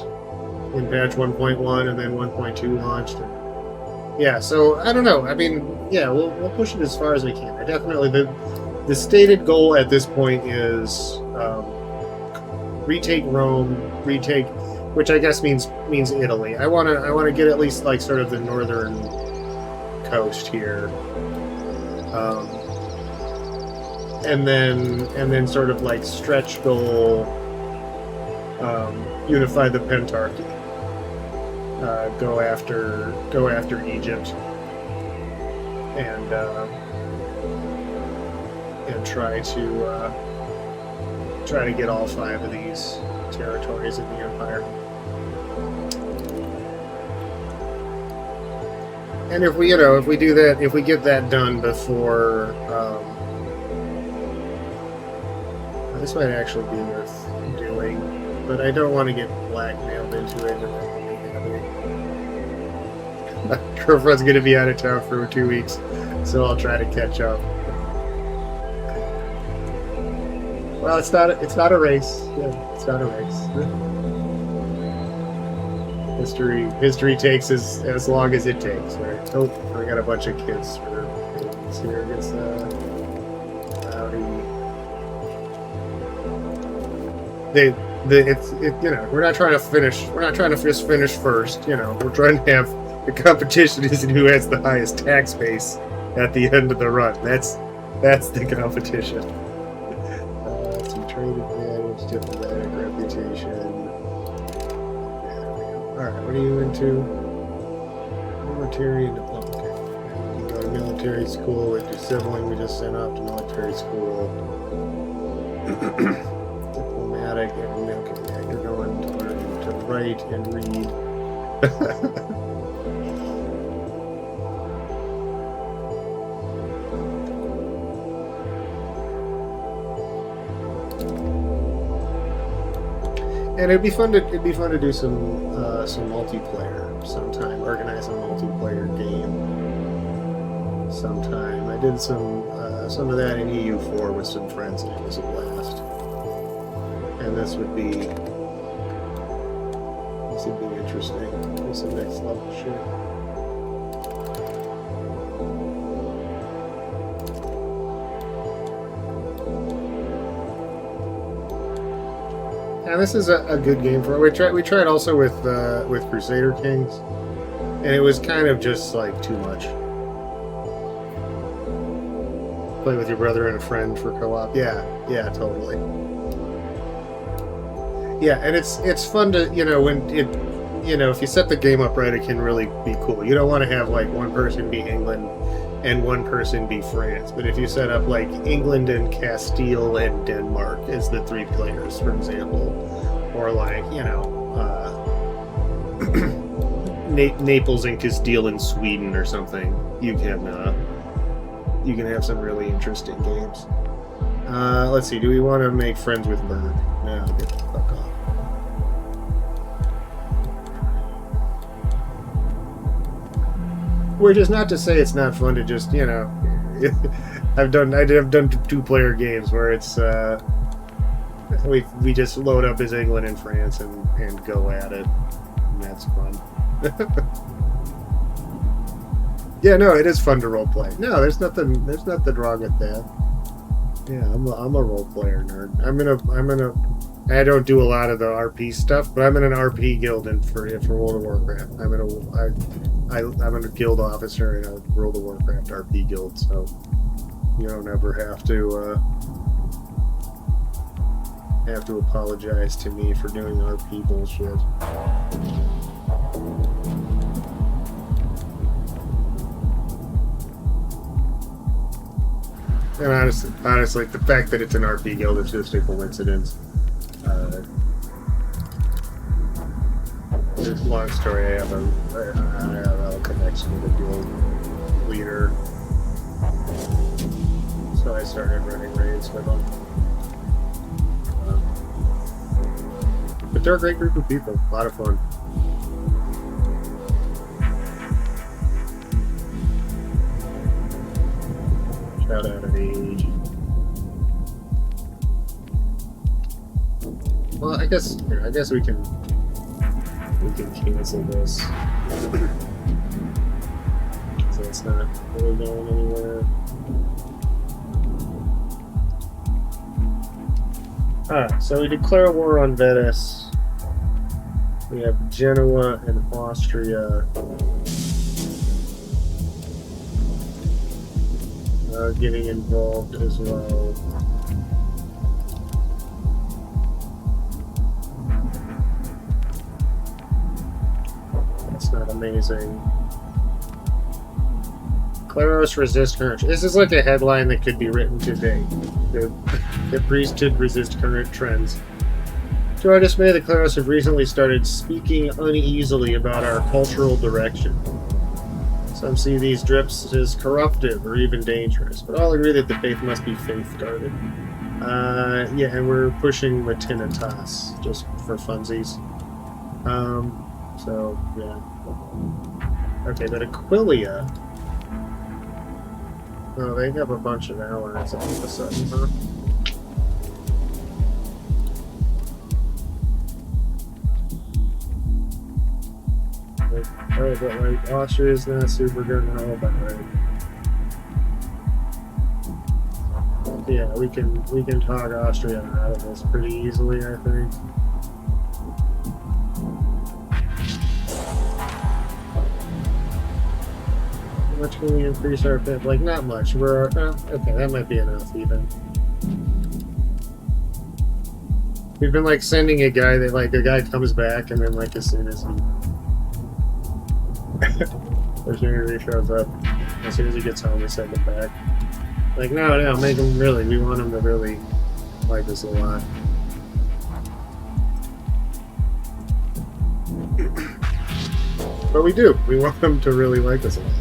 in patch 1.1, and then 1.2 launched. Yeah, so I don't know. I mean, yeah, we'll push it as far as we can. I definitely the stated goal at this point is retake Rome, which I guess means Italy. I want to get at least like sort of the northern coast here, and then sort of like stretch goal, unify the Pentarchy, go after Egypt, and try to get all 5 of these territories in the empire. And if we do that, if we get that done before, this might actually be worth doing, but I don't want to get blackmailed into it. My girlfriend's going to be out of town for 2 weeks, so I'll try to catch up. Well, it's not a race. Yeah, it's not a race. History takes as long as it takes, right? Oh, I got a bunch of kids for babies here. It's howdy. we're not trying to finish. We're not trying to just finish first. We're trying to have the competition is who has the highest tax base at the end of the run. That's the competition. Some trade advantage, diplomatic reputation. All right, what are you into? Military and diplomatic. You go to military school with your sibling. We just sent off to military school. Diplomatic. Okay, you're going to learn to write and read. And it'd be fun to do some multiplayer sometime. Organize a multiplayer game sometime. I did some of that in EU4 with some friends, and it was a blast. And this would be interesting. This is next level shit. And this is a good game for it. We tried also with Crusader Kings, and it was kind of just like too much. Play with your brother and a friend for co-op. Yeah, totally. Yeah, and it's fun to if you set the game up right, it can really be cool. You don't want to have like one person be England and one person be France. But if you set up like England and Castile and Denmark as the 3 players, for example, or like Naples and Castile in Sweden or something, you can have some really interesting games. Let's see. Do we want to make friends with Bird? No, get the fuck off. Which is not to say it's not fun to just, I've done 2-player games where it's we just load up as England and France and go at it, and that's fun. Yeah, no, it is fun to role play. No, there's nothing wrong with that. Yeah, I'm a role player nerd. I don't do a lot of the RP stuff, but I'm in an RP guild for World of Warcraft. I'm a guild officer in a World of Warcraft RP guild, so you don't ever have to apologize to me for doing RP bullshit. And honestly, the fact that it's an RP guild is just a coincidence. Long story. I have a connection with a guild leader, so I started running raids with them. But they're a great group of people. A lot of fun. Shout out at age. Well, I guess we can cancel this. So it's not really going anywhere. Alright, so we declare war on Venice. We have Genoa and Austria getting involved as well. That's not amazing. Claros resist current. This is like a headline that could be written today. The priesthood resist current trends. To our dismay, the Claros have recently started speaking uneasily about our cultural direction. Some see these drips as corruptive or even dangerous, but all agree that the faith must be faith-guarded. Yeah, and we're pushing Latinitas just for funsies. So, yeah. Okay, but Aquilia... Oh, they have a bunch of allies all of a sudden, huh? Oh, but like Austria's not super good and all about it. Yeah, we can talk Austria out of this pretty easily, I think. much can we increase our bid? Like, not much. We're okay. That might be enough even. We've been like sending a guy that like a guy comes back and then like as soon as he shows up, as soon as he gets home, we send him back. Like no, make him really. We want him to really like us a lot. But we do. We want them to really like us a lot.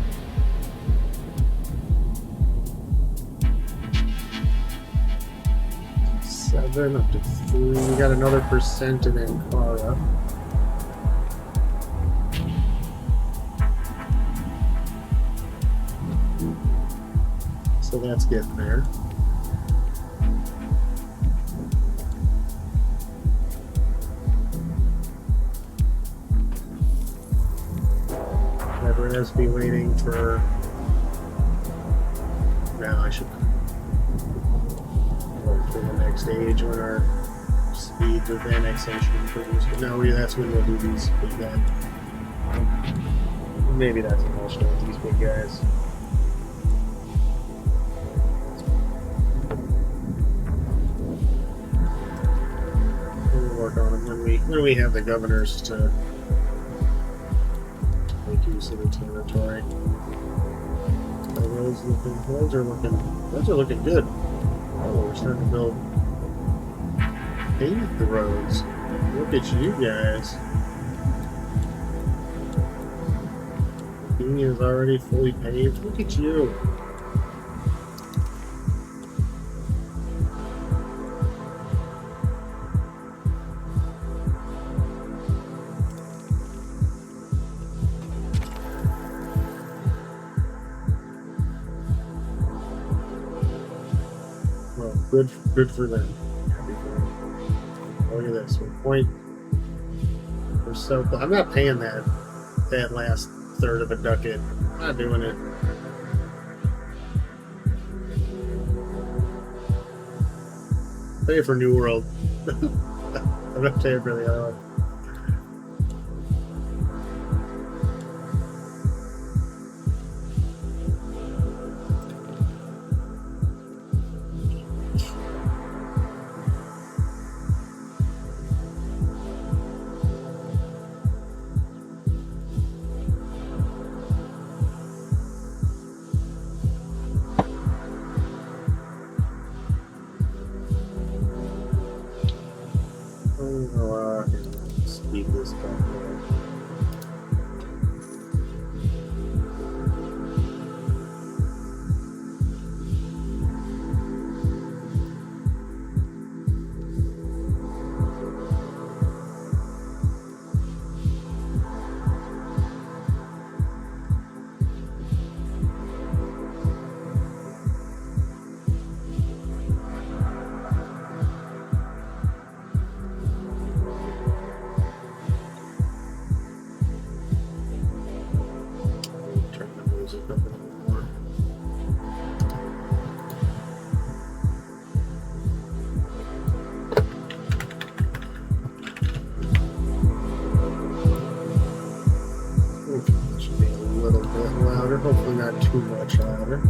Seven up to 3. We got another percent in Ankara. So that's getting there. Everyone has to be waiting for. Now I should wait for the next stage when our speeds of annexation improves. But no, that's when we'll do these big guys. Maybe that's when we'll start these big guys. We'll work on them when we have the governors to make use of the territory. The roads are looking good. Oh, we're starting to build pave the roads. Look at you guys. Union is already fully paved. Look at you. Good for them. Happy for them. Look at this. We're so close. I'm not paying that last third of a ducat. I'm not doing it. Pay for New World. I'm not paying for the other one. Speed this back there. Hopefully not too much louder.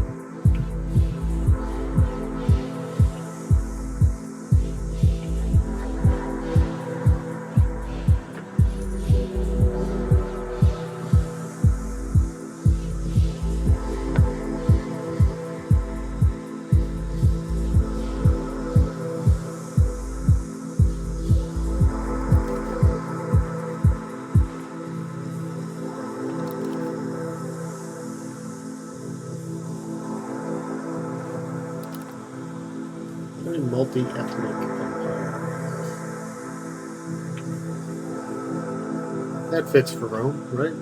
Multi-ethnic empire. That fits for Rome, right?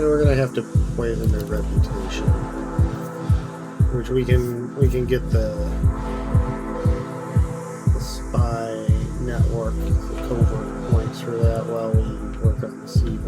So we're gonna have to poison their reputation, which we can get the spy network, the covert points for that while we work on the CV.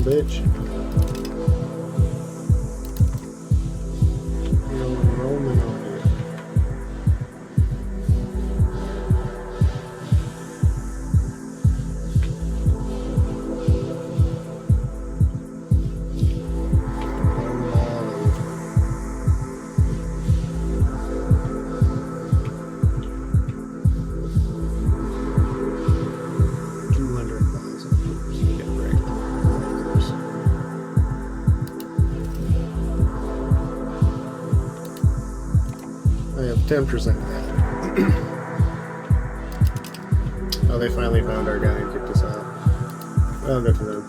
Bitch. You're roaming on you. I have 10% of that. Oh, they finally found our guy and kicked us out. Oh, good for them.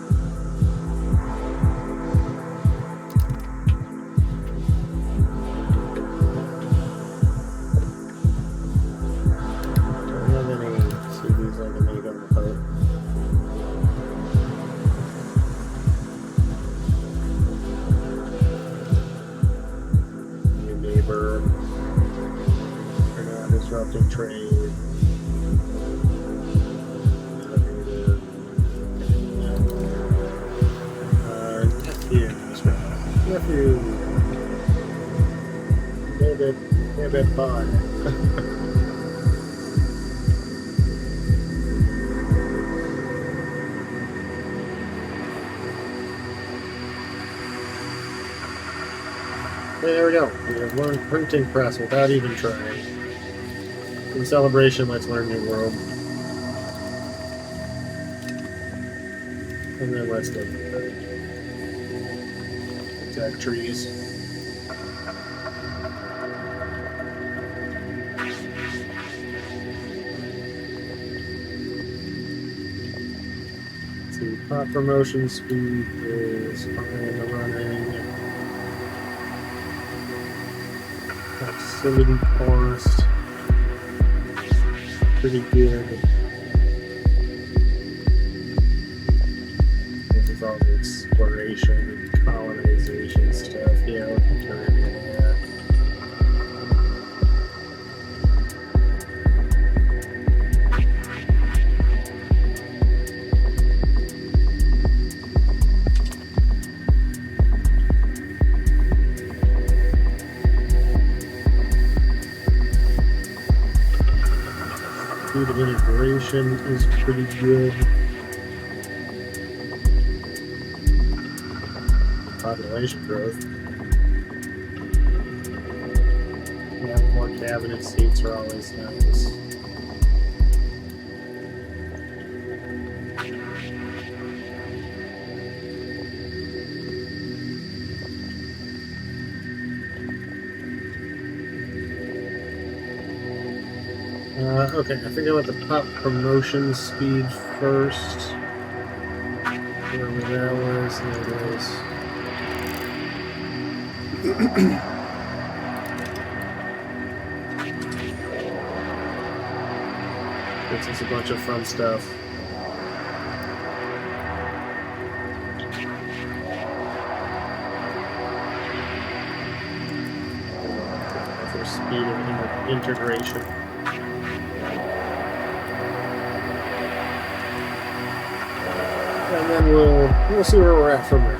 Don't have any CDs I can make on the boat. Your neighbor. Disrupting trade. Nephew. David Bond. There we go. We have learned printing press without even trying. In celebration, let's learn New World. And then let's go attack trees. Let's see, pop promotion speed is fine running. Proximity forest. Pretty good. This is all the exploration and colonization stuff. Yeah, we can turn into that. Speed of integration is pretty good. Population growth. Yeah, more cabinet seats are always nice. Okay, I think I want the pop promotion speed first. Wherever that was, there it is. Gives us a bunch of fun stuff. For speed of integration. And then we'll see where we're at from there.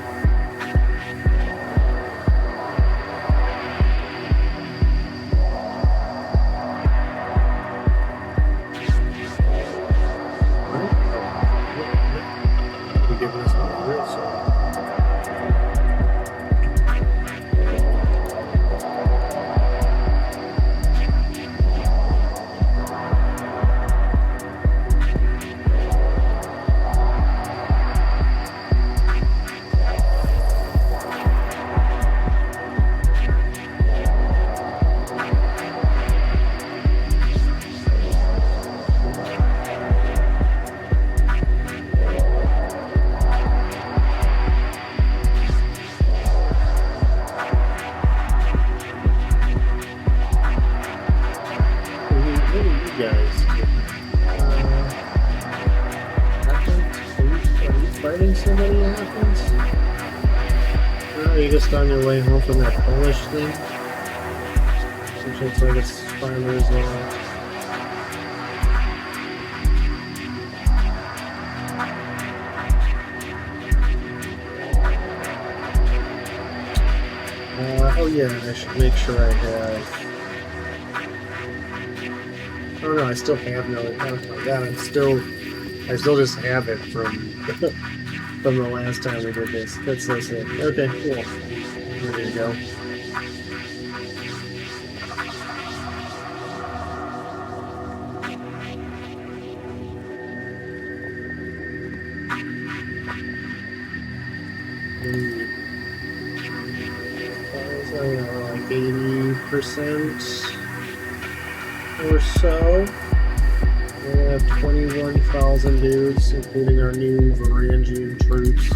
happens? Or are you just on your way home from that Polish thing? Which looks like it's finally resolved. Oh yeah, I should make sure I have... Oh no, I still have no... Oh my god, I still just have it from from the last time we did this. That's so sick. Okay, cool. Ready to go. Like 80% or so. We have 21,000 dudes, including our new Varangian troops.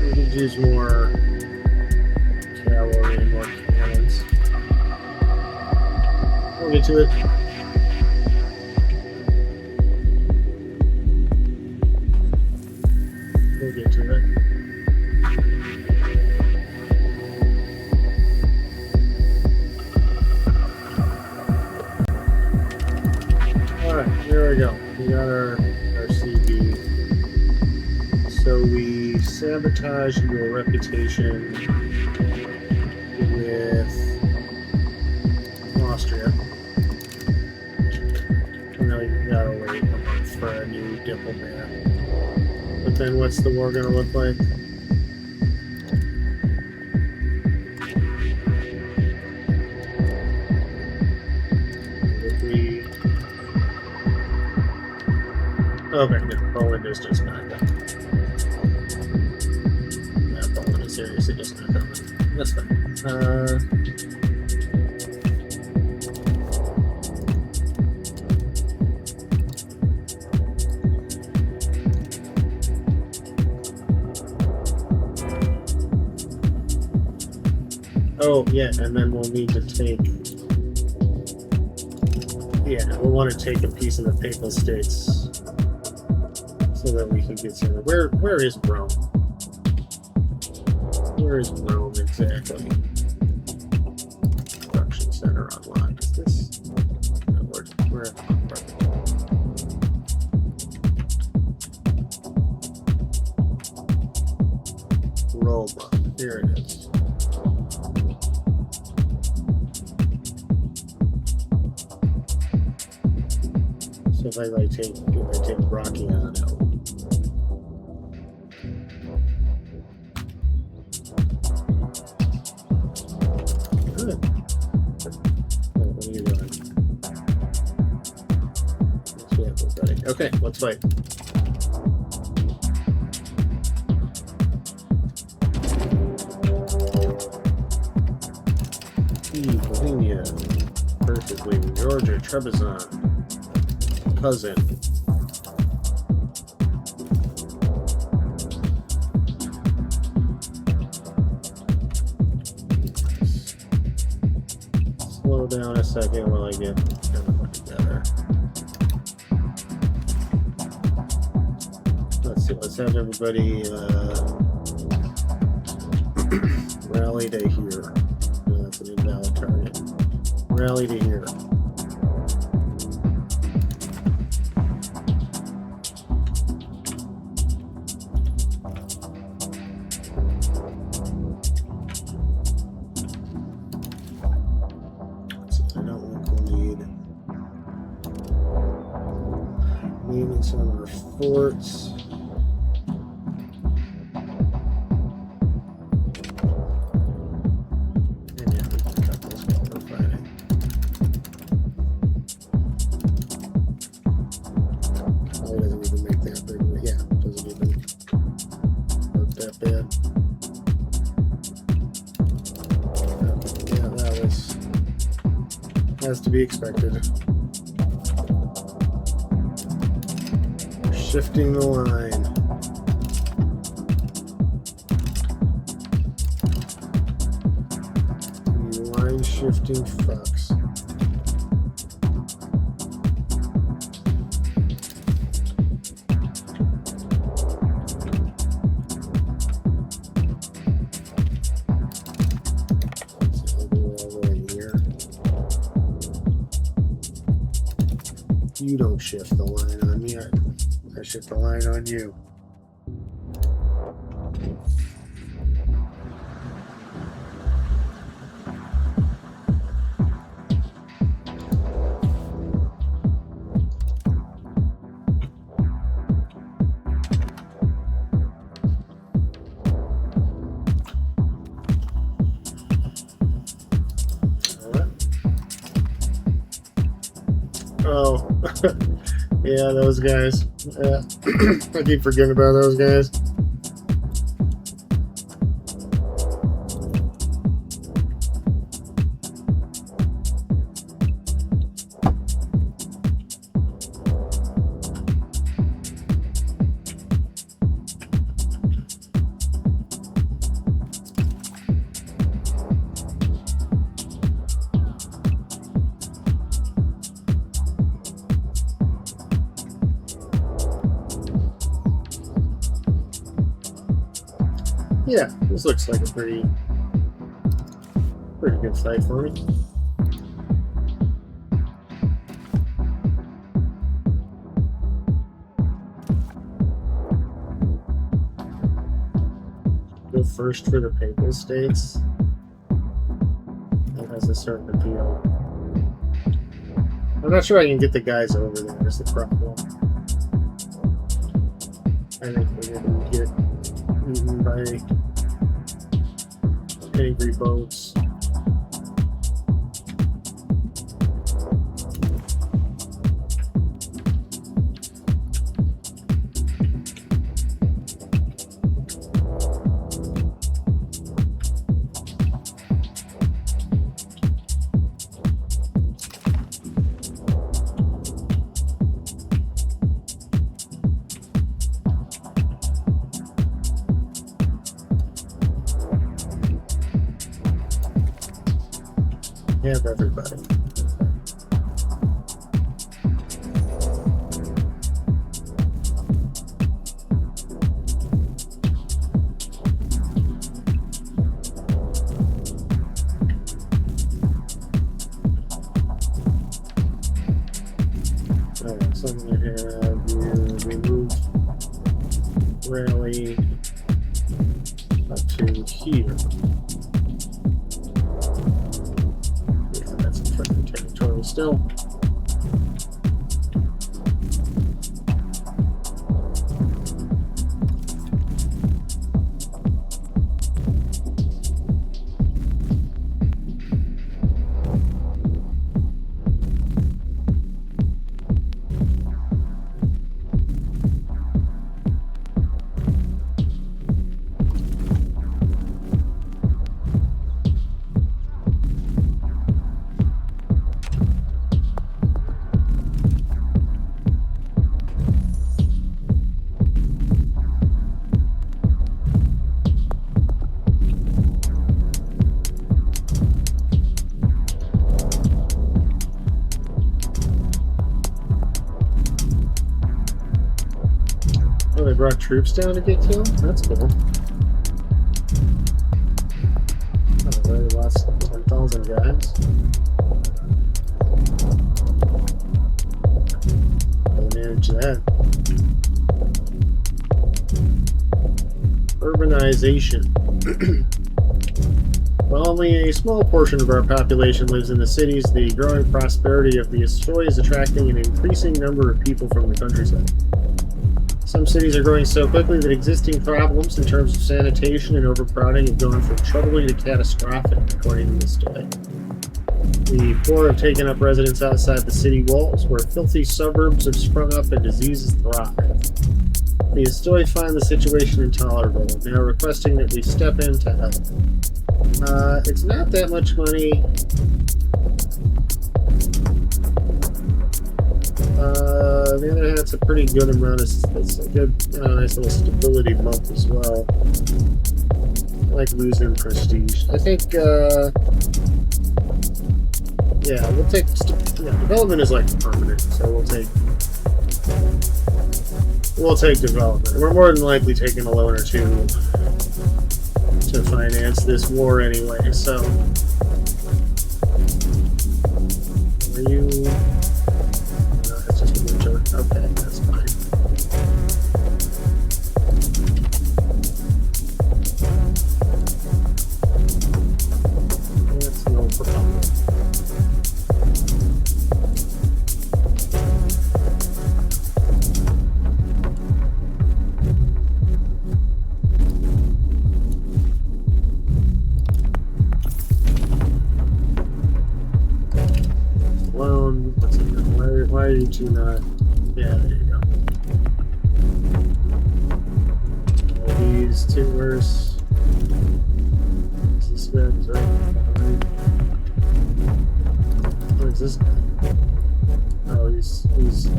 We could use more cavalry and more cannons. We'll get to it. We'll get to it. There we go. We got our CB. So we sabotaged your reputation with Austria. And then we gotta wait a month for a new diplomat. But then what's the war gonna look like? Okay, no, Poland is just not coming. No, Poland is seriously just not coming. That's fine. Oh, yeah, and then we'll need to take... Yeah, we'll want to take a piece of the Papal States. So that we can get some. Where is Rome? Where is Rome exactly? Production center unlocked. Is this? No, we're Roma. Here it is. So if I take Bracciano. Okay, let's fight. Bohemia. Perfectly. Georgia, Trebizond. Cousin. Slow down a second while I get everyone together. Let's have everybody rally to here. No, that's an invalid target. Rally to here. So I don't think we'll need maintenance on our forts. As to be expected. Shifting the line. Line shifting fucks. shift the line on me. I shift the line on you. Oh, yeah, those guys. I keep forgetting about those guys. Yeah, this looks like a pretty good fight for me. Go first for the Papal States. That has a certain appeal. I'm not sure I can get the guys over there, is the problem. I think we're going to get eaten by angry boats. Have everybody. Alright, so I'm going to have you remove rally up to here. Territory still. Oh, they brought troops down to get killed? That's cool. Oh, they lost 10,000 guys. How they manage that? Urbanization. While only a small portion of our population lives in the cities, the growing prosperity of the Estoy is attracting an increasing number of people from the countryside. Some cities are growing so quickly that existing problems in terms of sanitation and overcrowding have gone from troubling to catastrophic, according to the study. The poor have taken up residence outside the city walls, where filthy suburbs have sprung up and diseases thrive. The Estoy find the situation intolerable, and they are requesting that we step in to help. It's not that much money. On the other hand, it's a pretty good amount of, it's a good, nice little stability bump as well. I like losing prestige. I think, yeah, we'll take, development is like permanent, so we'll take development. We're more than likely taking a loan or two to finance this war anyway, so. Are you... It's just a winter. to not. Yeah, there you go. All these tumors. Is this guy right behind? What is this guy? Oh, he's.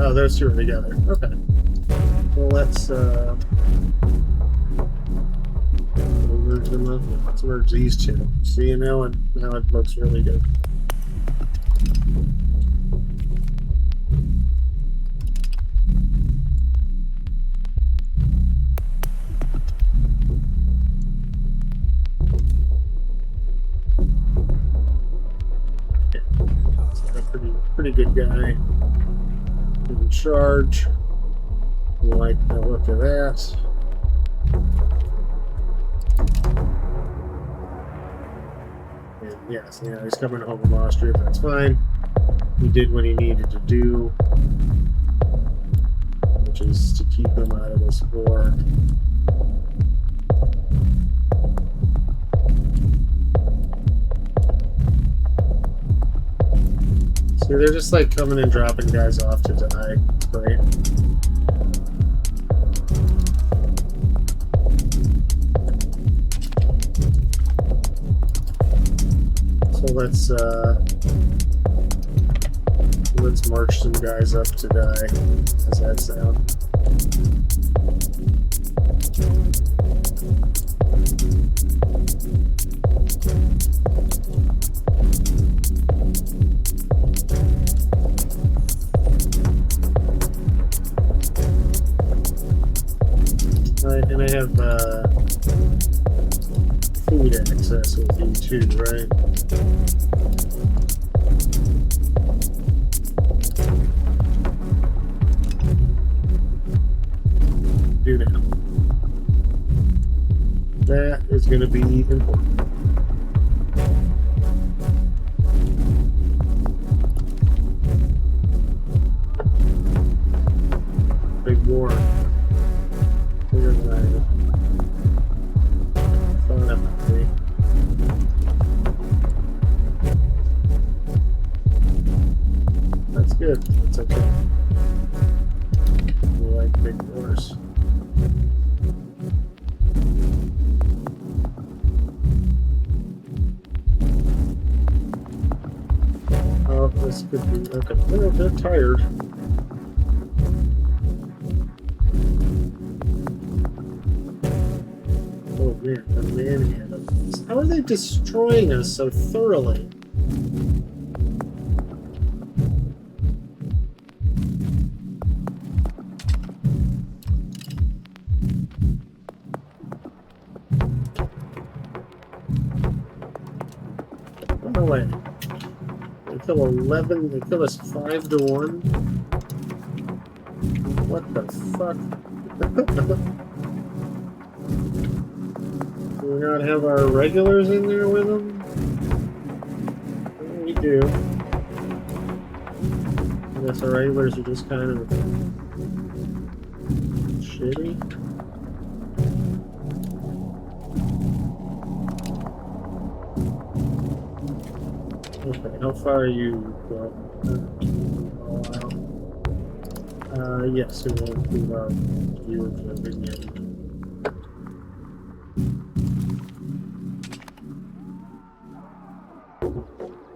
Oh, those two are together. Okay. Well, let's merge them up. Let's merge these two. See, now it looks really good. Pretty good guy in charge. We like the look of that. And yes, yeah, he's coming home from Austria, but that's fine. He did what he needed to do, which is to keep him out of this war. See, they're just like coming and dropping guys off to die. Great. So let's march some guys up to die. How's that sound? Alright, and I have food access with you too, right? Do now. That is going to be important. Big war. Bigger than I thought it might be. That's good. That's okay. We like big wars. Oh, this could be okay. They're tired. Oh man, the manhandles. How are they destroying us so thoroughly? No way. They kill 11, they kill us 5 to 1. What the fuck? Do we not have our regulars in there with them? Well, we do. I guess our regulars are just kind of shitty. Okay, how far are you? Yes, we will do our view of the vineyard.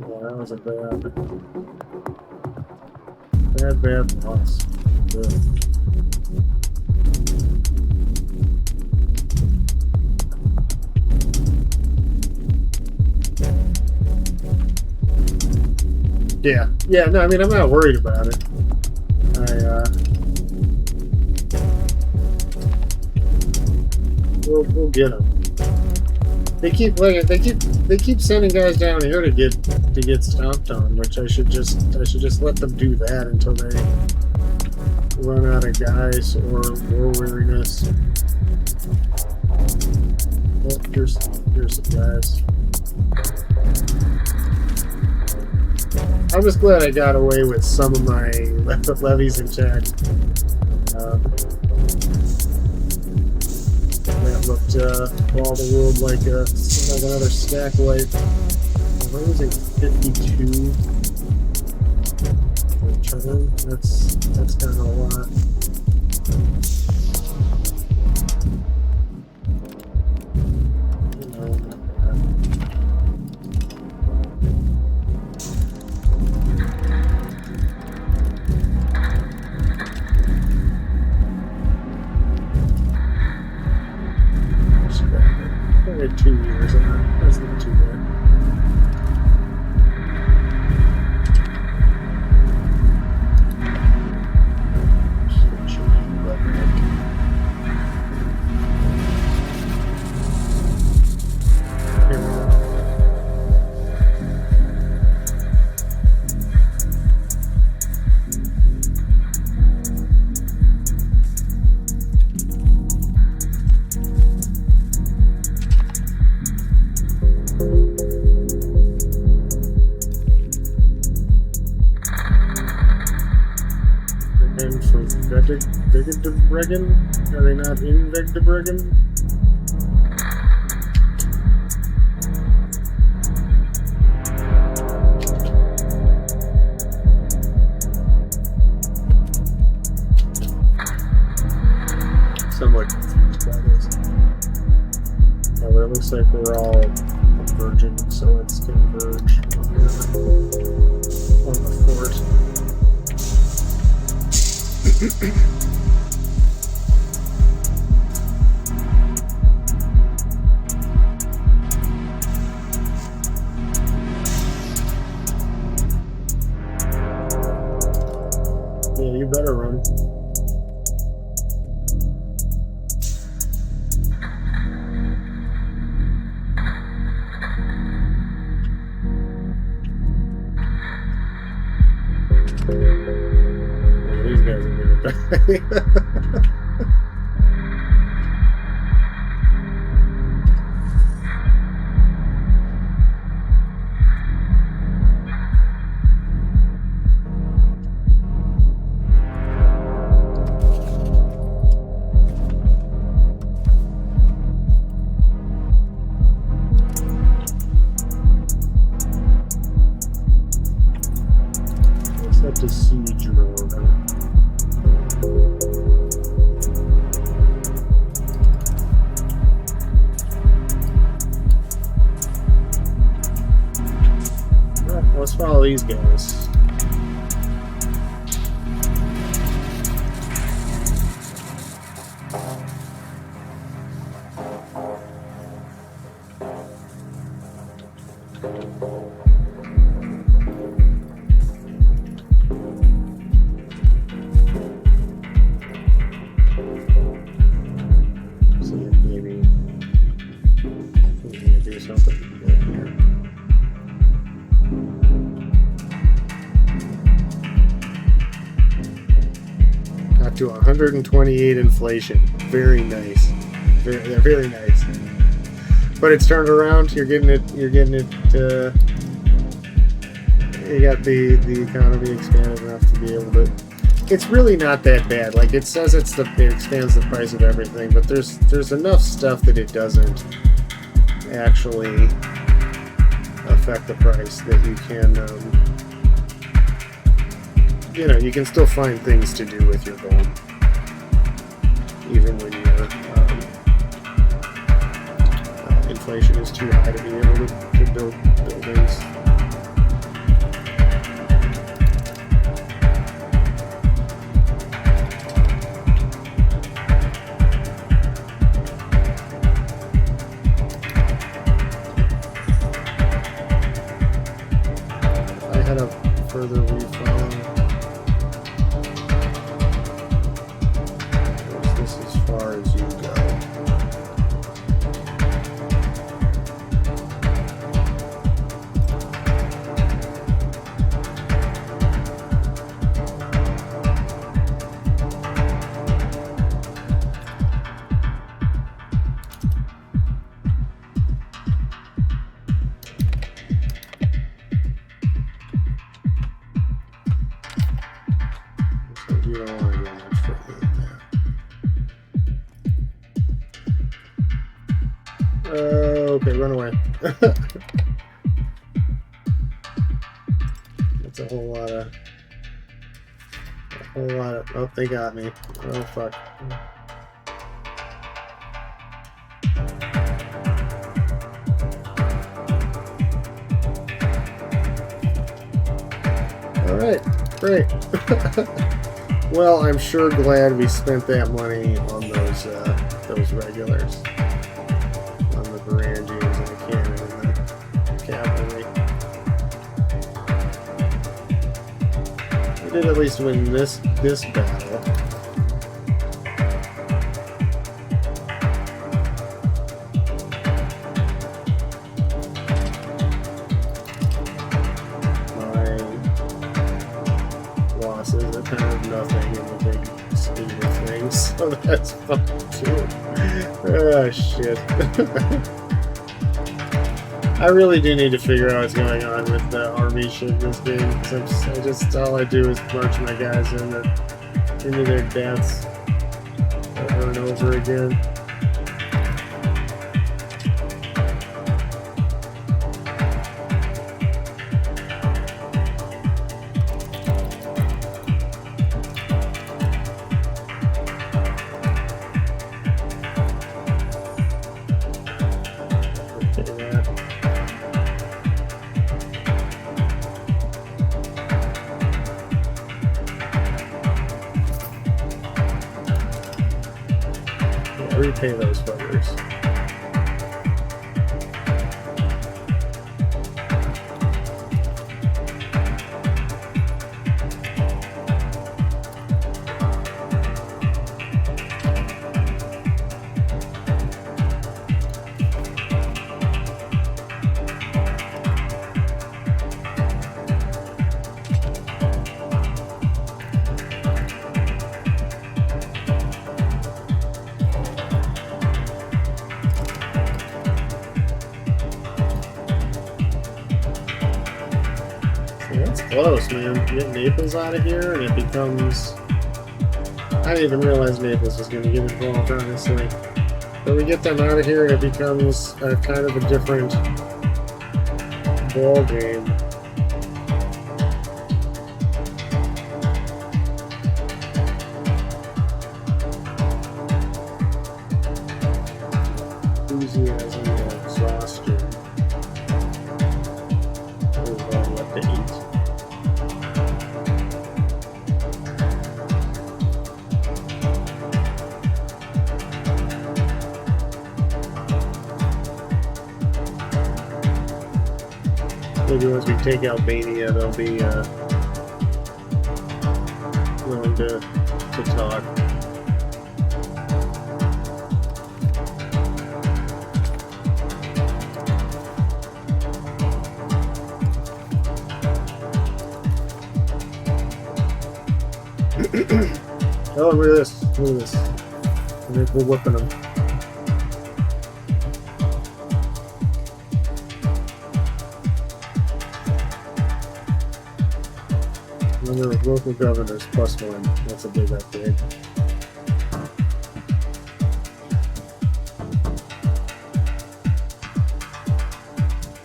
Yeah, that was a bad loss. Good. Yeah, no, I mean, I'm not worried about it. We'll get them. They keep sending guys down here to get stomped on, which I should just let them do that until they run out of guys or war weariness. Well, here's some guys. I was glad I got away with some of my levies intact. That looked all the world like another stack wipe. I'm losing 52. That's kind of a lot. Only 2 years on that. That's not too bad. Vegdebregen? Are they not in Vegdebregen? Somewhat confused by this. Oh, but it looks like we're all converging, so let's converge on the fort. Yeah, you better run. Well, these guys are gonna die. Set to siege mode. Well, let's follow these guys. To 128 inflation. Very nice. Very nice. But it's turned around. You're getting it. You got the economy expanded enough to be able to. It's really not that bad. Like it says, it expands the price of everything, but there's enough stuff that it doesn't actually affect the price that you can. You can still find things to do with your gold, even when your inflation is too high to be able to build buildings. I had a further refollow. As you go. So you don't want to go much further than that. Okay, run away. That's a whole lot of A lot of... Oh, they got me. Oh, fuck. Alright, great. Well, I'm sure glad we spent that money on those regulars. On the Varangians and the cannon and the cavalry. We did at least win this battle. Kind of nothing in the big scheme of things, so that's fun too. Oh shit. I really do need to figure out what's going on with the army shit in this game, because all I do is march my guys into their deaths over and over again. Repay those fuckers. Close, man. Get Naples out of here, and it becomes... I didn't even realize Naples was going to get involved, honestly. But we get them out of here, and it becomes kind of a different ball game. Enthusiasm and exhaustion. There's all left to eat. Maybe once we take Albania, they'll be willing to talk. Oh, look at this. Look at this. We're whipping them. Remember, local governors +1. That's a big upgrade.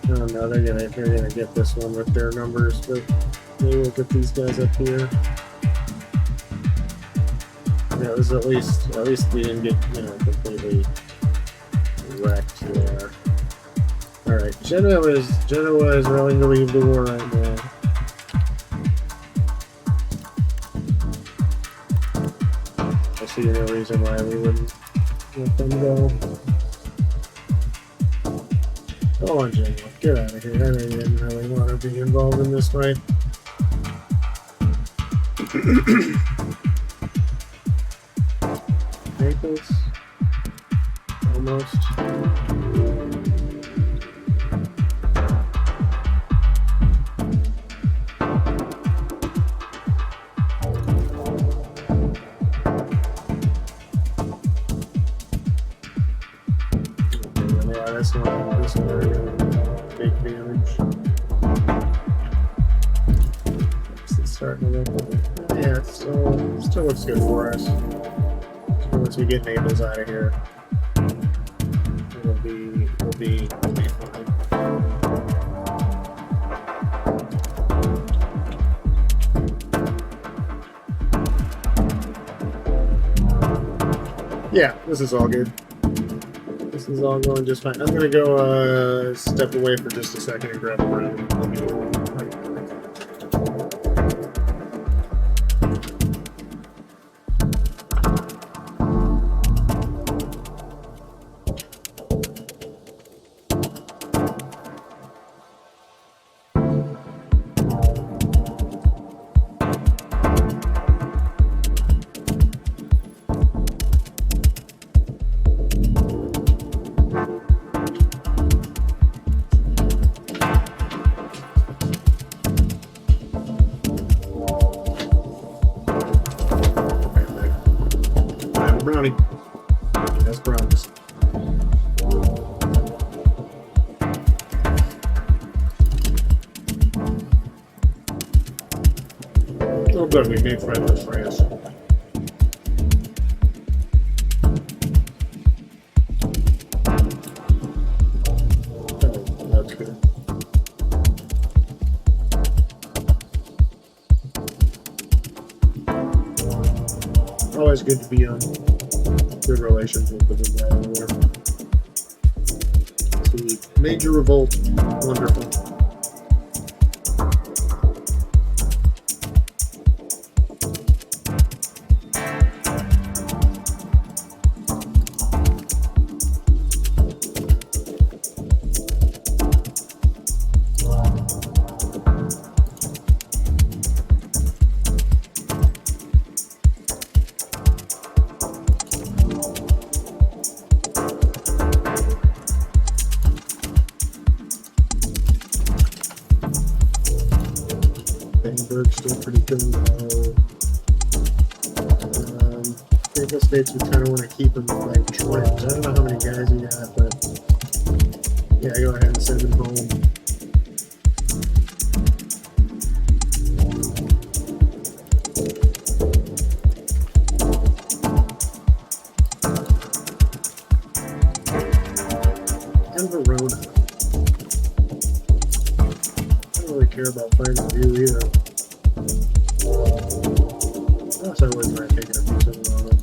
Oh no, they're gonna get this one with their numbers, but maybe we'll get these guys up here. Yeah, it was at least we didn't get completely wrecked there. All right, Genoa is willing to leave the war right now. I see no reason why we wouldn't let them go. Go on, Genoa, get out of here. I know you didn't really want to be involved in this fight. Naples? Almost. Yeah, this one big damage. It's starting to look. Yeah, it still looks good for us. Once we get Naples out of here, we'll be fine. Yeah, this is all good. This is all going just fine. I'm gonna go step away for just a second and grab a round. I'll be right back. Brownie. That's brownies. Oh, good. We made friends with France. Oh, that's good. Always good to be on good relations with the big guy over there. So major revolt. Wonderful. Edinburgh's still pretty good. Naval states, we kind of want to keep him like trends. I don't know how many guys he got, but yeah, go ahead and send him home. And Verona. I don't really care about finding you either. Unless I wouldn't mind taking a piece of it on it.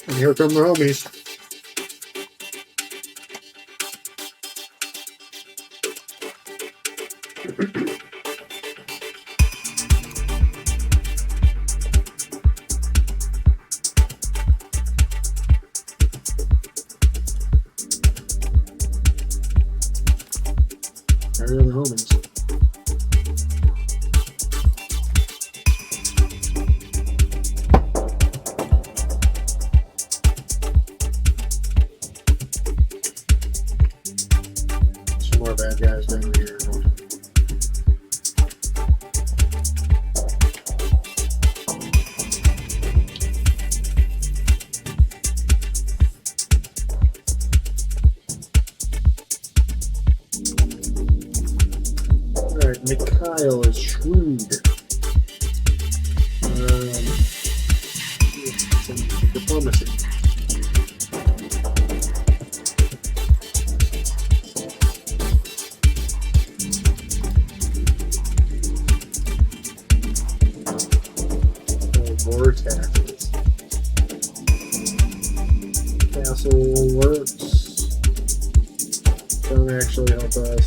And here come the homies. There are the homies. More bad guys down here. Alright, Mikhail is shrewd. Some diplomacy. War taxes. Castle works. Don't actually help us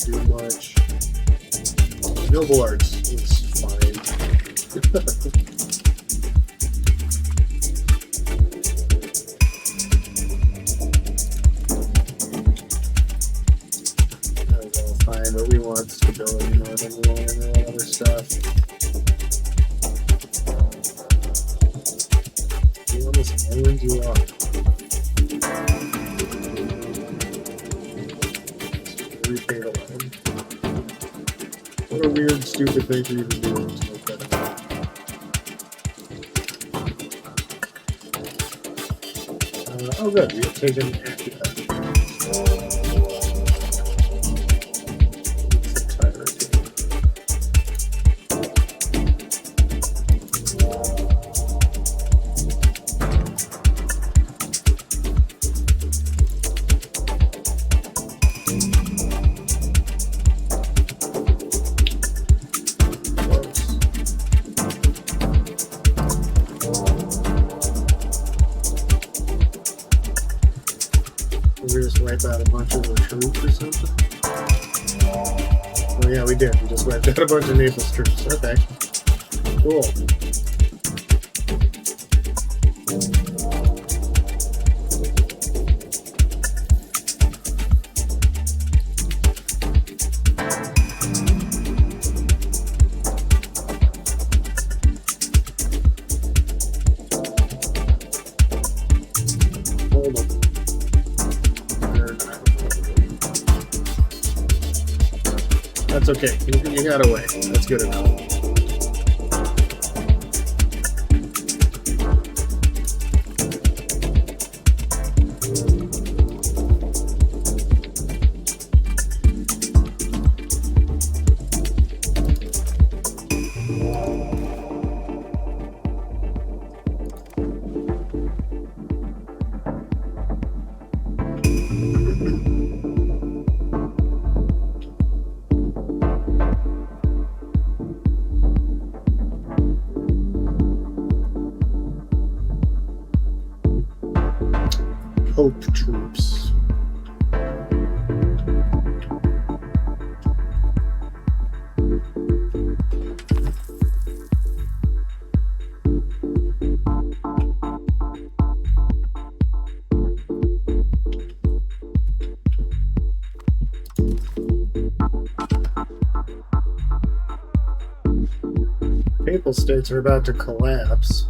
do much. Noble arts is fine. That's all fine, but we want stability more than we want and all other stuff. Island you are. repay the loan. What a weird, stupid thing for you to do. Oh, good. We have taken Acura. Out a bunch of the troops or something? Oh yeah, we did. We just wiped out a bunch of Naples troops. Okay. Cool. Hold on. That's okay. You got away. That's good enough. Pope troops. Papal states are about to collapse.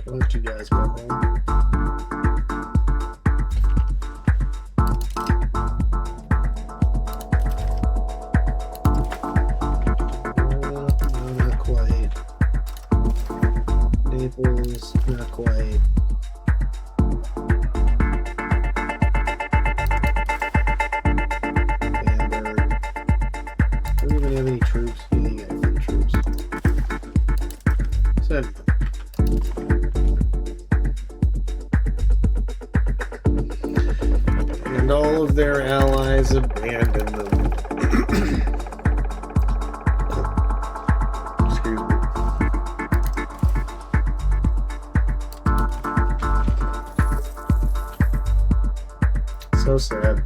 I'll let you guys go home. No, not quite. Naples, not quite. Bamberg. Don't even have any troops. Yeah, you got any troops. Said. And all of their allies abandoned them. Excuse me. So sad.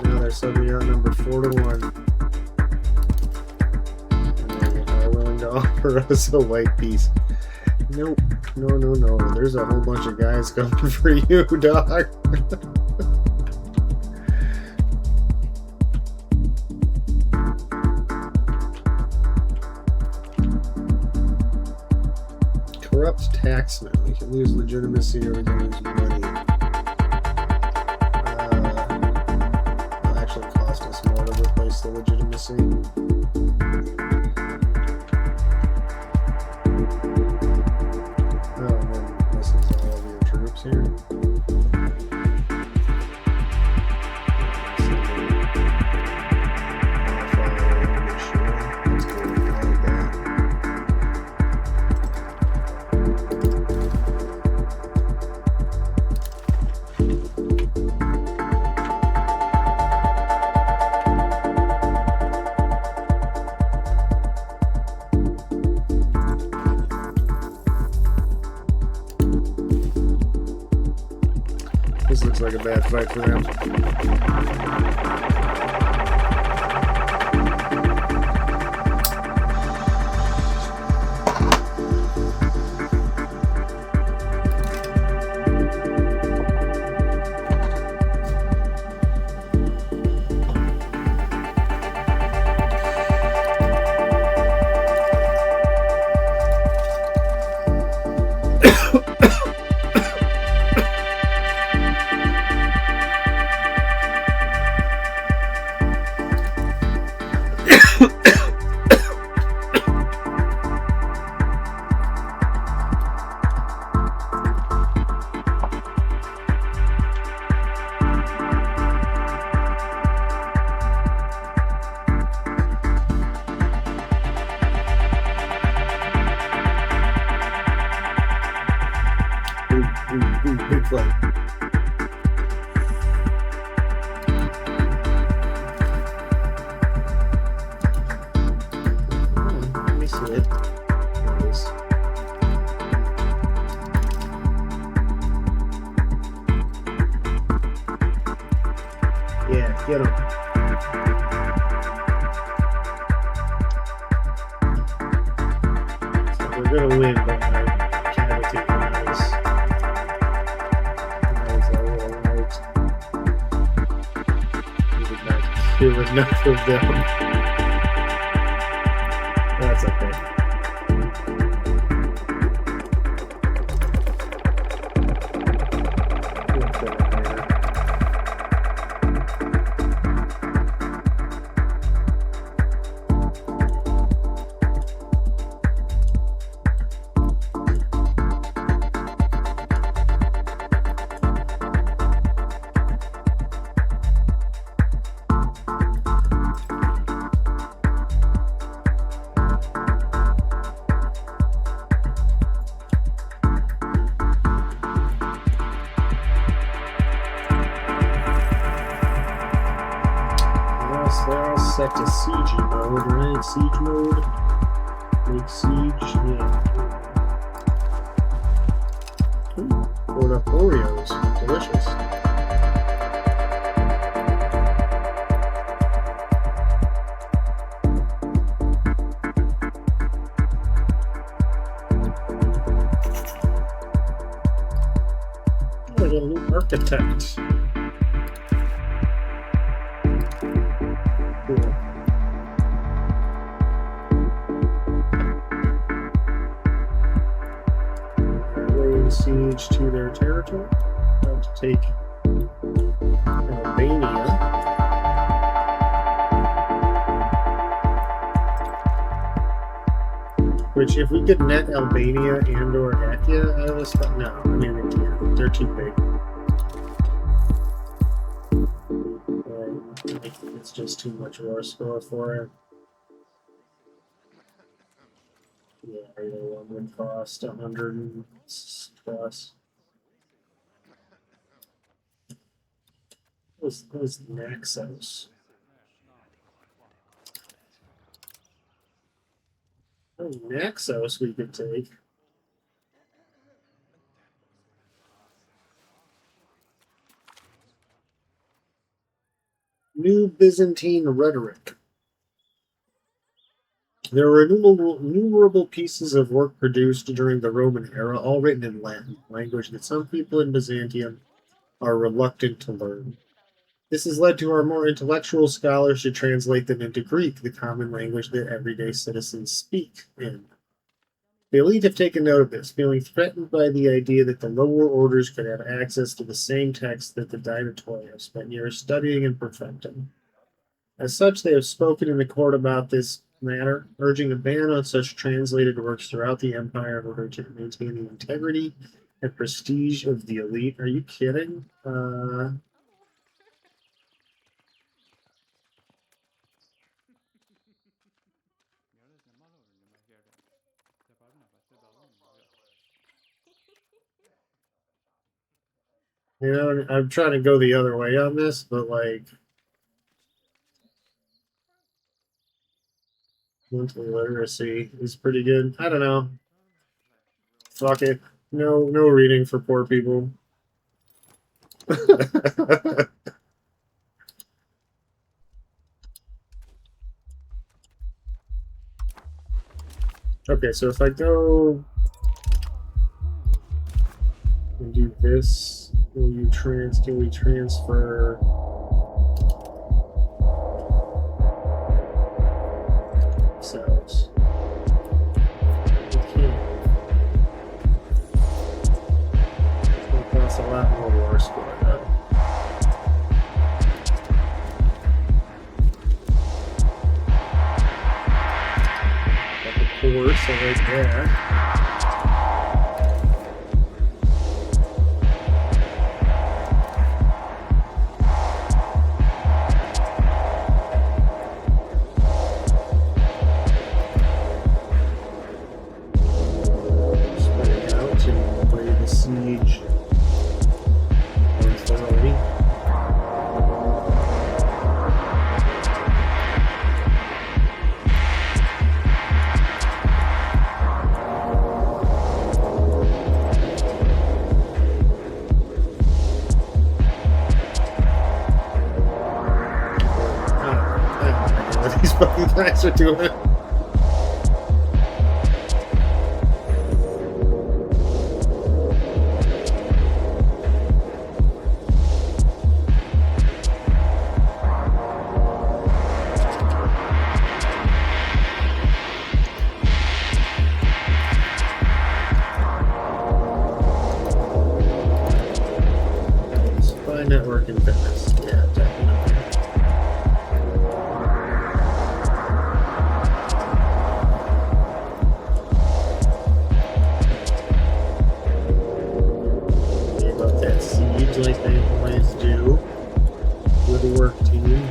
Now they're suddenly outnumbered 4-1. To offer us a white piece. Nope. No. There's a whole bunch of guys coming for you, dog. Corrupt taxman. We can lose legitimacy or we can lose money. It'll actually cost us more to replace the legitimacy. a bad fight for them. Big fight. Let me see it. Nice. Yeah, get him. So we're gonna win, but my cavity is. Kill enough of them. That's okay. They're all set to siege mode, right? Siege mode. Make siege. Yeah. Ooh, poured up Oreos. Delicious. Oh, I got a new architect. Siege to their territory. About to take Albania. Which, if we could net Albania and or Akia out of this, but no, I mean we can't. They're too big. It's just too much war score for it. Yeah, the one would cost 100 plus. What was Naxos? Oh, Naxos we could take. New Byzantine rhetoric. There were innumerable pieces of work produced during the Roman era, all written in Latin, language that some people in Byzantium are reluctant to learn. This has led to our more intellectual scholars to translate them into Greek, the common language that everyday citizens speak in. The elite have taken note of this, feeling threatened by the idea that the lower orders could have access to the same text that the didatori have spent years studying and perfecting. As such, they have spoken in the court about this matter, urging a ban on such translated works throughout the empire in order to maintain the integrity and prestige of the elite. Are you kidding? You know, I'm trying to go the other way on this, but like, mental literacy is pretty good. I don't know. Fuck it. No reading for poor people. Okay, so if I go and do this, can we transfer cells? We can't. It's going to cost a lot more war score though. Of course, I like that. Siege more thoroughly. I have no idea what these fucking guys are doing. Network and fitness. Yeah, definitely. They love that siege like they always do. Good work, team.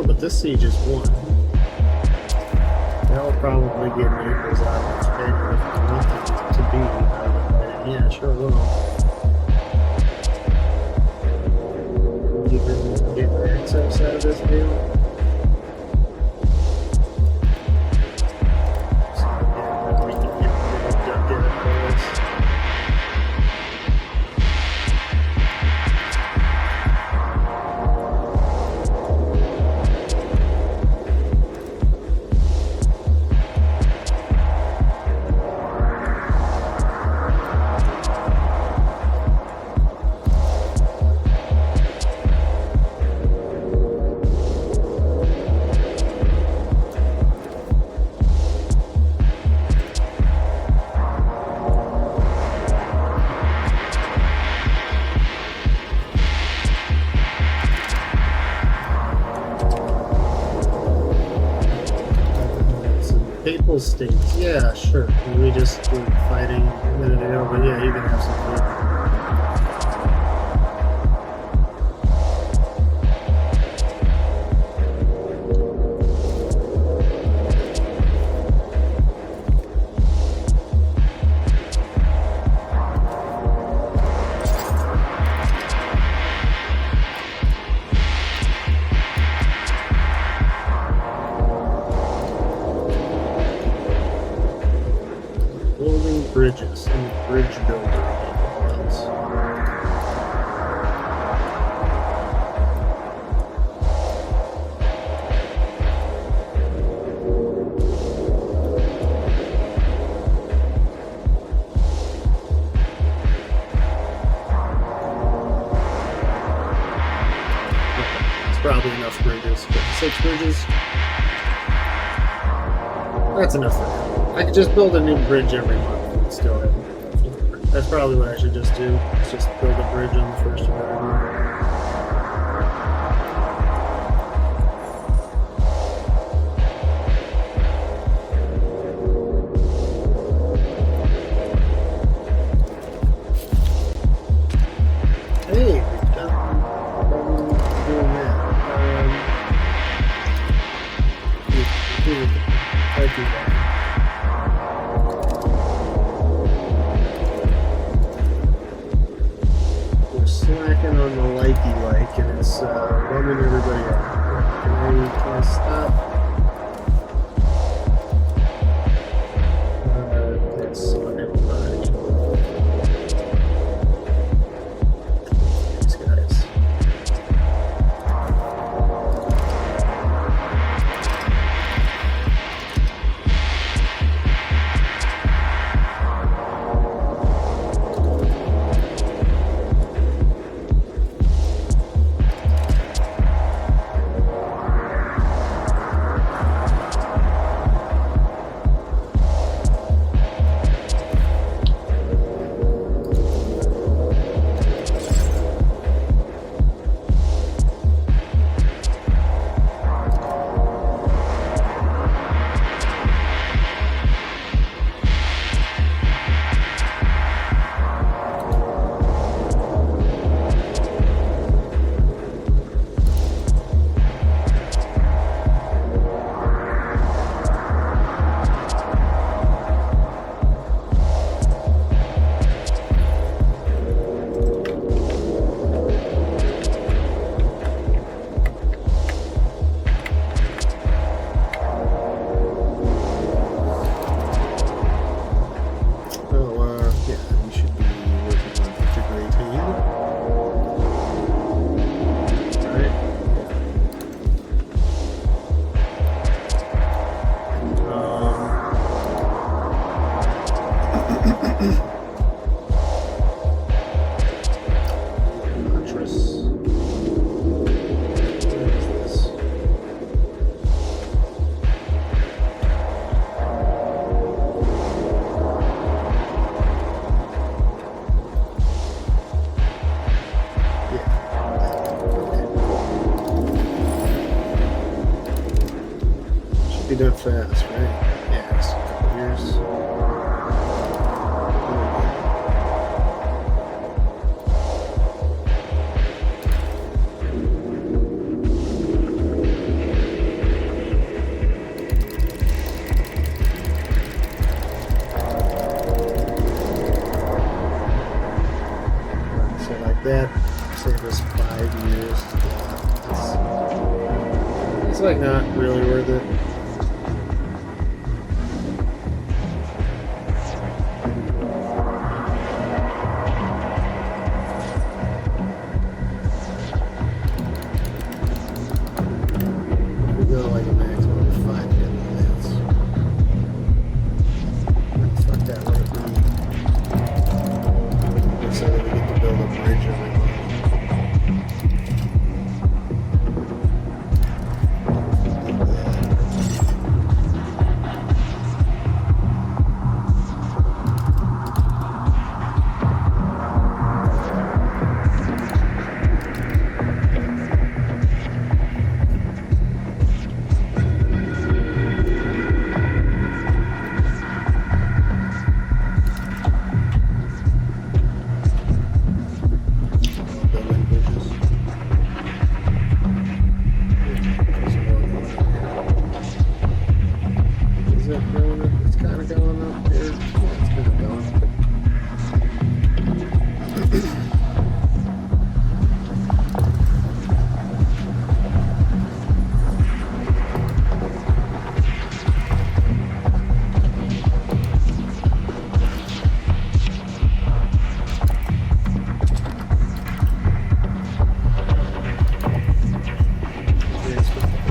But this siege is won. That'll probably get Naples out of its favor if I want it to be. Yeah, sure will. Even get access out of this deal. So again, we can get abducted at this. Papal states, yeah, sure. We just were fighting a minute ago, but yeah, you can have some fun. Building bridges and bridge builder capabilities. It's probably enough bridges. 56 bridges. That's enough for now. I could just build a new bridge every month and still have enough. That's probably what I should just do. Let's just build a bridge on the first of every month. Hey, we've done doing that. I do that. Slacking on the light likey like, and it's bumming everybody out. Can I stop? It's on everybody. These guys. Be done fast, right? Yeah, just a couple years. So like that, save us 5 years. Yeah, it's like not really worth it. Like a maximum of 5 minutes. Fuck that, what if we say that we get to build a bridge every month? It's kind of going up here. Yeah, it's kind of going.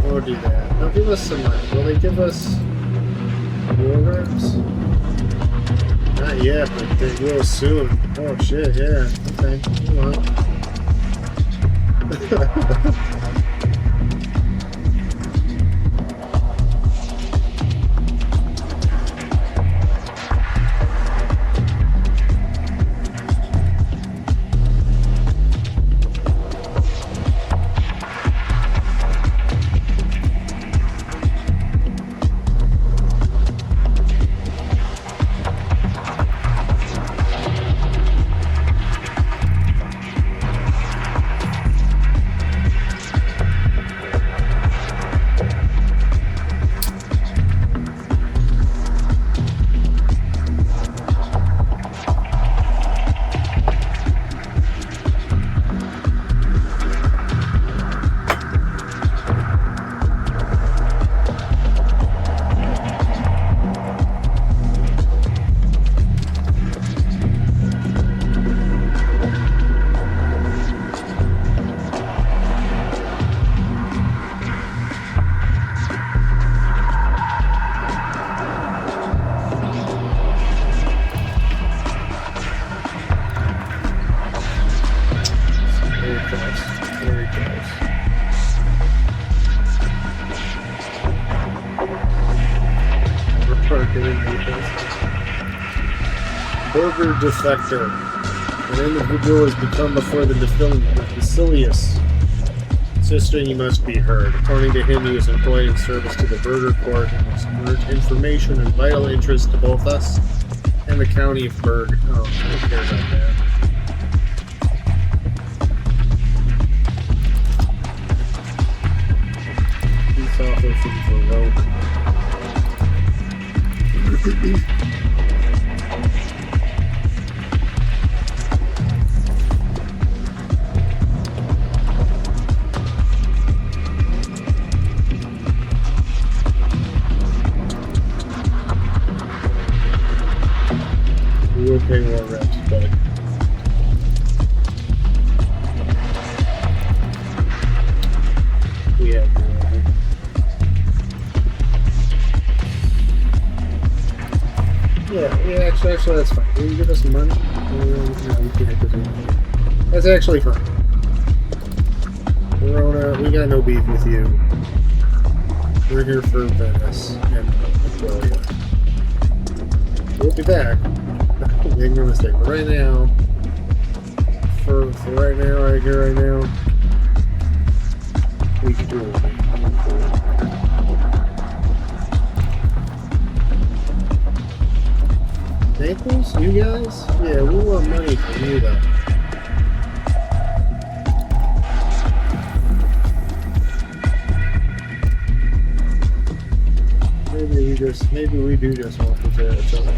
We'll do that. They'll give us some money. Will they give us war reps? Not yet, but they will soon. Oh shit, yeah. Okay, hold on. marketing people. Burger defector. An individual has become before the Basilius. Insisting he must be heard. According to him, he was employed in service to the Burger Court and exerted information and vital interest to both us and the county of Berg. Oh, I don't care about that. Peace offer from Baroque. We will pay more reps, but we have more. Yeah, actually, that's fine. Will you give us money? No, you can't give us money. That's actually fine. Verona, we got no beef with you. We're here for Venice and Aquila. We'll be back. Make no mistake. But right now, for right now, right here, right now, we can do it. Naples? You guys? Yeah, we want money from you though. Maybe we do just want to share each other.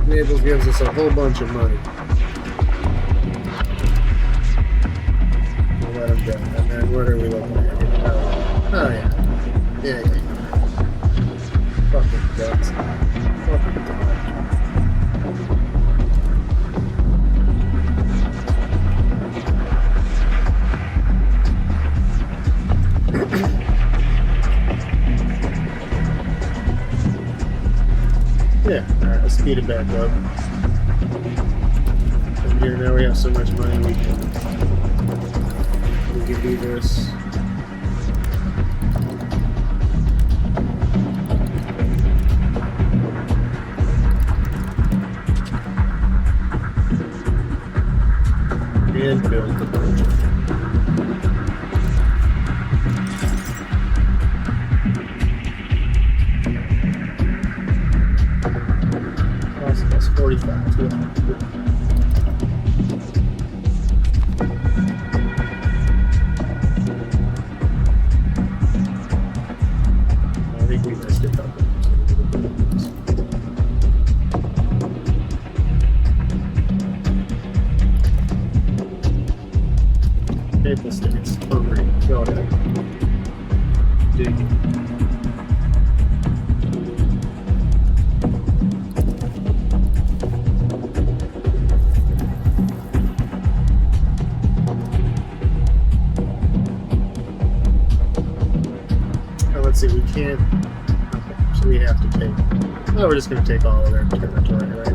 Naples gives us a whole bunch of money. We'll let him go. And then what are we looking at? Oh yeah. Yeah. Fucking guts. Fucking guts. Yeah, alright, let's speed it back up. And here now we have so much money we can do this. And build the budget. That's 45. Yeah. I think we missed a couple. Maple States. Hungry. Go ahead. Dig it. Let's see, we can't. Okay, so we have to take. No, we're just going to take all of their territory, right?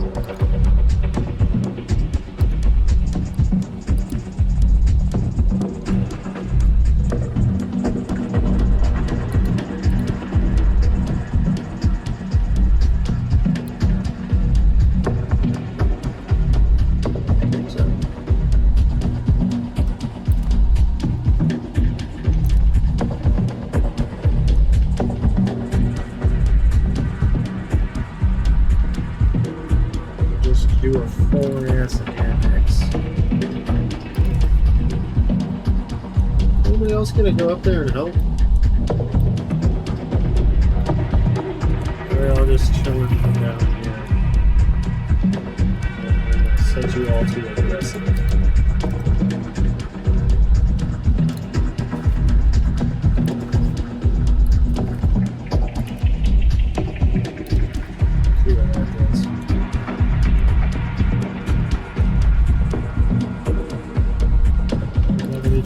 Do a full ass annex. Anybody else gonna go up there and help? They're all just chilling down here. And set you all to aggressive. See what happens.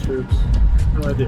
Troops. Oh, I do.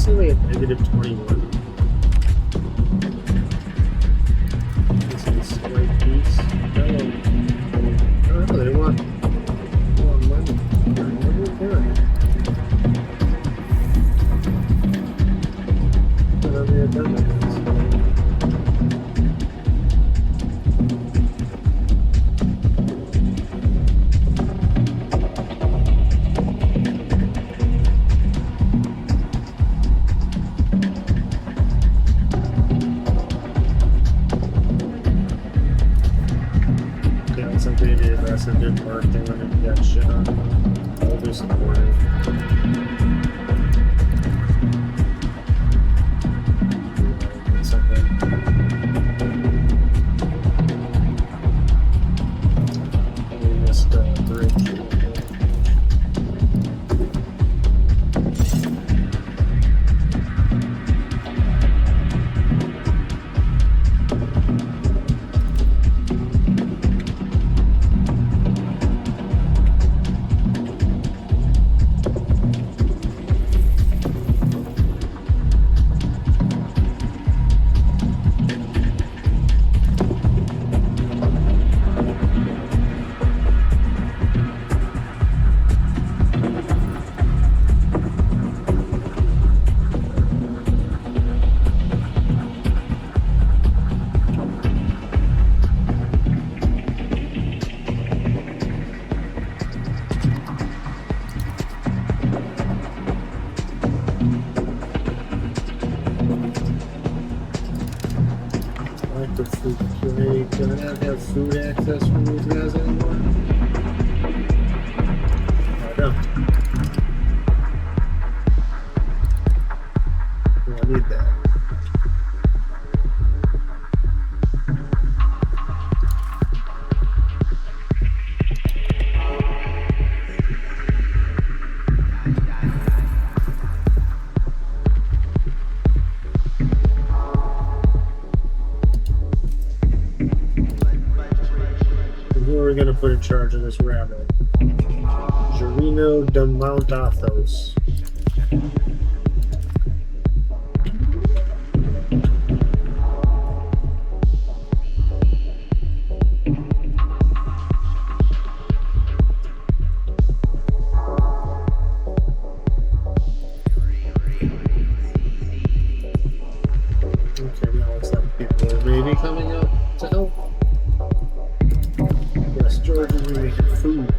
say like a -21. This is white piece. Oh, they want money. What are they doing? Whatever you're done with this. Aggressive, didn't work. They went and got shit on. I'll do some more. We missed bridge. Can I not have food access from these guys anymore? I don't. I need that. Going to put in charge of this rabbit. Gerino de Mount Athos. Okay, now looks like people are maybe coming up to help. George is making food.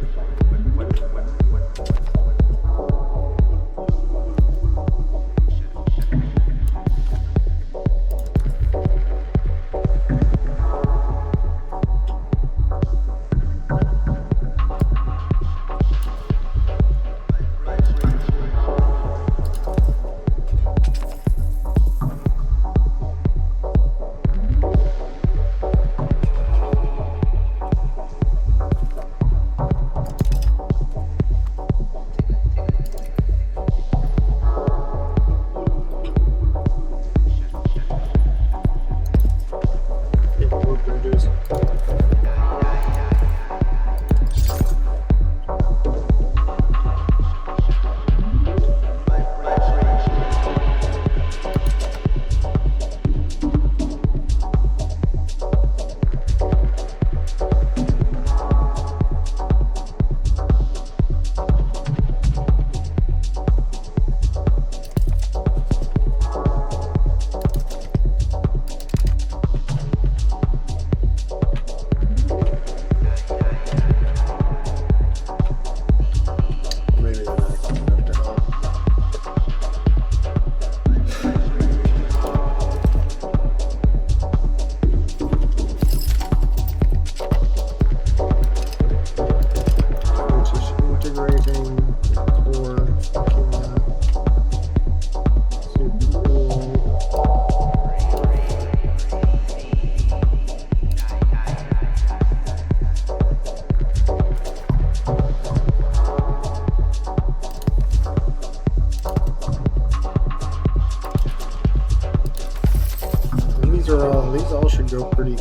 These all should go pretty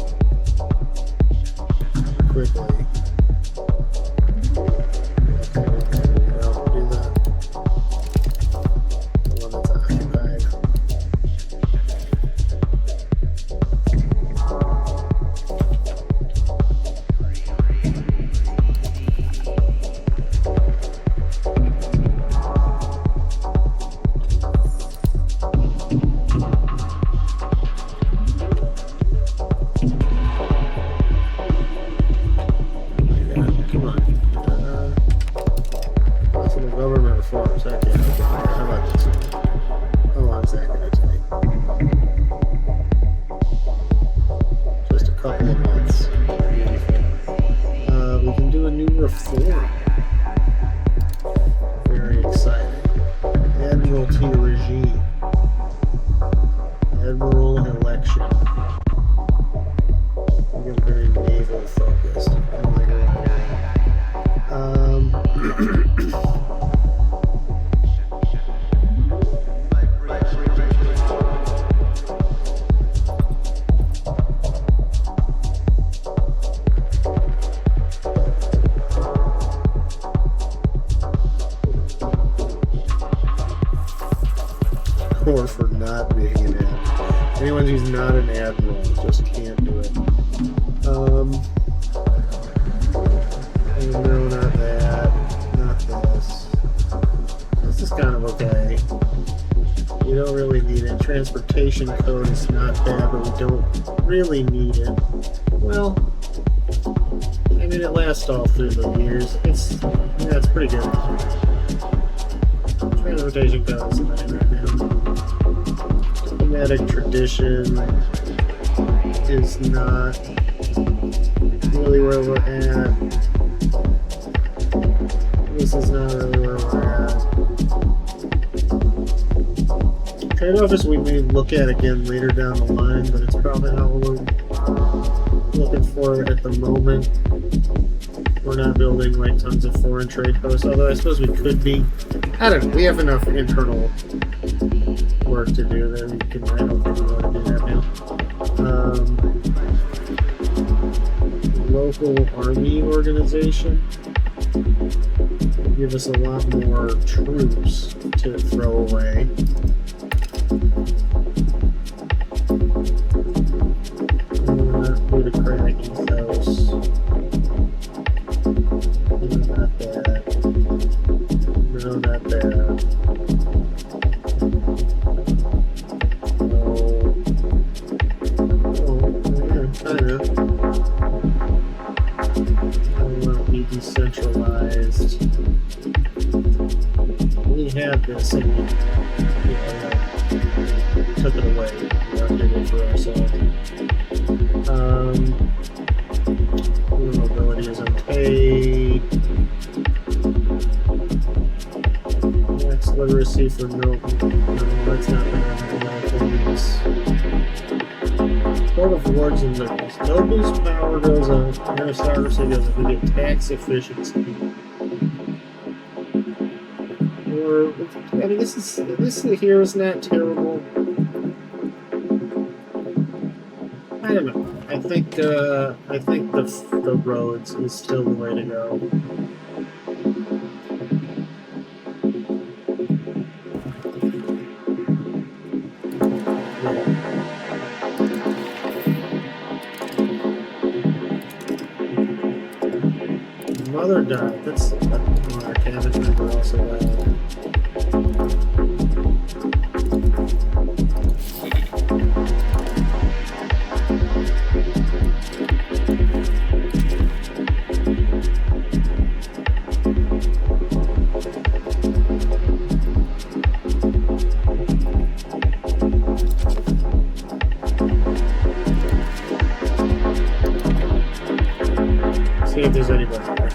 quickly. Okay, do that. The one that's occupied. War. Very exciting. Admiralty regime. Admiral election. We get very naval focused. I don't like or for not being an admiral. Anyone who's not an admiral just can't do it. No, not that. Not this. This is kind of okay. We don't really need it. Transportation code is not bad, but we don't really need it. Well, I mean, it lasts all through the years. It's pretty good. Transportation code is fine right now. Diplomatic tradition is not really where we're at. This is not really where we're at. Trade office we may look at again later down the line, but it's probably not what we're looking for at the moment. We're not building like tons of foreign trade posts, although I suppose we could be. I don't know. We have enough internal work to do that we can. I don't think we want to do that now. Local army organization will give us a lot more troops to throw away. Not plutocratic ethos. Not bad. No, not bad. Kind of. I want to be decentralized. We had this and we took it away. We did it for ourselves. Mobility is unpaid. Max literacy for no, that's not bad. Court of Lords and Nobles. Nobles' power goes up, aristocracy goes up, we get tax efficiency. I mean, this here is not terrible. I don't know. I think the roads is still the way to go. Mother died. That's our cabinet member also died. See if there's anybody there.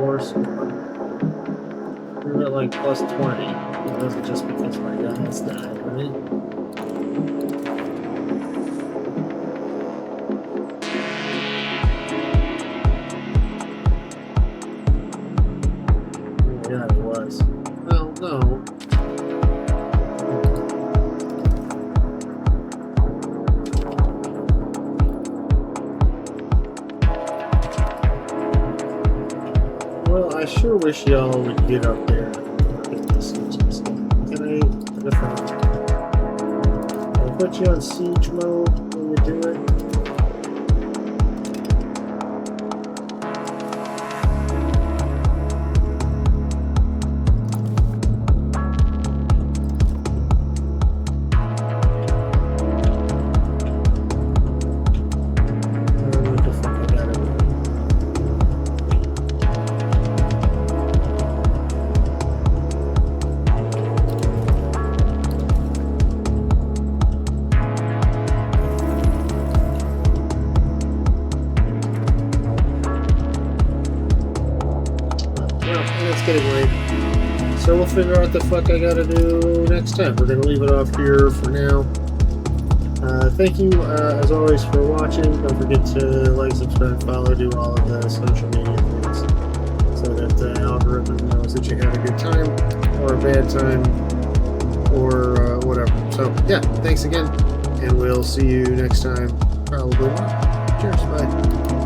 course. We're at like plus 20. It wasn't just because my guys died, right? Yeah, it was. Well, no. Well, I sure wish y'all would get up there and look at the siege and stuff. Can I put you on siege mode when you do it? Getting late, so we'll figure out what the fuck I gotta do next time. We're gonna leave it off here for now. Thank you as always for watching. Don't forget to like, subscribe, follow, do all of the social media things so that the algorithm knows that you had a good time or a bad time or whatever. So yeah, thanks again, and we'll see you next time, probably. Cheers, bye.